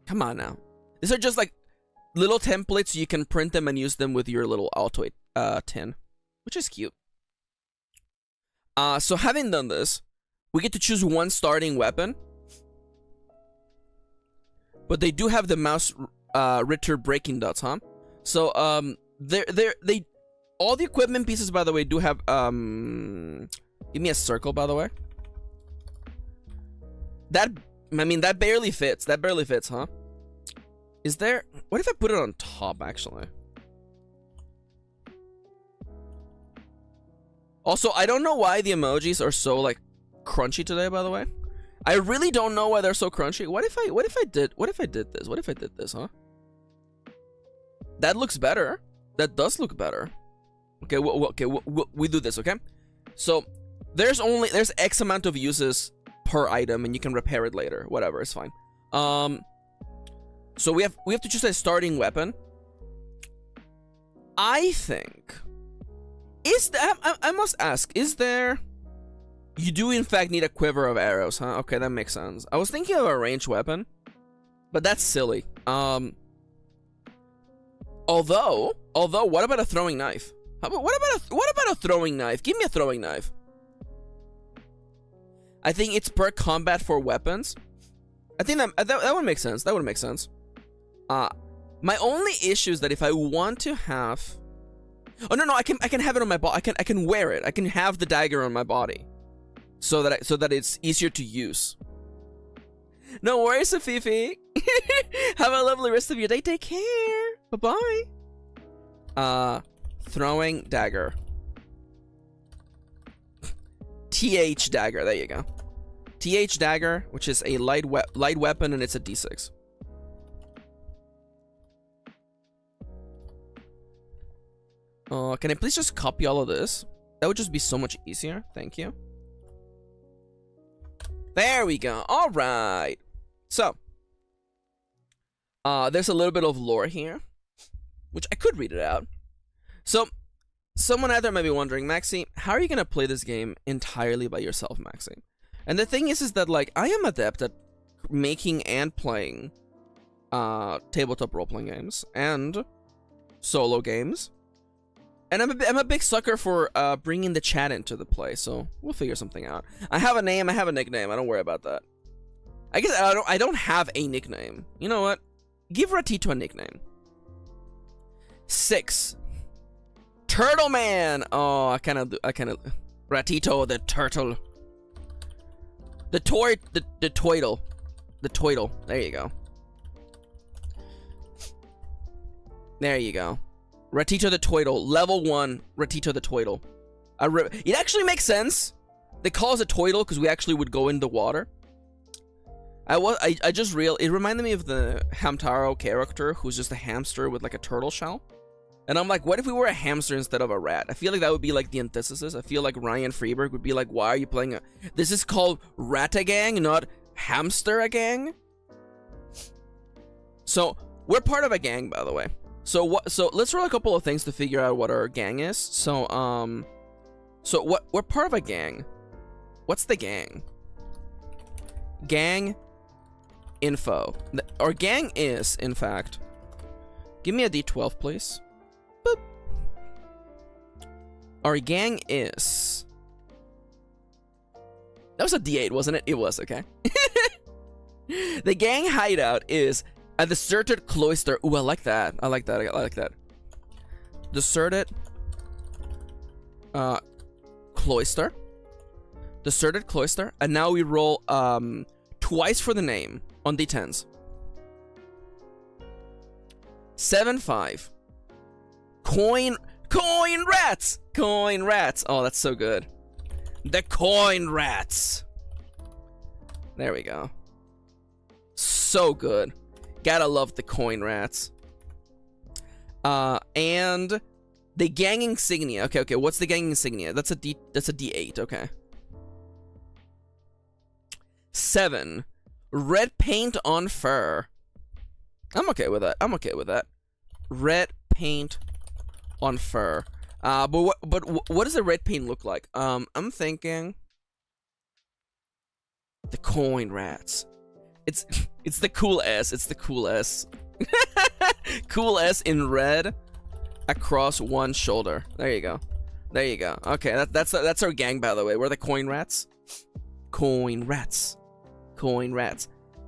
Come on now. These are just like little templates. You can print them and use them with your little Altoid tin, which is cute. So having done this, we get to choose 1 starting weapon. But they do have the Mouse Ritter breaking dots, huh? So they all the equipment pieces, by the way, do have give me a circle, by the way. That I mean, that barely fits. That barely fits, huh? Is there... What if I put it on top, actually? Also, I don't know why the emojis are so, like, crunchy today, by the way. I really don't know why they're so crunchy. What if I did this, huh? That looks better. That does look better. Okay, we do this, okay? So, there's X amount of uses per item, and you can repair it later. Whatever, it's fine. So we have to choose a starting weapon. I think I must ask, is there... You do in fact need a quiver of arrows, huh? Okay, that makes sense. I was thinking of a ranged weapon, but that's silly. Although, what about a throwing knife? What about a throwing knife? Give me a throwing knife. I think it's per combat for weapons. I think that would make sense. That would make sense. My only issue is that if I want to have... Oh no, I can have it on my body. I can wear it. I can have the dagger on my body, so that it's easier to use. No worries, Afifi. Have a lovely rest of your day. Take care. Bye-bye. Throwing dagger. TH dagger. There you go. TH dagger, which is a light weapon, and it's a D6. Can I please just copy all of this? That would just be so much easier. Thank you. There we go. All right. So, there's a little bit of lore here, which I could read it out. So, someone out there might be wondering, Maxi, how are you gonna play this game entirely by yourself, Maxi? And the thing is that, like, I am adept at making and playing tabletop role-playing games and solo games. And I'm a big sucker for bringing the chat into the play, so we'll figure something out. I have a name, I have a nickname. I don't worry about that. I guess I don't have a nickname. You know what? Give Ratito a nickname. 6. Turtle Man. Oh, I kind of Ratito the turtle. The toidle. The toidle. There you go. There you go. Ratito the Toidle, level 1, Ratito the Toidle. It actually makes sense. They call us a Toidle because we actually would go in the water. I just it reminded me of the Hamtaro character who's just a hamster with like a turtle shell. And I'm like, what if we were a hamster instead of a rat? I feel like that would be like the antithesis. I feel like Ryan Freeberg would be like, why are you playing this is called Rattagang, not Hamster-a-gang? So, we're part of a gang, by the way. So let's roll a couple of things to figure out what our gang is. So we're part of a gang. What's the gang? Gang info. Our gang is, in fact, give me a D12, please. Boop. Our gang is... That was a D8, wasn't it? It was, okay. The gang hideout is a deserted cloister. Ooh, I like that. I like that. Deserted cloister. Deserted cloister. And now we roll twice for the name on D10s. 7, 5. Coin rats. Coin rats. Oh, that's so good. The coin rats. There we go. So good. Gotta love the coin rats. And the gang insignia. Okay. What's the gang insignia? That's a D8. Okay. 7. Red paint on fur. I'm okay with that. Red paint on fur. But what does the red paint look like? I'm thinking the coin rats. It's the cool S. It's the cool S. Cool S in red across one shoulder. There you go. Okay, that's our gang, by the way. We're the coin rats. Coin rats.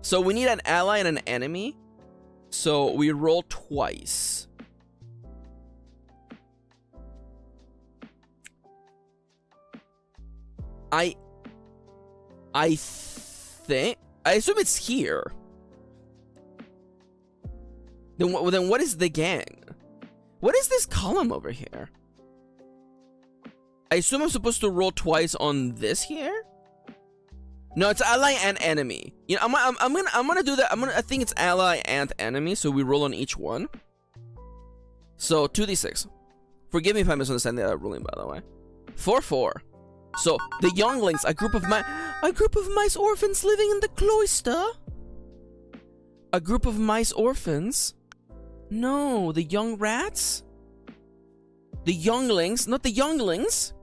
So we need an ally and an enemy. So we roll twice. I think I assume it's here. Then what is the gang? What is this column over here? I assume I'm supposed to roll twice on this here. No, it's ally and enemy. You know, I'm gonna do that. I think it's ally and enemy, so we roll on each one. So 2d6. Forgive me if I misunderstand that ruling, by the way. 4-4. So the younglings, a group of mice orphans living in the cloister. A group of mice orphans. No, the young rats. The younglings, not the younglings.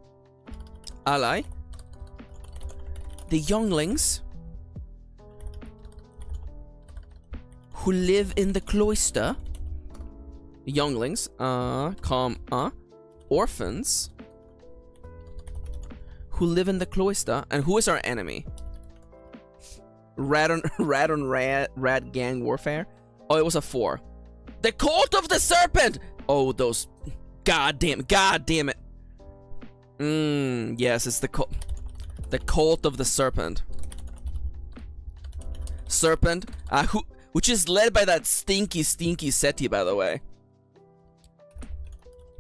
Ally. The younglings who live in the cloister. Younglings, orphans who live in the cloister. And who is our enemy? Rat gang warfare. Oh, it was a 4. The cult of the serpent. Oh, those. God damn it. Yes, it's the cult. The cult of the serpent. Serpent, which is led by that stinky Seti, by the way.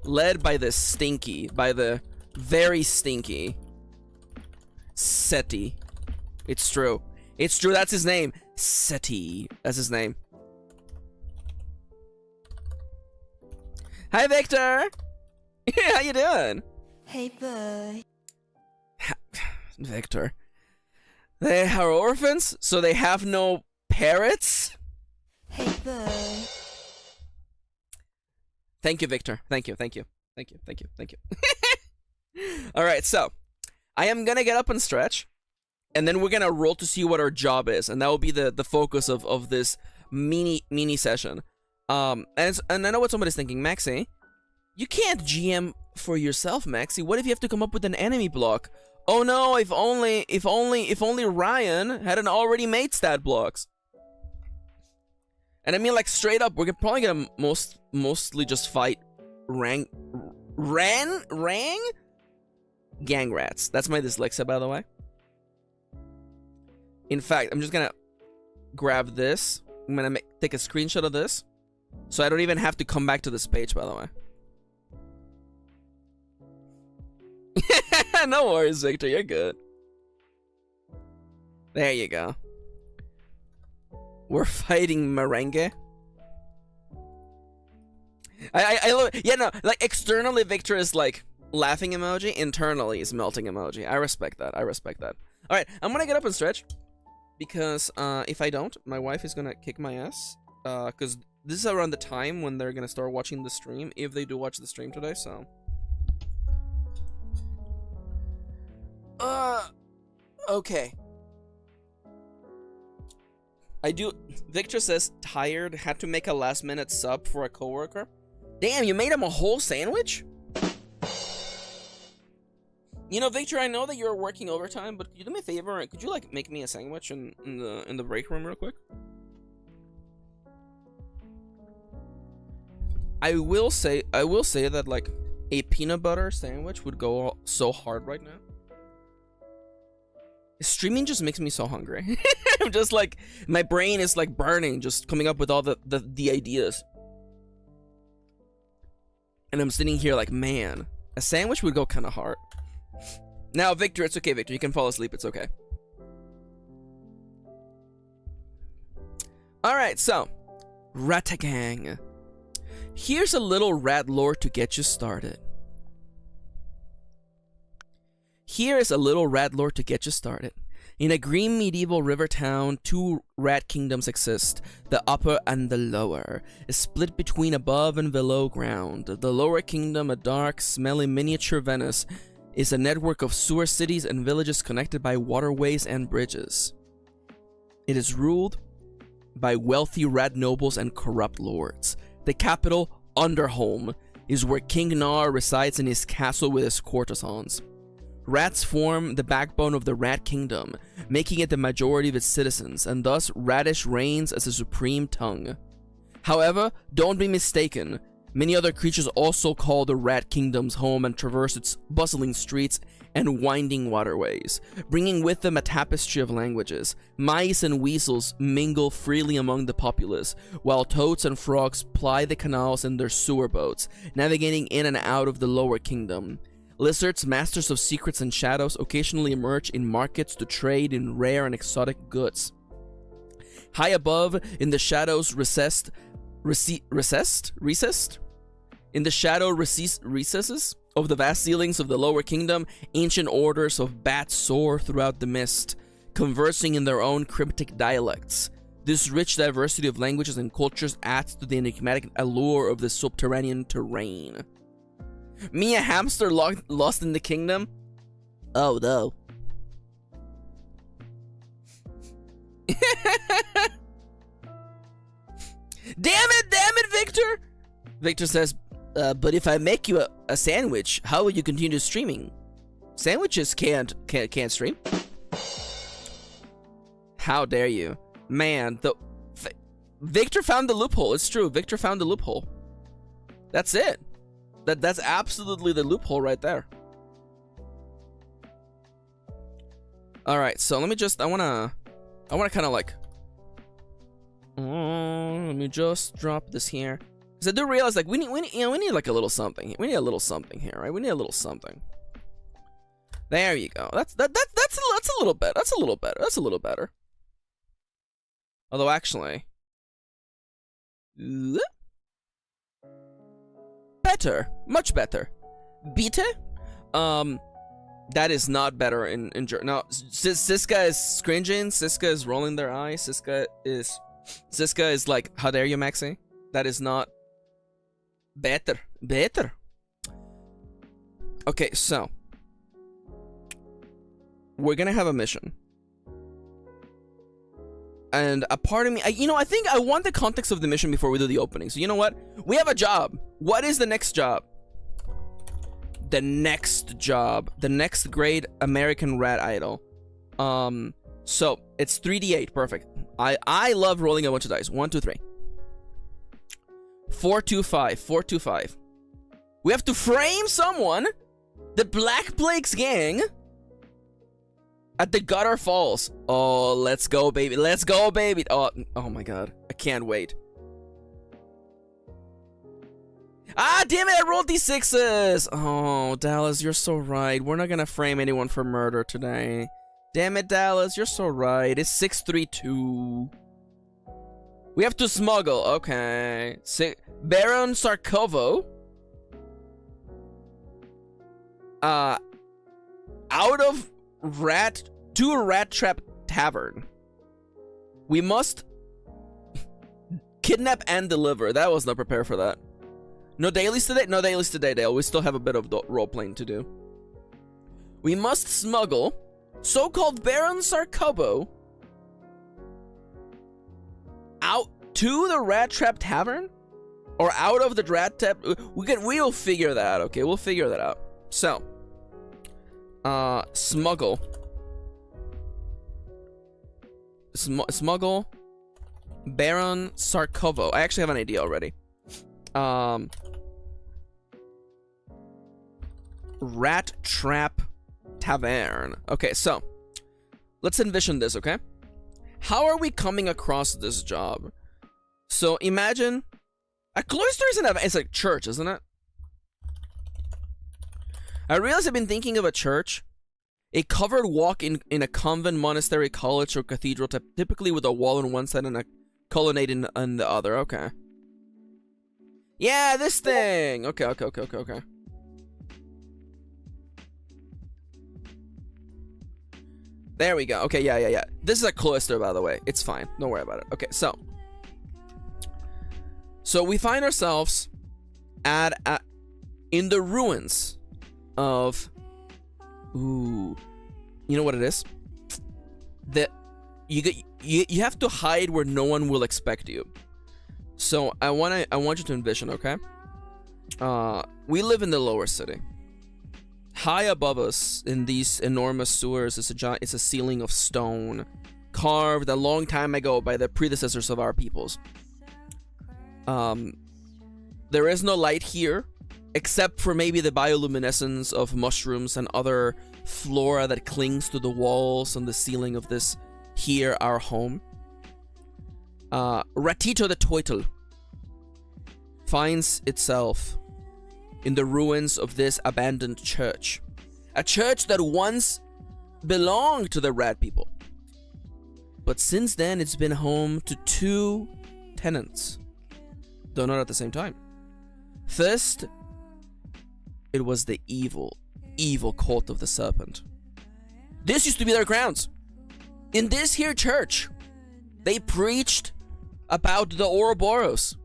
Led by the very stinky Seti. It's true. It's true, that's his name. Seti. That's his name. Hi, Victor! How you doing? Hey, boy. Victor. They are orphans, so they have no parrots? Hey, boy. Thank you, Victor. Thank you. Alright, so I am gonna get up and stretch, and then we're gonna roll to see what our job is, and that will be the focus of this mini session. And I know what somebody's thinking, Maxi, you can't GM for yourself, Maxi. What if you have to come up with an enemy block? Oh no, if only Ryan hadn't already made stat blocks. And I mean, like, straight up, we're probably gonna mostly just fight Rang gang rats. That's my dyslexia, by the way. In fact, I'm just gonna grab this. I'm gonna take a screenshot of this, so I don't even have to come back to this page, by the way. No worries, Victor, you're good. There you go. We're fighting merengue. I love, yeah, no, like, externally Victor is like laughing emoji, internally is melting emoji. I respect that. Alright, I'm gonna get up and stretch, because if I don't, my wife is gonna kick my ass, because this is around the time when they're gonna start watching the stream, if they do watch the stream today, so. Okay. Victor says, tired, had to make a last minute sub for a coworker. Damn, you made him a whole sandwich? You know, Victor, I know that you're working overtime, but could you do me a favor? Could you, like, make me a sandwich in the break room real quick? I will say that, like, a peanut butter sandwich would go so hard right now. Streaming just makes me so hungry. I'm just like, my brain is like burning, just coming up with all the ideas. And I'm sitting here like, man, a sandwich would go kind of hard. Now, Victor, it's okay, Victor. You can fall asleep. It's okay. Alright, so, Rattagang. Here's a little rat lore to get you started. Here is a little rat lore to get you started. In a green medieval river town, 2 rat kingdoms exist. The upper and the lower, is split between above and below ground. The lower kingdom, a dark, smelly miniature Venice, is a network of sewer cities and villages connected by waterways and bridges. It is ruled by wealthy rat nobles and corrupt lords. The capital, Underholm, is where King Nar resides in his castle with his courtesans. Rats form the backbone of the Rat Kingdom, making it the majority of its citizens, and thus Radish reigns as a supreme tongue. However, don't be mistaken, Many other creatures also call the Rat Kingdom's home and traverse its bustling streets and winding waterways, bringing with them a tapestry of languages. Mice and weasels mingle freely among the populace, while toads and frogs ply the canals in their sewer boats, navigating in and out of the lower kingdom. Lizards, masters of secrets and shadows, occasionally emerge in markets to trade in rare and exotic goods. High above, in the shadows recessed? In the shadow recesses of the vast ceilings of the lower kingdom, ancient orders of bats soar throughout the mist, conversing in their own cryptic dialects. This rich diversity of languages and cultures adds to the enigmatic allure of the subterranean terrain. Me, a hamster lost in the kingdom? Oh no. Damn it, Victor! Victor says, but if I make you a sandwich, how will you continue streaming? Sandwiches can't stream. How dare you? Man, Victor found the loophole. It's true. Victor found the loophole. That's it. That's absolutely the loophole right there. All right, so let me just I want to kind of like let me just drop this here. Cuz I do realize like we need like a little something. We need a little something here, right? We need a little something. There you go. That's a little better. That's a little better. That's a little better. Although actually better, much better. Bitte? That is not better in German. No, Siska is cringing. Siska is rolling their eyes. Siska is like, how dare you, Maxi? That is not better. Better. Okay, so we're gonna have a mission. And a part of me, I think I want the context of the mission before we do the opening. So you know what? We have a job. What is the next job? The next job. The next great American rat idol. So it's 3d8. Perfect. I love rolling a bunch of dice. 1, 2, 3. 4, 2, 5. 4, 2, 5. We have to frame someone. The Black Plague's gang. At the Gutter Falls. Oh, let's go, baby. Let's go, baby. Oh my god. I can't wait. Ah, damn it. I rolled these 6s. Oh, Dallas, you're so right. We're not gonna frame anyone for murder today. Damn it, Dallas. You're so right. It's 632. We have to smuggle. Okay. Baron Sarkovo. Out of to a rat trap tavern. We must kidnap and deliver. That was not prepared for that. No dailies today? No dailies today, Dale. We still have a bit of role-playing to do. We must smuggle so-called Baron Sarkovo out to the rat trap tavern? Or out of the rat trap? We'll figure that out, okay? We'll figure that out. So, smuggle Baron Sarkovo. I actually have an idea already. Rat Trap Tavern. Okay, so let's envision this, okay? How are we coming across this job? So imagine a cloister it's like church, isn't it? I realize I've been thinking of a church. A covered walk in a convent, monastery, college, or cathedral, typically with a wall on one side and a colonnade on the other. Okay. Yeah, this thing! Okay. There we go. Okay, yeah. This is a cloister, by the way. It's fine. Don't worry about it. Okay, so we find ourselves in the ruins of... Ooh, you know what it is? That you have to hide where no one will expect you. So I want you to envision, okay? We live in the lower city. High above us in these enormous sewers is a ceiling of stone, carved a long time ago by the predecessors of our peoples. There is no light here, except for maybe the bioluminescence of mushrooms and other flora that clings to the walls and the ceiling of this here, our home. Ratito the Turtle finds itself in the ruins of this abandoned church. A church that once belonged to the rat people. But since then, it's been home to 2 tenants. Though not at the same time. First, it was the evil cult of the serpent. This used to be their grounds. In this here church, they preached about the Ouroboros,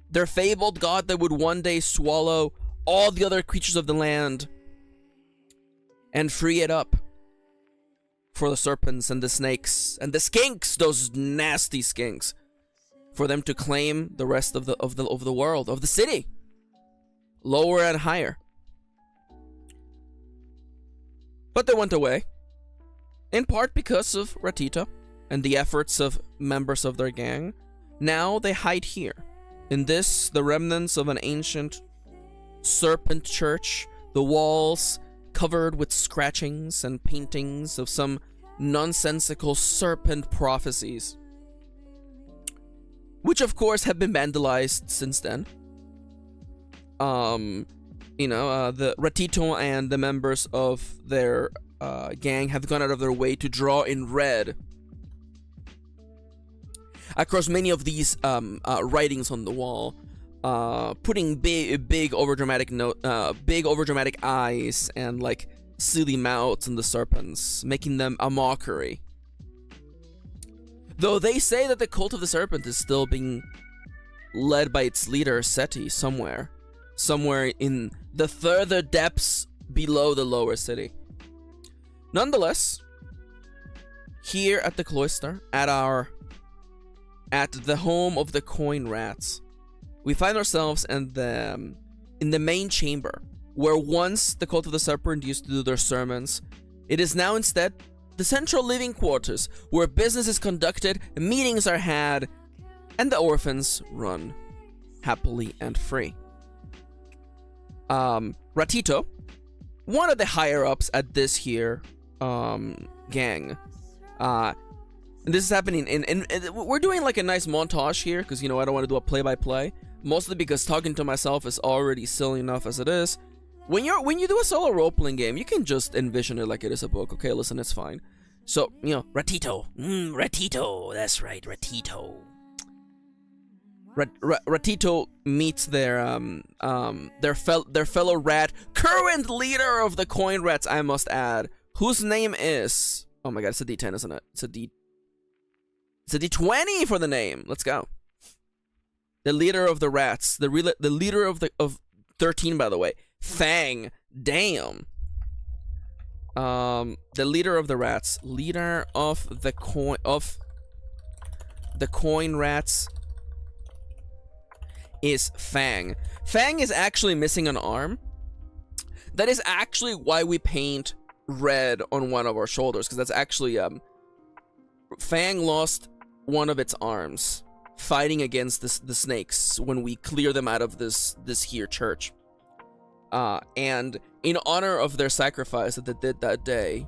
their fabled god that would one day swallow all the other creatures of the land and free it up for the serpents and the snakes and the skinks, those nasty skinks, for them to claim the rest of the world, of the city, lower and higher. But they went away, in part because of Ratito and the efforts of members of their gang. Now they hide here, in this, the remnants of an ancient serpent church, the walls covered with scratchings and paintings of some nonsensical serpent prophecies, which of course have been vandalized since then. The Ratito and the members of their gang have gone out of their way to draw in red across many of these writings on the wall, putting big overdramatic eyes and like silly mouths on the serpents, making them a mockery. Though they say that the cult of the serpent is still being led by its leader Seti somewhere in the further depths below the lower city. Nonetheless, here at the cloister, at the home of the coin rats, we find ourselves in the main chamber, where once the cult of the serpent used to do their sermons. It is now instead the central living quarters, where business is conducted, meetings are had, and the orphans run happily and free. Ratito, one of the higher ups at this here gang, and this is happening in we're doing like a nice montage here because, I don't want to do a play-by-play, mostly because talking to myself is already silly enough as it is. When you do a solo role-playing game, you can just envision it like it is a book. Okay, listen, it's fine. So, Ratito, Ratito, that's right, Ratito. Ratito meets their fellow rat, current leader of the coin rats, I must add, whose name is, oh my god, it's a D10, isn't it? It's a D20 for the name. Let's go. The leader of the rats, the leader of 13, by the way, Fang. Damn. The leader of the rats, leader of the coin rats is Fang. Fang is actually missing an arm. That is actually why we paint red on one of our shoulders, because that's actually Fang lost one of its arms fighting against the snakes when we clear them out of this here church. And in honor of their sacrifice that they did that day,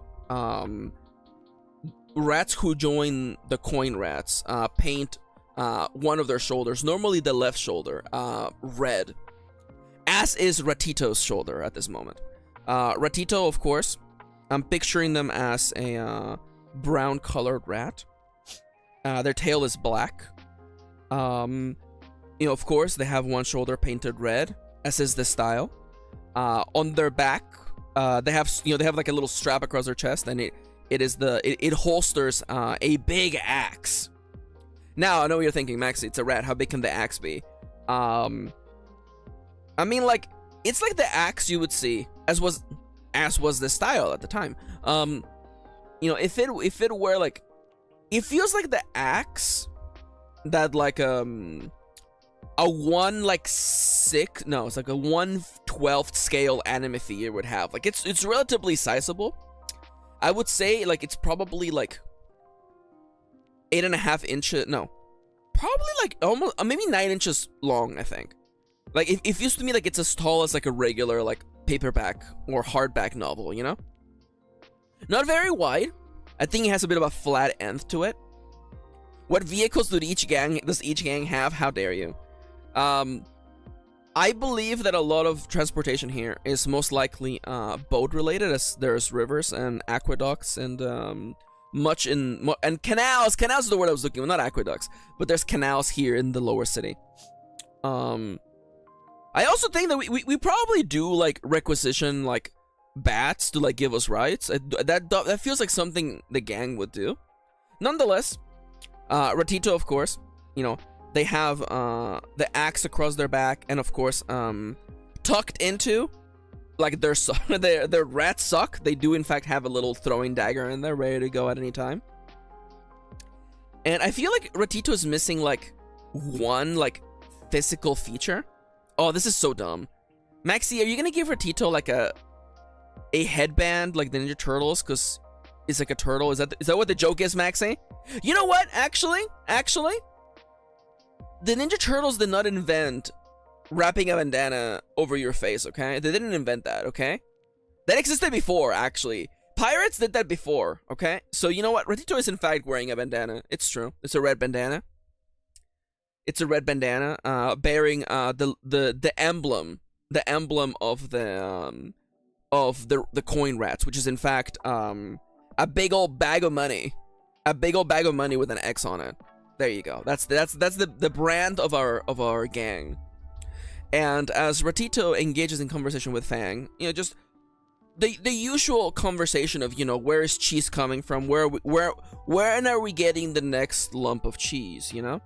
rats who join the coin rats paint one of their shoulders, normally the left shoulder, red, as is Ratito's shoulder at this moment. Ratito, of course, I'm picturing them as a brown colored rat. Their tail is black. Of course, they have one shoulder painted red, as is the style. On their back, they have like a little strap across their chest, and it holsters a big axe. Now, I know what you're thinking, Maxi, it's a rat. How big can the axe be? I mean, like, it's like the axe you would see, as was the style at the time. If it were like, it feels like the axe that like a 1/12 scale anime figure would have. Like, it's relatively sizable. I would say like it's probably like 8.5 inches. No, probably like almost maybe 9 inches long, I think. Like it feels to me like it's as tall as like a regular like paperback or hardback novel, you know? Not very wide. I think it has a bit of a flat end to it. What vehicles does each gang have? How dare you? I believe that a lot of transportation here is most likely boat related, as there's rivers and aqueducts and and canals. Canals is the word I was looking for, not aqueducts, but there's canals here in the lower city. I also think that we probably do like requisition like bats to like give us rights. That feels like something the gang would do. Nonetheless, Ratito, of course, you know, they have the axe across their back, and of course, tucked into like their rat sock. They do in fact have a little throwing dagger in there, ready to go at any time. And I feel like Ratito is missing like one like physical feature. Oh, this is so dumb. Maxi, are you gonna give Ratito like a headband like the Ninja Turtles? Cause it's like a turtle. Is that what the joke is, Maxi? You know what? Actually, the Ninja Turtles did not invent wrapping a bandana over your face, okay? They didn't invent that, okay? That existed before, actually. Pirates did that before, okay? So you know what? Ratito is in fact wearing a bandana. It's true. It's a red bandana. It's a red bandana, bearing the emblem of the coin rats, which is in fact a big old bag of money, with an X on it. There you go. That's the brand of our gang. And as Ratito engages in conversation with Fang, you know, just the usual conversation of, you know, where is cheese coming from? Where are we getting the next lump of cheese? You know.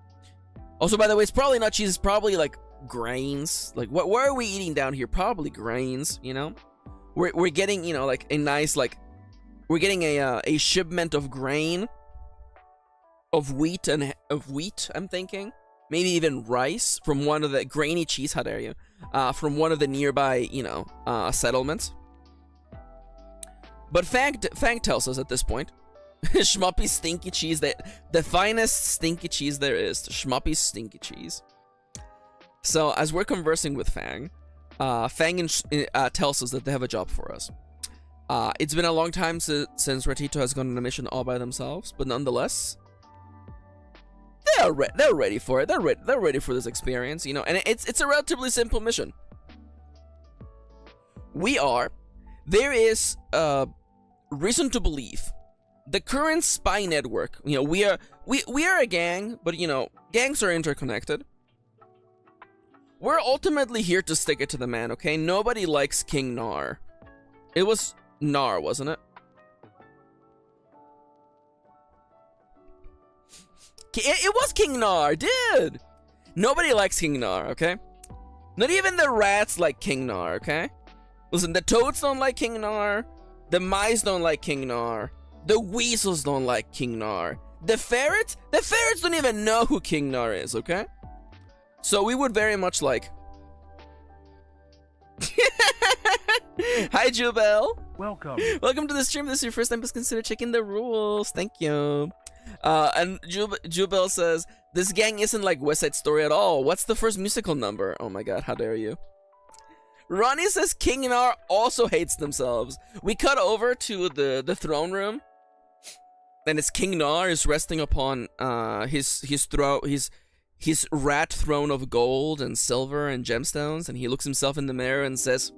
Also, by the way, it's probably not cheese. It's probably like grains. Like what are we eating down here? Probably grains. You know. We're getting, you know, like a nice like we're getting a shipment of grain. Of wheat, I'm thinking. Maybe even rice from one of the grainy cheese, how dare you? From one of the nearby, you know, settlements. But Fang tells us at this point, Schmuppy's stinky cheese, the finest stinky cheese there is, Schmuppy's stinky cheese. So as we're conversing with Fang, Fang tells us that they have a job for us. It's been a long time since Ratito has gone on a mission all by themselves, but nonetheless, they're ready for it. They're ready for this experience, you know. And it's a relatively simple mission. There is reason to believe the current spy network. You know, we are a gang, but you know, gangs are interconnected. We're ultimately here to stick it to the man, okay? Nobody likes King Nar. It was Nar, wasn't it? It was King Nar, dude! Nobody likes King Nar, okay? Not even the rats like King Nar, okay? Listen, the toads don't like King Nar. The mice don't like King Nar. The weasels don't like King Nar. The ferrets don't even know who King Nar is, okay? So we would very much like... Hi, Jubel. Welcome to the stream. This is your first time. Please consider checking the rules. Thank you. And Jubel says, this gang isn't like West Side Story at all. What's the first musical number? Oh my god, how dare you. Ronnie says King and R also hates themselves. We cut over to the throne room, and it's King Nar is resting upon his rat throne of gold and silver and gemstones, and he looks himself in the mirror and says,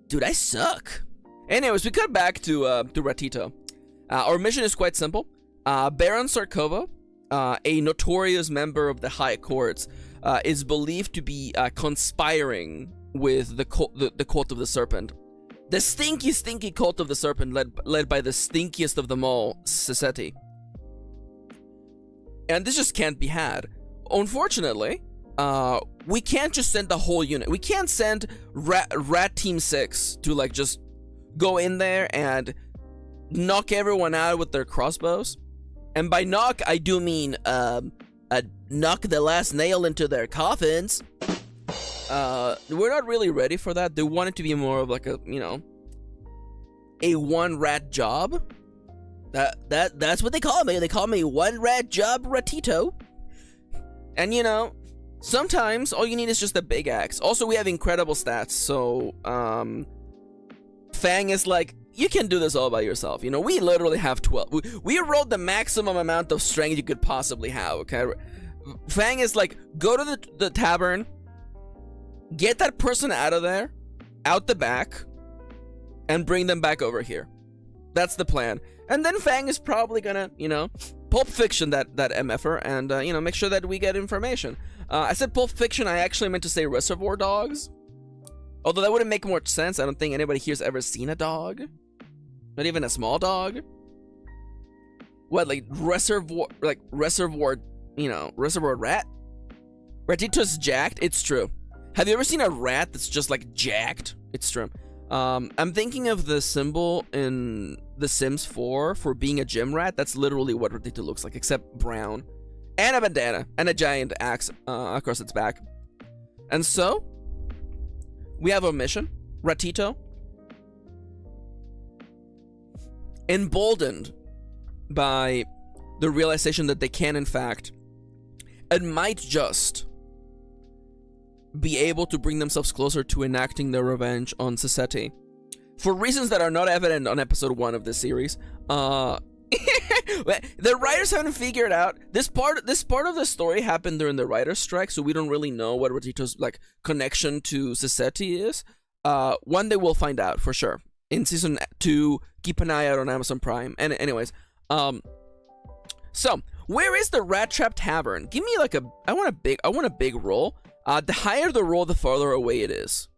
"Dude, I suck." Anyways, we cut back to Ratito. Our mission is quite simple. Baron Sarkova, a notorious member of the High Courts, is believed to be conspiring with the Cult of the Serpent. The stinky Cult of the Serpent, led by the stinkiest of them all, Siseti. And this just can't be had. Unfortunately, we can't just send the whole unit. We can't send Rat Team 6 to like just go in there and knock everyone out with their crossbows. And by knock, I do mean knock the last nail into their coffins. We're not really ready for that. They want it to be more of like a, you know, a one rat job. That's what they call me. They call me One Rat Job Ratito. And you know, sometimes all you need is just a big axe. Also, we have incredible stats, so Fang is like, you can do this all by yourself. You know, we literally have 12. We rolled the maximum amount of strength you could possibly have, okay? Fang is like, go to the tavern, get that person out of there, out the back, and bring them back over here. That's the plan. And then Fang is probably gonna, you know, Pulp Fiction that MFer and, you know, make sure that we get information. I said Pulp Fiction, I actually meant to say Reservoir Dogs. Although that wouldn't make much sense. I don't think anybody here's ever seen a dog. Not even a small dog. What, like reservoir, you know, reservoir rat? Ratito's jacked? It's true. Have you ever seen a rat that's just like jacked? It's true. I'm thinking of the symbol in The Sims 4 for being a gym rat. That's literally what Ratito looks like, except brown. And a bandana. And a giant axe across its back. And so, we have a mission. Ratito, emboldened by the realization that they can, in fact, and might just be able to bring themselves closer to enacting their revenge on Sassetti. For reasons that are not evident on episode 1 of this series, the writers haven't figured out this part of the story happened during the writer's strike, so we don't really know what Ratito's like connection to Sassetti is. One day we'll find out for sure. In season 2, keep an eye out on Amazon Prime. And anyways, so where is the Rat Trap Tavern? Give me like I want a big roll. The higher the roll, the farther away it is.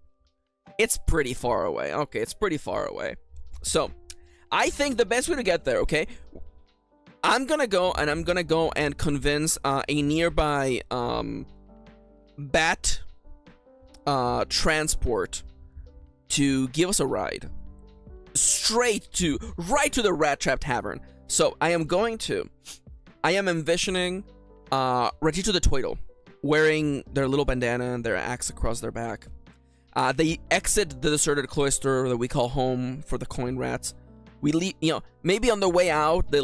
It's pretty far away. Okay, it's pretty far away. So, I think the best way to get there, okay? I'm gonna go and convince a nearby bat transport to give us a ride. Right to the Rat Trap Tavern. So, I am envisioning Ratito the Twiddle wearing their little bandana and their axe across their back. They exit the deserted cloister that we call home for the coin rats. We leave, you know, maybe on their way out, they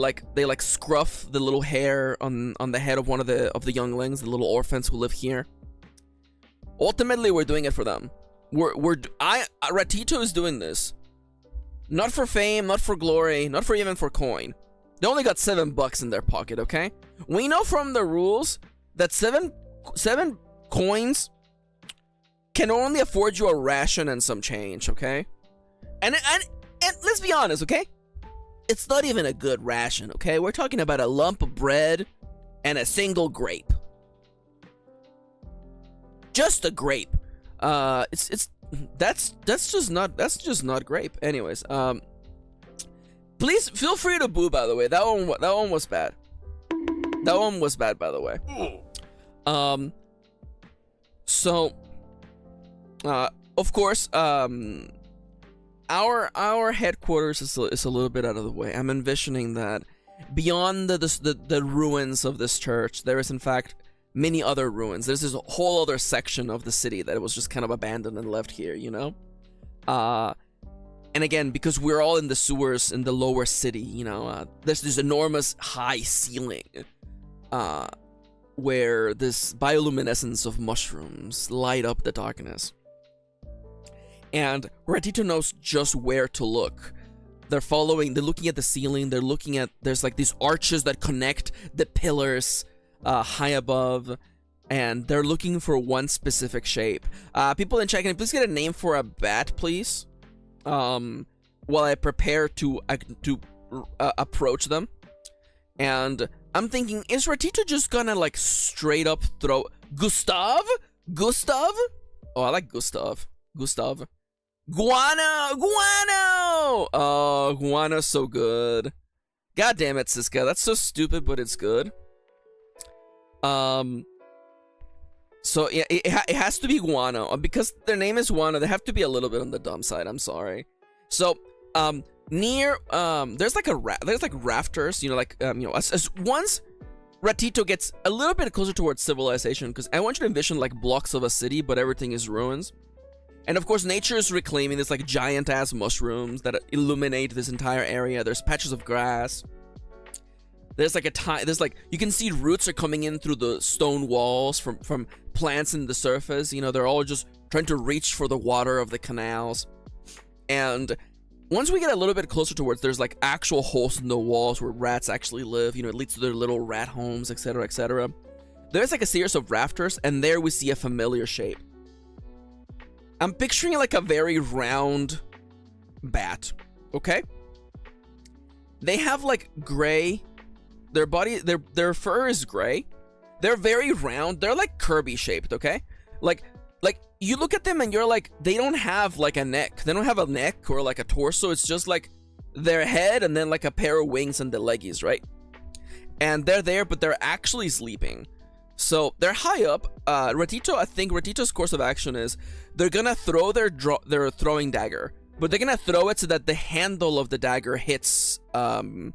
scruff the little hair on the head of one of the younglings, the little orphans who live here. Ultimately, we're doing it for them. Ratito is doing this, not for fame, not for glory, not for even for coin. They only got $7 in their pocket, okay? We know from the rules that seven coins can only afford you a ration and some change, okay? And let's be honest, okay? It's not even a good ration, okay? We're talking about a lump of bread and a single grape. Just a grape. That's just not grape. Anyways, please feel free to boo, by the way. That one was bad. That one was bad, by the way. So, of course, our headquarters is a little bit out of the way. I'm envisioning that beyond the ruins of this church, there is in fact many other ruins. There's this whole other section of the city that was just kind of abandoned and left here, you know? And again, because we're all in the sewers in the lower city, you know, there's this enormous high ceiling where this bioluminescence of mushrooms light up the darkness. And Ratito knows just where to look. They're looking at the ceiling, there's like these arches that connect the pillars high above, and they're looking for one specific shape. People in chat, can you please get a name for a bat, please? While I prepare to approach them. And I'm thinking, is Ratito just gonna like straight up throw Gustav? Oh, I like Gustav. Guano! Oh, Guano's so good. God damn it, Siska. That's so stupid, but it's good. So yeah, it has to be Guano. Because their name is Guano, they have to be a little bit on the dumb side. I'm sorry. So, near, there's like rafters, you know, like, you know, as once Ratito gets a little bit closer towards civilization, because I want you to envision like blocks of a city, but everything is ruins. And of course, nature is reclaiming this like giant ass mushrooms that illuminate this entire area. There's patches of grass. There's like there's like, you can see roots are coming in through the stone walls from plants in the surface. You know, they're all just trying to reach for the water of the canals. And once we get a little bit closer towards, there's like actual holes in the walls where rats actually live. You know, it leads to their little rat homes, etc., etc. There's like a series of rafters, and there we see a familiar shape. I'm picturing like a very round bat, okay? They have like gray, their body, their fur is gray. They're very round. They're like Kirby shaped, okay? Like you look at them and you're like, they don't have like a neck. They don't have a neck or like a torso. It's just like their head and then like a pair of wings and the leggies, right? And they're there, but they're actually sleeping. So they're high up. Ratito, I think Ratito's course of action is they're gonna throw their throwing dagger, but they're gonna throw it so that the handle of the dagger hits Guano.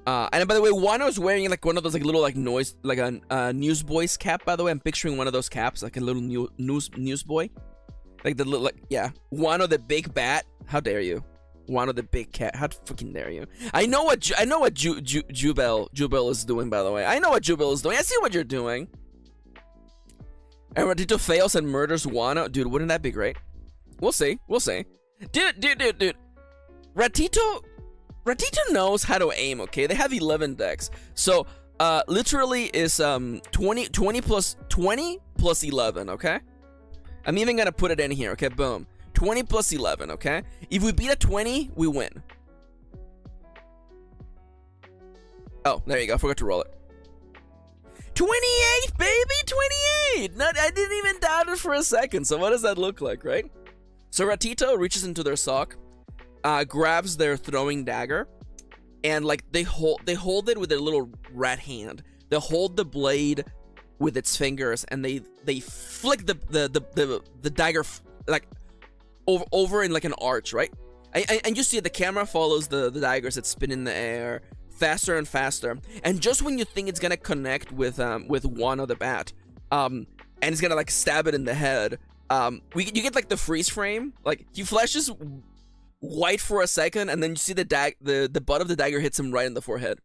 And by the way, Wano's wearing like one of those like little like noise, like a newsboy's cap. By the way, I'm picturing one of those caps, like a little newsboy, like the little, like, yeah, Wano the big bat. How dare you, Wano the big cat? How fucking dare you? I know what Jubel is doing. By the way, I know what Jubel is doing. I see what you're doing. And Ratito fails and murders Wano. Dude, wouldn't that be great? We'll see. We'll see. Dude. Ratito knows how to aim, okay? They have 11 decks. So, literally is 20 plus 11, okay? I'm even gonna put it in here, okay? Boom. 20 plus 11, okay? If we beat a 20, we win. Oh, there you go. I forgot to roll it. 28, baby! 28! I didn't even doubt it for a second. So what does that look like, right? So Ratito reaches into their sock, grabs their throwing dagger, and like they hold it with their little rat hand. They hold the blade with its fingers, and they flick the dagger like over in like an arch, right? And you see the camera follows the daggers that spin in the air faster and faster. And just when you think it's gonna connect with Wano the bat, and it's gonna like stab it in the head, you get like the freeze frame. Like he flashes white for a second, and then you see the butt of the dagger hits him right in the forehead.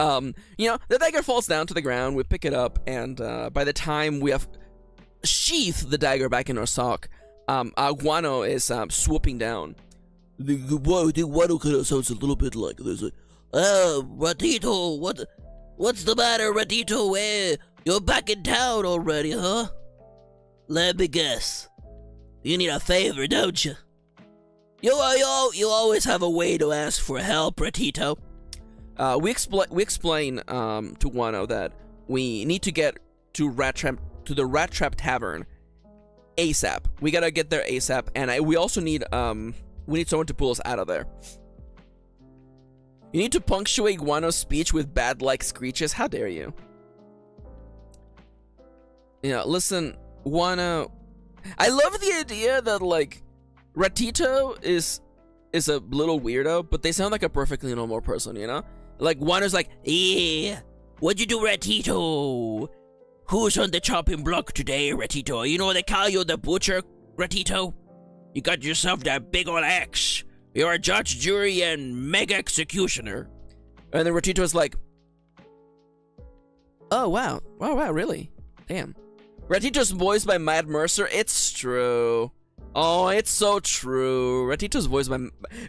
You know, the dagger falls down to the ground. We pick it up, and by the time we have sheathed the dagger back in our sock, Guano is swooping down. Whoa, the Guano kind of sounds a little bit like this. Ratito, what's the matter, Ratito? You're back in town already, huh? Let me guess. You need a favor, don't you? You always have a way to ask for help, Ratito. We explain to Guano that we need to get to the Rat Trap Tavern ASAP. We gotta get there ASAP, and we also need someone to pull us out of there. You need to punctuate Guano's speech with bat-like screeches. How dare you? Yeah, listen, Guano. I love the idea that like Ratito is a little weirdo, but they sound like a perfectly normal person, you know? Like Guano's like, yeah, what'd you do, Ratito? Who's on the chopping block today, Ratito? You know they call you the butcher, Ratito? You got yourself that big old axe. You're a judge, jury, and mega executioner. And then Ratito's like, oh, wow, really? Damn. Ratito's voiced by Matt Mercer. It's true. Oh, it's so true. Ratito's voiced by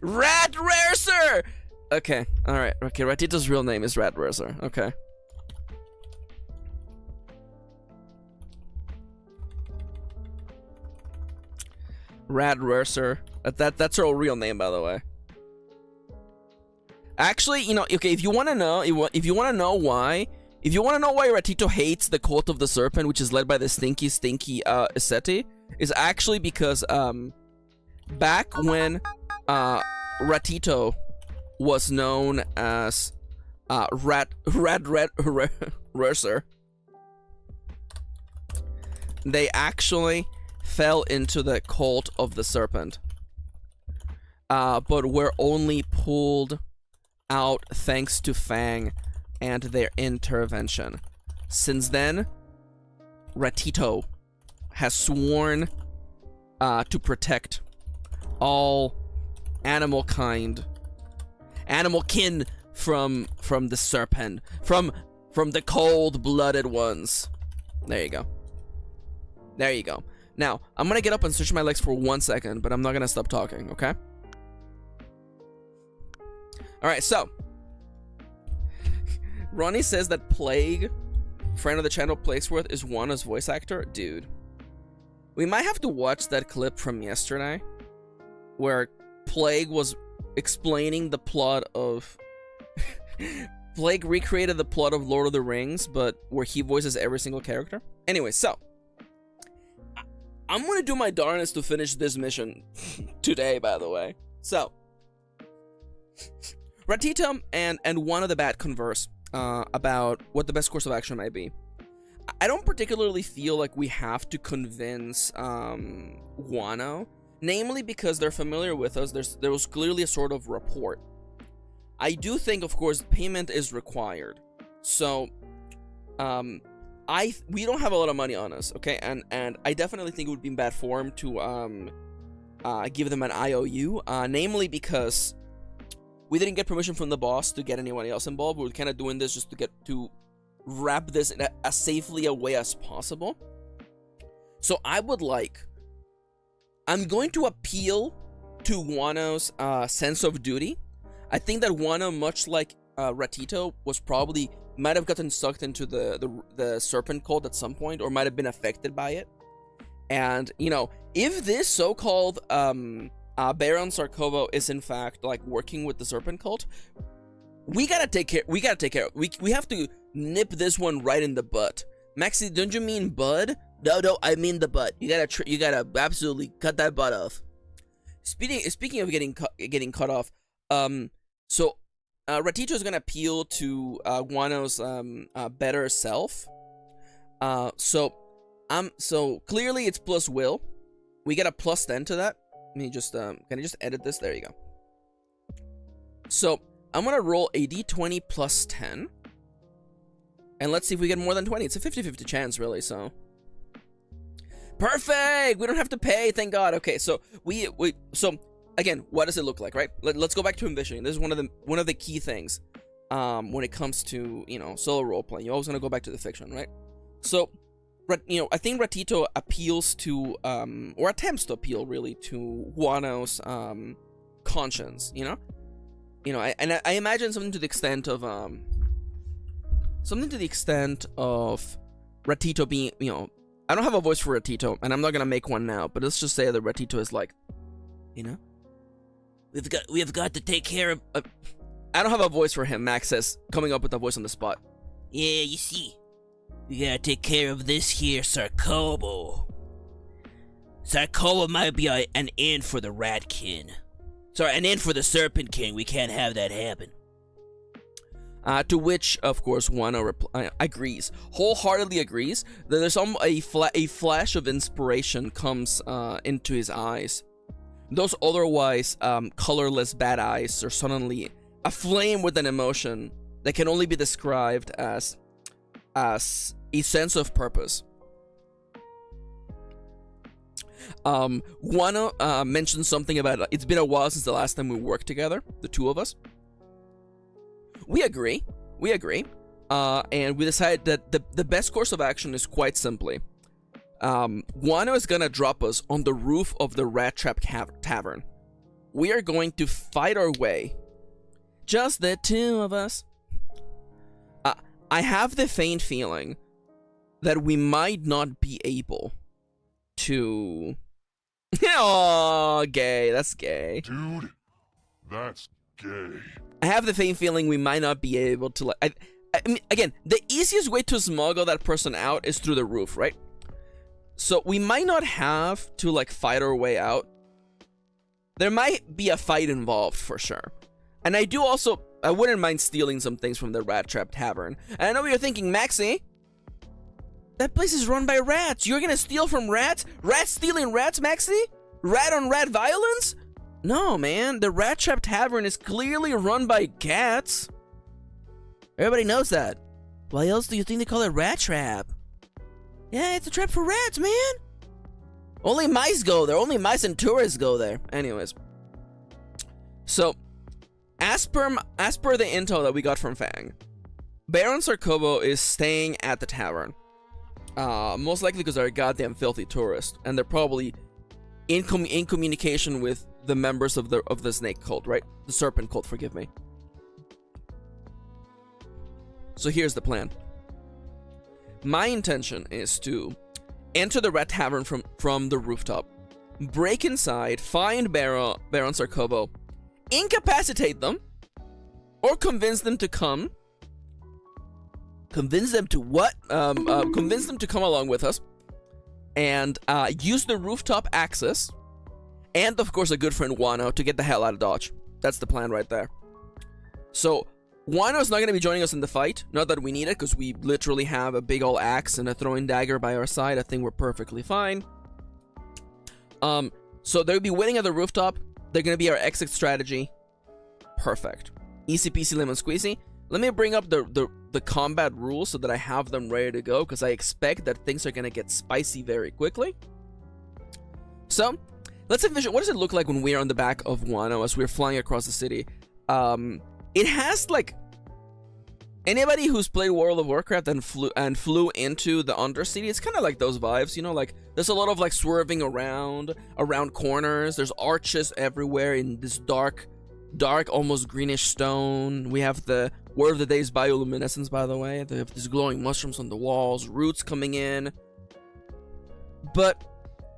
Rat Mercer! Okay, alright. Okay, Ratito's real name is Rat Mercer. Okay. Rad Mercer. That's her real name, by the way. Actually, you know, okay, if you want to know why Ratito hates the Cult of the Serpent, which is led by the stinky Iseti, is actually because back when Ratito was known as Rat Mercer, they actually fell into the Cult of the Serpent, but were only pulled out thanks to Fang and their intervention. Since then, Ratito has sworn to protect all animal kind, animal kin from the serpent, from the cold-blooded ones. There you go. There you go. Now, I'm gonna get up and stretch my legs for 1 second, but I'm not gonna stop talking, okay? Alright, so Ronnie says that Plague, friend of the channel Plaguesworth, is Juana's voice actor. Dude, we might have to watch that clip from yesterday where Plague was explaining the plot of Plague recreated the plot of Lord of the Rings, but where he voices every single character. Anyway, so I'm gonna do my darnest to finish this mission today, by the way. So Ratito and one of the bat converse about what the best course of action might be. I don't particularly feel like we have to convince Wano, namely because they're familiar with us. There was clearly a sort of rapport. I do think, of course, payment is required. So we don't have a lot of money on us, okay? And I definitely think it would be in bad form to give them an IOU, namely because we didn't get permission from the boss to get anyone else involved. We were kind of doing this just to wrap this in as safely a way as possible. So I'm going to appeal to Wano's sense of duty. I think that Wano, much like Ratito, might have gotten sucked into the serpent cult at some point, or might have been affected by it. And, you know, if this so-called Baron Sarkovo is in fact like working with the serpent cult, we gotta take care. We have to nip this one right in the butt. Maxi, don't you mean bud? No, I mean the butt. You gotta absolutely cut that butt off. Speaking of getting cut off, so Ratito is gonna appeal to Wano's better self. So clearly it's plus will. We get a plus 10 to that. Let me just can I just edit this? There you go. So I'm gonna roll a d20 plus 10, and let's see if we get more than 20. It's a 50-50 chance, really. So perfect. We don't have to pay, thank God. Okay, so so again, what does it look like, right? Let's go back to envisioning. This is one of the key things when it comes to, you know, solo role playing. You always want to go back to the fiction, right? So, you know, I think Ratito appeals to or attempts to appeal really to Wano's conscience, you know, I imagine something to the extent of Ratito being, you know, I don't have a voice for Ratito, and I'm not gonna make one now, but let's just say that Ratito is like, you know, we have got to take care of. I don't have a voice for him. Max says, coming up with a voice on the spot. Yeah, you see, we gotta take care of this here Sarkovo. Sarkovo might be an in for the Ratkin. Sorry, an in for the Serpent King. We can't have that happen. To which, of course, Wano agrees, wholeheartedly agrees. That there's a flash of inspiration comes into his eyes. Those otherwise colorless bad eyes are suddenly aflame with an emotion that can only be described as a sense of purpose. Wano mentioned something about it's been a while since the last time we worked together, the two of us. We agree, and we decided that the best course of action is quite simply, Wano is gonna drop us on the roof of the Rat Trap Tavern. We are going to fight our way, just the two of us. I have the faint feeling that we might not be able to... Oh, gay, that's gay. Dude, that's gay. I have the faint feeling we might not be able to, like, I mean, again, the easiest way to smuggle that person out is through the roof, right? So we might not have to, like, fight our way out. There might be a fight involved, for sure. And I wouldn't mind stealing some things from the Rat Trap Tavern. And I know what you're thinking, Maxi. That place is run by rats. You're gonna steal from rats? Rats stealing rats, Maxi? Rat on rat violence? No, man. The Rat Trap Tavern is clearly run by cats. Everybody knows that. Why else do you think they call it Rat Trap? Yeah, it's a trap for rats, man. Only mice go there. Only mice and tourists go there. Anyways. So, as per the intel that we got from Fang, Baron Sarkovo is staying at the tavern. Most likely because they're a goddamn filthy tourist, and they're probably in communication with the members of the snake cult, right? The serpent cult, forgive me. So here's the plan. My intention is to enter the Red Tavern from the rooftop, break inside, find Baron Sarkovo, incapacitate them, or convince them to come. Convince them to what? Convince them to come along with us, and use the rooftop access, and of course a good friend Wano to get the hell out of Dodge. That's the plan right there. So Wano's not going to be joining us in the fight. Not that we need it, because we literally have a big ol' axe and a throwing dagger by our side. I think we're perfectly fine. So they'll be waiting at the rooftop. They're going to be our exit strategy. Perfect. Easy peasy lemon squeezy. Let me bring up the combat rules so that I have them ready to go, because I expect that things are going to get spicy very quickly. So, let's envision, what does it look like when we're on the back of Wano as we're flying across the city? It has, like, anybody who's played World of Warcraft and flew into the Undercity, it's kind of like those vibes, you know, like, there's a lot of, like, swerving around corners, there's arches everywhere in this dark, almost greenish stone. We have the Word of the Day's bioluminescence, by the way. They have these glowing mushrooms on the walls, roots coming in. But,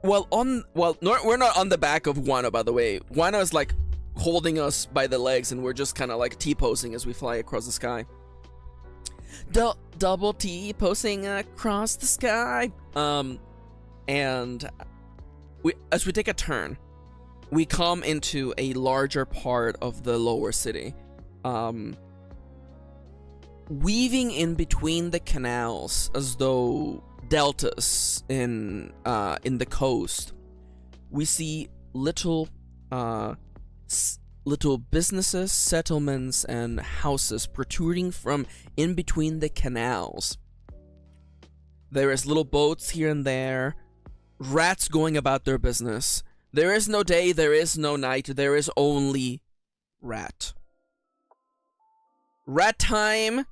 we're not on the back of Wano, by the way. Wano is, like, holding us by the legs, and we're just kind of, like, T-posing as we fly across the sky. Double T-posing across the sky. And as we take a turn, we come into a larger part of the lower city, weaving in between the canals as though deltas in the coast. We see little businesses, settlements, and houses protruding from in between the canals. There is little boats here and there, rats going about their business. There is no day, there is no night, there is only rat. Rat time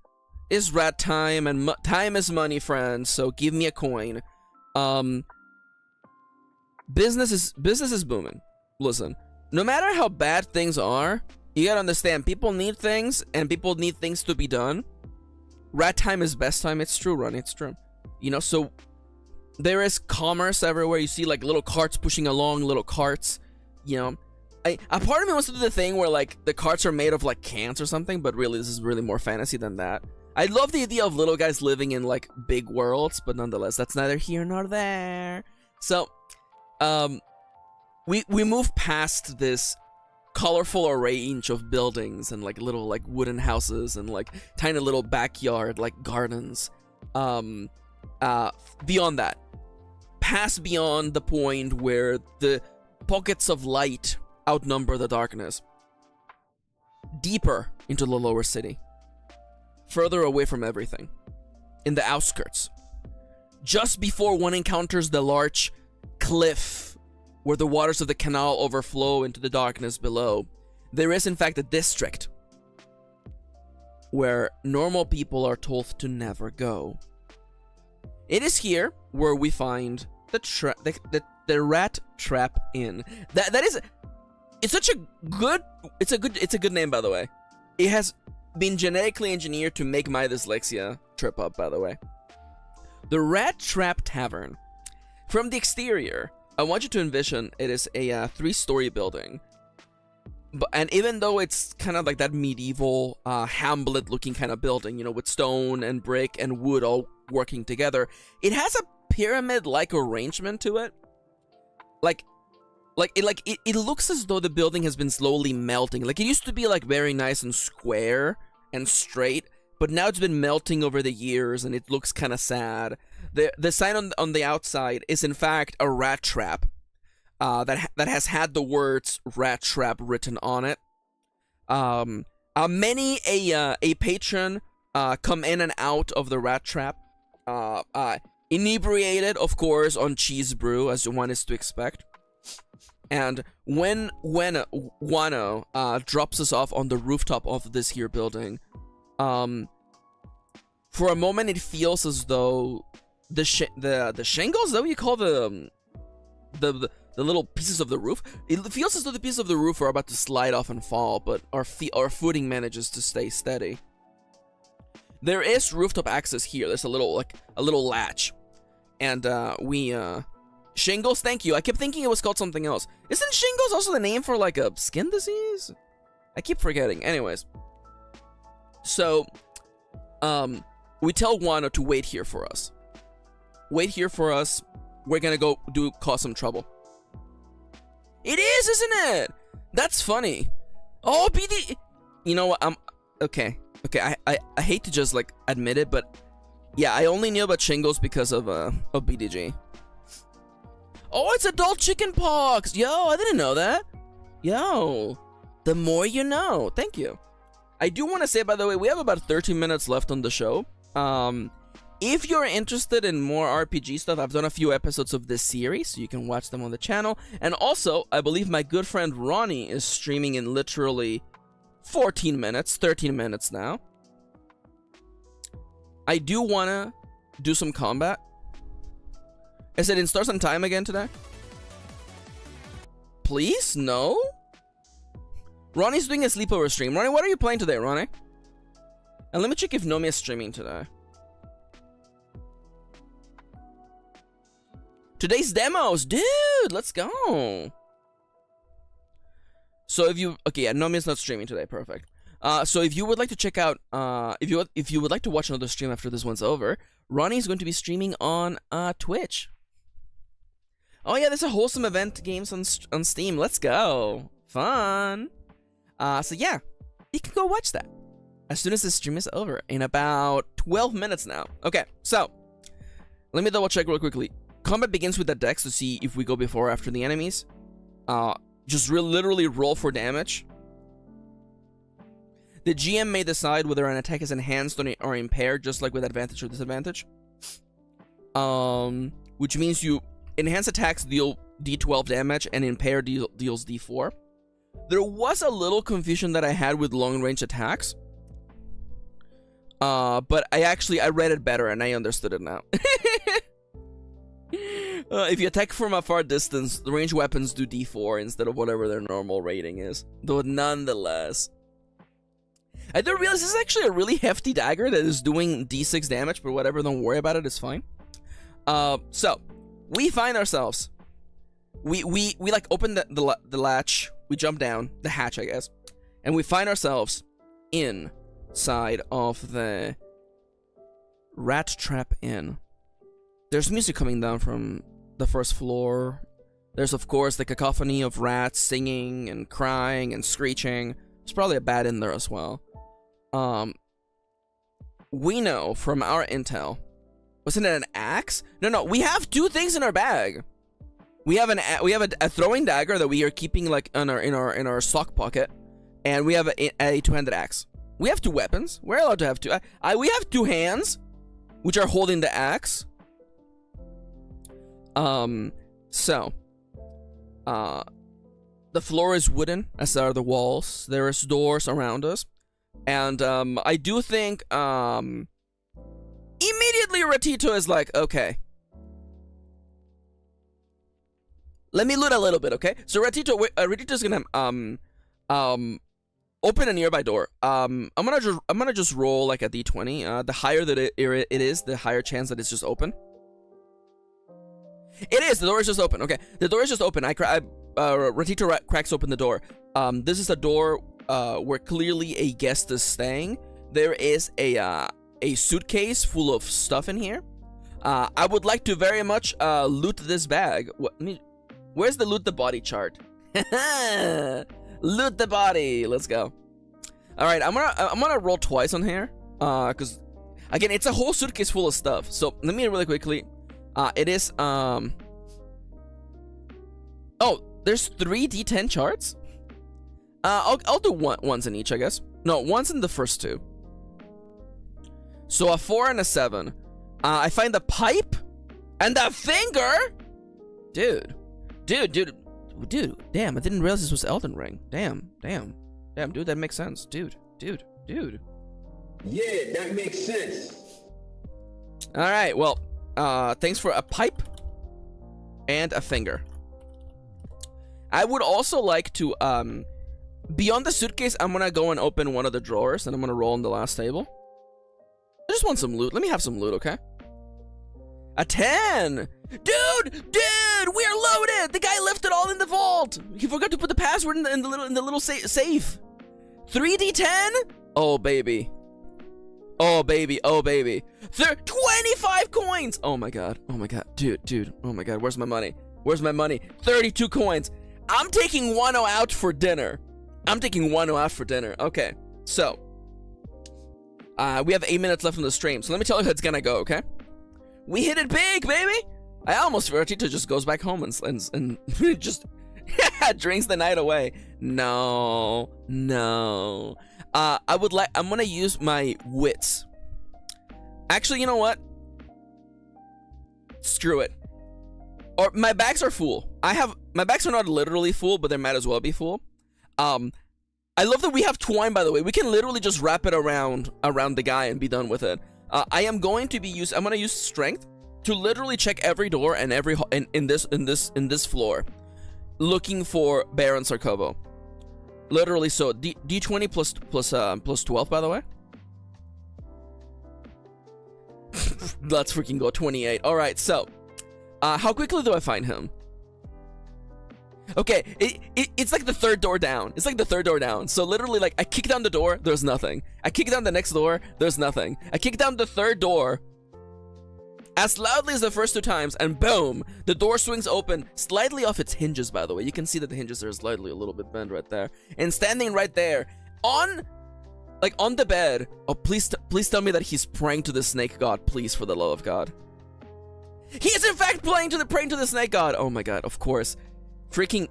is rat time, and time is money, friends, so give me a coin. Business is booming. Listen, no matter how bad things are, you gotta understand, people need things, and people need things to be done. Rat time is best time, it's true, Ron, it's true. You know, so there is commerce everywhere. You see, like, little carts pushing along, little carts, you know. A part of me wants to do the thing where, like, the carts are made of, like, cans or something, but really, this is really more fantasy than that. I love the idea of little guys living in, like, big worlds, but nonetheless, that's neither here nor there. So, we move past this colorful range of buildings and, like, little, like, wooden houses and, like, tiny little backyard, like, gardens. Beyond that, pass beyond the point where the pockets of light outnumber the darkness. Deeper into the lower city. Further away from everything. In the outskirts. Just before one encounters the large cliff where the waters of the canal overflow into the darkness below, there is in fact a district where normal people are told to never go. It is here where we find the Rat Trap Inn. It's a good name, by the way. It has been genetically engineered to make my dyslexia trip up, by the way. The Rat Trap Tavern. From the exterior, I want you to envision it is a 3-story building. And even though it's kind of like that medieval Hamlet-looking kind of building, you know, with stone and brick and wood all working together, it has a pyramid-like arrangement to it. It looks as though the building has been slowly melting. Like, it used to be, like, very nice and square and straight, but now it's been melting over the years, and it looks kind of sad. The sign on the outside is, in fact, a rat trap that has had the words "rat trap" written on it. Many a patron come in and out of the rat trap, inebriated, of course, on cheese brew, as one is to expect. And when Wano drops us off on the rooftop of this here building, for a moment it feels as though the shingles, is that what you call the little pieces of the roof? It feels as though the pieces of the roof are about to slide off and fall, but our footing manages to stay steady. There is rooftop access here. There's a little latch, and shingles. Thank you. I kept thinking it was called something else. Isn't shingles also the name for like a skin disease? I keep forgetting. Anyways, so we tell Wano to wait here for us. Wait here for us. We're gonna go cause some trouble. It is, isn't it? That's funny. Oh, BD. You know what? Okay. I hate to just like admit it, but yeah, I only knew about shingles because of BDG. Oh, it's adult chicken pox. Yo, I didn't know that. Yo, the more you know. Thank you. I do want to say, by the way, we have about 13 minutes left on the show. If you're interested in more RPG stuff, I've done a few episodes of this series, so you can watch them on the channel. And also, I believe my good friend Ronnie is streaming in literally 13 minutes now. I do want to do some combat. Is it in Stars on Time again today? Please? No? Ronnie's doing a sleepover stream. Ronnie, what are you playing today, Ronnie? And let me check if Nomi is streaming today. Today's demos, dude, let's go. So if you, okay, yeah, Nomi is not streaming today, perfect. So if you would like to check out, if you would like to watch another stream after this one's over, Ronnie is going to be streaming on Twitch. Oh yeah, there's a wholesome event games on Steam. Let's go, fun. So yeah, you can go watch that as soon as the stream is over in about 12 minutes now. Okay, so let me double check real quickly. Combat begins with the dex to see if we go before or after the enemies. Just literally roll for damage. The GM may decide whether an attack is enhanced or impaired, just like with advantage or disadvantage. Which means you enhance attacks deal D12 damage and impaired deals D4. There was a little confusion that I had with long range attacks. But I read it better and I understood it now. If you attack from a far distance, the ranged weapons do D4 instead of whatever their normal rating is. Though nonetheless, I do realize this is actually a really hefty dagger that is doing D6 damage, but whatever, don't worry about it, it's fine. So we find ourselves, we like open the latch, we jump down the hatch, I guess, and we find ourselves inside of the Rat Trap Inn. There's music coming down from the first floor. There's, of course, the cacophony of rats singing and crying and screeching. There's probably a bat in there as well. We know from our intel. Wasn't it an axe? No, we have two things in our bag. We have a throwing dagger that we are keeping like in our sock pocket, and we have a two-handed axe. We have two weapons. We're allowed to have two. We have two hands, which are holding the axe. So, the floor is wooden, as are the walls. There is doors around us. And, I do think, immediately Ratito is like, okay. Let me loot a little bit, okay? So Ratito's gonna, open a nearby door. I'm gonna just roll like a d20. The higher that it is, the higher chance that it's just open. It is. The door is just open. Okay, the door is just open. Ratito cracks open the door. This is a door where clearly a guest is staying. There is a suitcase full of stuff in here. I would like to very much loot this bag. Where's the loot the body chart? Loot the body. Let's go. All right, I'm gonna roll twice on here. Cause again, it's a whole suitcase full of stuff. So let me really quickly. It is, oh, there's 3 D10 charts? I'll do once in each, I guess. No, once in the first 2. So a 4 and a 7. I find a pipe and a finger? Dude. dude, damn, I didn't realize this was Elden Ring. Damn, dude, that makes sense. Dude. Yeah, that makes sense. Alright, well, thanks for a pipe and a finger. I would also like to, beyond the suitcase, I'm gonna go and open one of the drawers, and I'm gonna roll on the last table. I just want some loot. Let me have some loot, okay? A 10! Dude, we are loaded! The guy left it all in the vault! He forgot to put the password in the little safe. 3d10? Oh, baby. 25 coins! Oh my god, dude, oh my god, where's my money? 32 coins. I'm taking 1 out for dinner. Okay, so we have 8 minutes left on the stream, so let me tell you how it's gonna go, okay? We hit it big, baby! I almost fear Tito just goes back home and just drinks the night away. No. I'm gonna use my wits. Actually, you know what? Screw it. Or my bags are full. My bags are not literally full, but they might as well be full. I love that we have twine, by the way. We can literally just wrap it around the guy and be done with it. I'm gonna use strength to literally check every door and every in this floor, looking for Baron Sarkovo. Literally, so D20 plus 12, by the way. Let's freaking go 28. All right, so how quickly do I find him? Okay, it's like the third door down. So literally, like, I kick down the door, there's nothing. I kick down the next door, there's nothing. I kick down the third door as loudly as the first 2 times, and boom, the door swings open, slightly off its hinges, by the way. You can see that the hinges are slightly a little bit bent right there. And standing right there, on the bed. Oh, please tell me that he's praying to the snake god, please, for the love of God. He is in fact praying to the snake god. Oh my god, of course. Freaking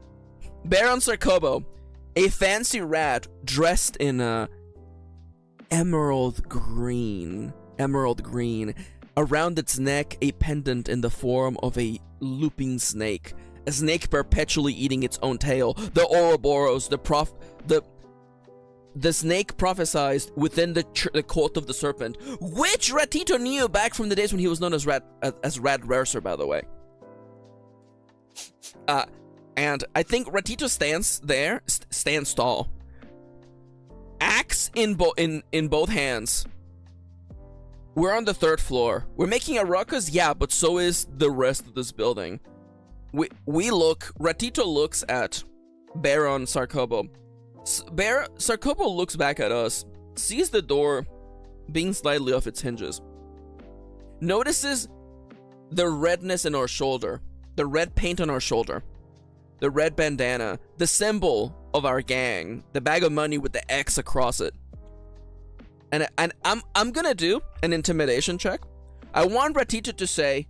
Baron Sarkovo, a fancy rat dressed in emerald green. Around its neck, a pendant in the form of a looping snake. A snake perpetually eating its own tail. The Ouroboros, the snake prophesized within the cult of the serpent, which Ratito knew back from the days when he was known as Rad Rarser, by the way. And I think Ratito stands tall. Axe in both hands. We're on the 3rd floor. We're making a ruckus, yeah, but so is the rest of this building. Ratito looks at Baron Sarkovo. Sarkovo looks back at us, sees the door being slightly off its hinges, notices the redness in our shoulder, the red paint on our shoulder, the red bandana, the symbol of our gang, the bag of money with the X across it. And I'm gonna do an intimidation check. I want Ratito to say,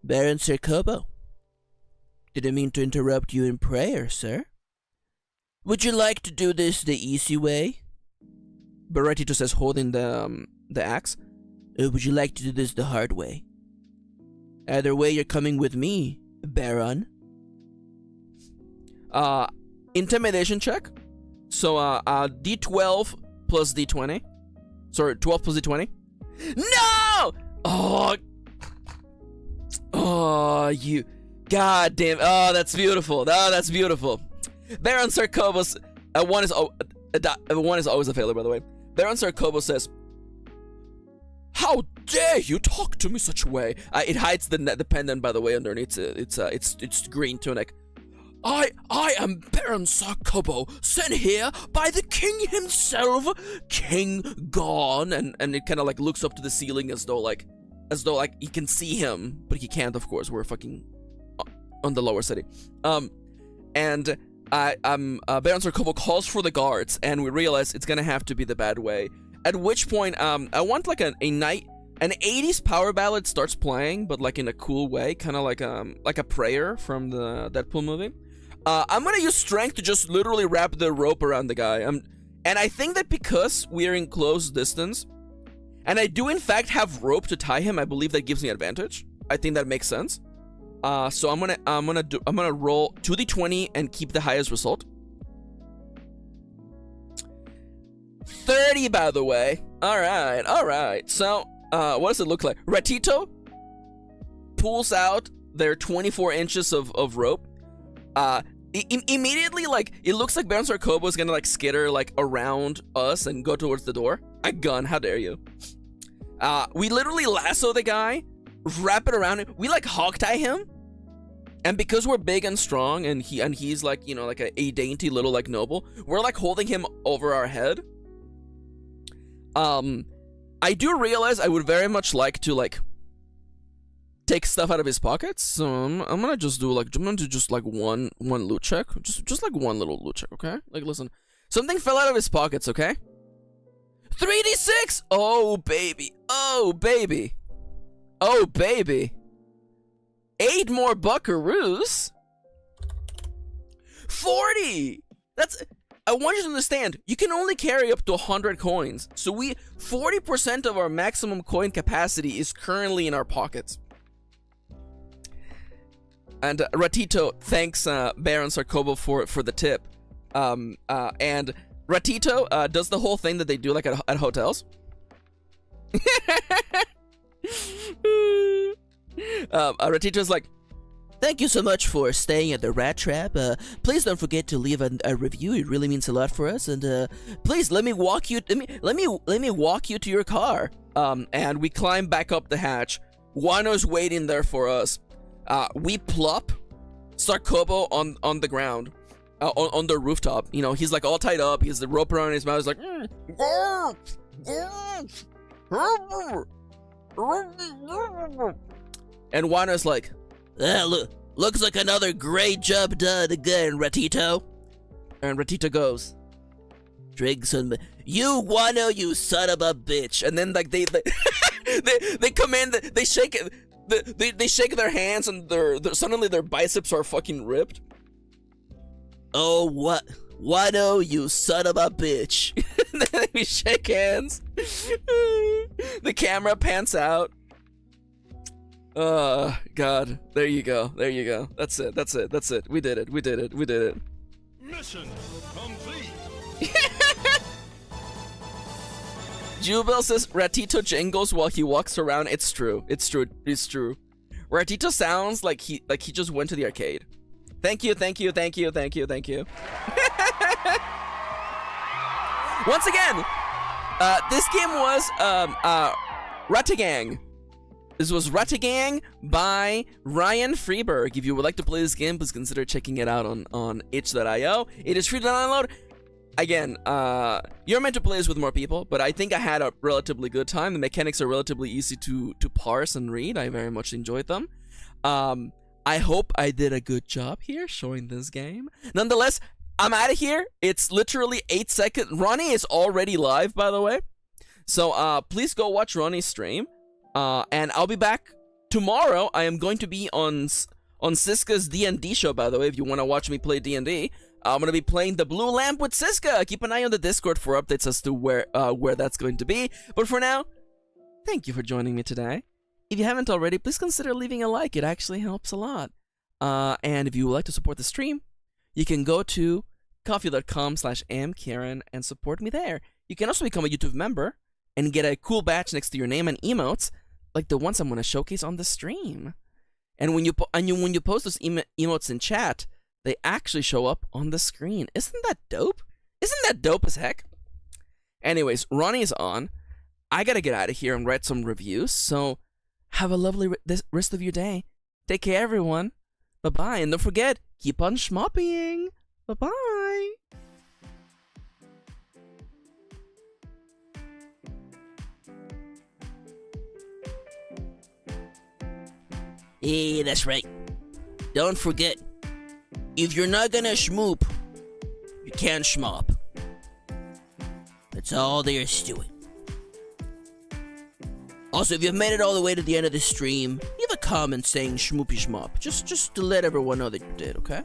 Baron Sarkovo, didn't mean to interrupt you in prayer, sir. Would you like to do this the easy way? But Ratito says, holding the axe, or would you like to do this the hard way? Either way, you're coming with me, Baron. Intimidation check. So, D12 plus D20. Sorry, 12 plus D20. No! Oh, you. God damn. Oh, that's beautiful. Baron Sarkovo. One is always a failure, by the way. Baron Sarkovo says, "How dare you talk to me such a way?" It hides the pendant, by the way, underneath its green tunic. I am Baron Sarkovo, sent here by the king himself, King Gone, and it kind of like looks up to the ceiling as though he can see him, but he can't, of course. We're fucking on the lower city. And Baron Sarkovo calls for the guards, and we realize it's gonna have to be the bad way. At which point, I want like an 80s power ballad starts playing, but like in a cool way, kind of like a prayer from the Deadpool movie. I'm gonna use strength to just literally wrap the rope around the guy. And I think that because we're in close distance, and I do in fact have rope to tie him, I believe that gives me advantage. I think that makes sense. So I'm gonna roll 2d20 and keep the highest result. 30, by the way. All right. So, what does it look like? Ratito pulls out their 24 inches of rope. Immediately, like, it looks like Baron Sarkobo is gonna like skitter like around us and go towards the door. A gun, how dare you? We literally lasso the guy, wrap it around him. We like hog tie him, and because we're big and strong, and he's like, you know, like a dainty little like noble, we're like holding him over our head. I do realize I would very much like to like take stuff out of his pockets, so I'm gonna just do like one loot check, just like one little loot check, okay? Like, listen, something fell out of his pockets, okay? 3d6. Oh baby, 8 more buckaroos. 40. That's. I want you to understand, you can only carry up to 100 coins. So 40% of our maximum coin capacity is currently in our pockets. And Ratito thanks Baron Sarkobo for the tip. And Ratito does the whole thing that they do like at hotels. Ratito's like, thank you so much for staying at the Rat Trap. Please don't forget to leave a review. It really means a lot for us. And please let me walk you. Let me walk you to your car. And we climb back up the hatch. Wano's waiting there for us. We plop Sarkobo on the ground, on the rooftop. You know, he's like all tied up. He has the rope around his mouth. He's like, and Wano's like, looks like another great job done again, Ratito. And Ratito goes, drink some. You Wano, you son of a bitch. And then like they come in, they shake it. They shake their hands and suddenly their biceps are fucking ripped. Oh, what? Wano, you son of a bitch. And then we shake hands. The camera pans out. Oh, God. There you go. That's it. We did it. Mission complete. Jubel says Ratito jingles while he walks around. It's true. Ratito sounds like he just went to the arcade. Thank you. Once again, this game was Rattagang. This was Rattagang by Ryan Freeberg. If you would like to play this game, please consider checking it out on itch.io. It is free to download. Again, you're meant to play this with more people, but I think I had a relatively good time. The mechanics are relatively easy to parse and read. I very much enjoyed them. I hope I did a good job here showing this game. Nonetheless, I'm out of here. It's literally 8 seconds. Ronnie is already live, by the way. So please go watch Ronnie's stream. And I'll be back tomorrow. I am going to be on Siska's D&D show, by the way, if you want to watch me play D&D. I'm going to be playing the Blue Lamp with Siska. Keep an eye on the Discord for updates as to where that's going to be. But for now, thank you for joining me today. If you haven't already, please consider leaving a like. It actually helps a lot. And if you would like to support the stream, you can go to coffee.com/amkirin and support me there. You can also become a YouTube member and get a cool badge next to your name and emotes, like the ones I'm going to showcase on the stream. And when you post those emotes in chat, they actually show up on the screen. Isn't that dope? Isn't that dope as heck? Anyways, Ronnie's on. I gotta get out of here and write some reviews, so have a lovely rest of your day. Take care, everyone. Bye-bye, and don't forget, keep on schmopping. Bye-bye. Hey, that's right. Don't forget, if you're not gonna schmoop, you can't schmop. That's all there is to it. Also, if you've made it all the way to the end of the stream, leave a comment saying schmoopy schmop. Just to let everyone know that you did, okay?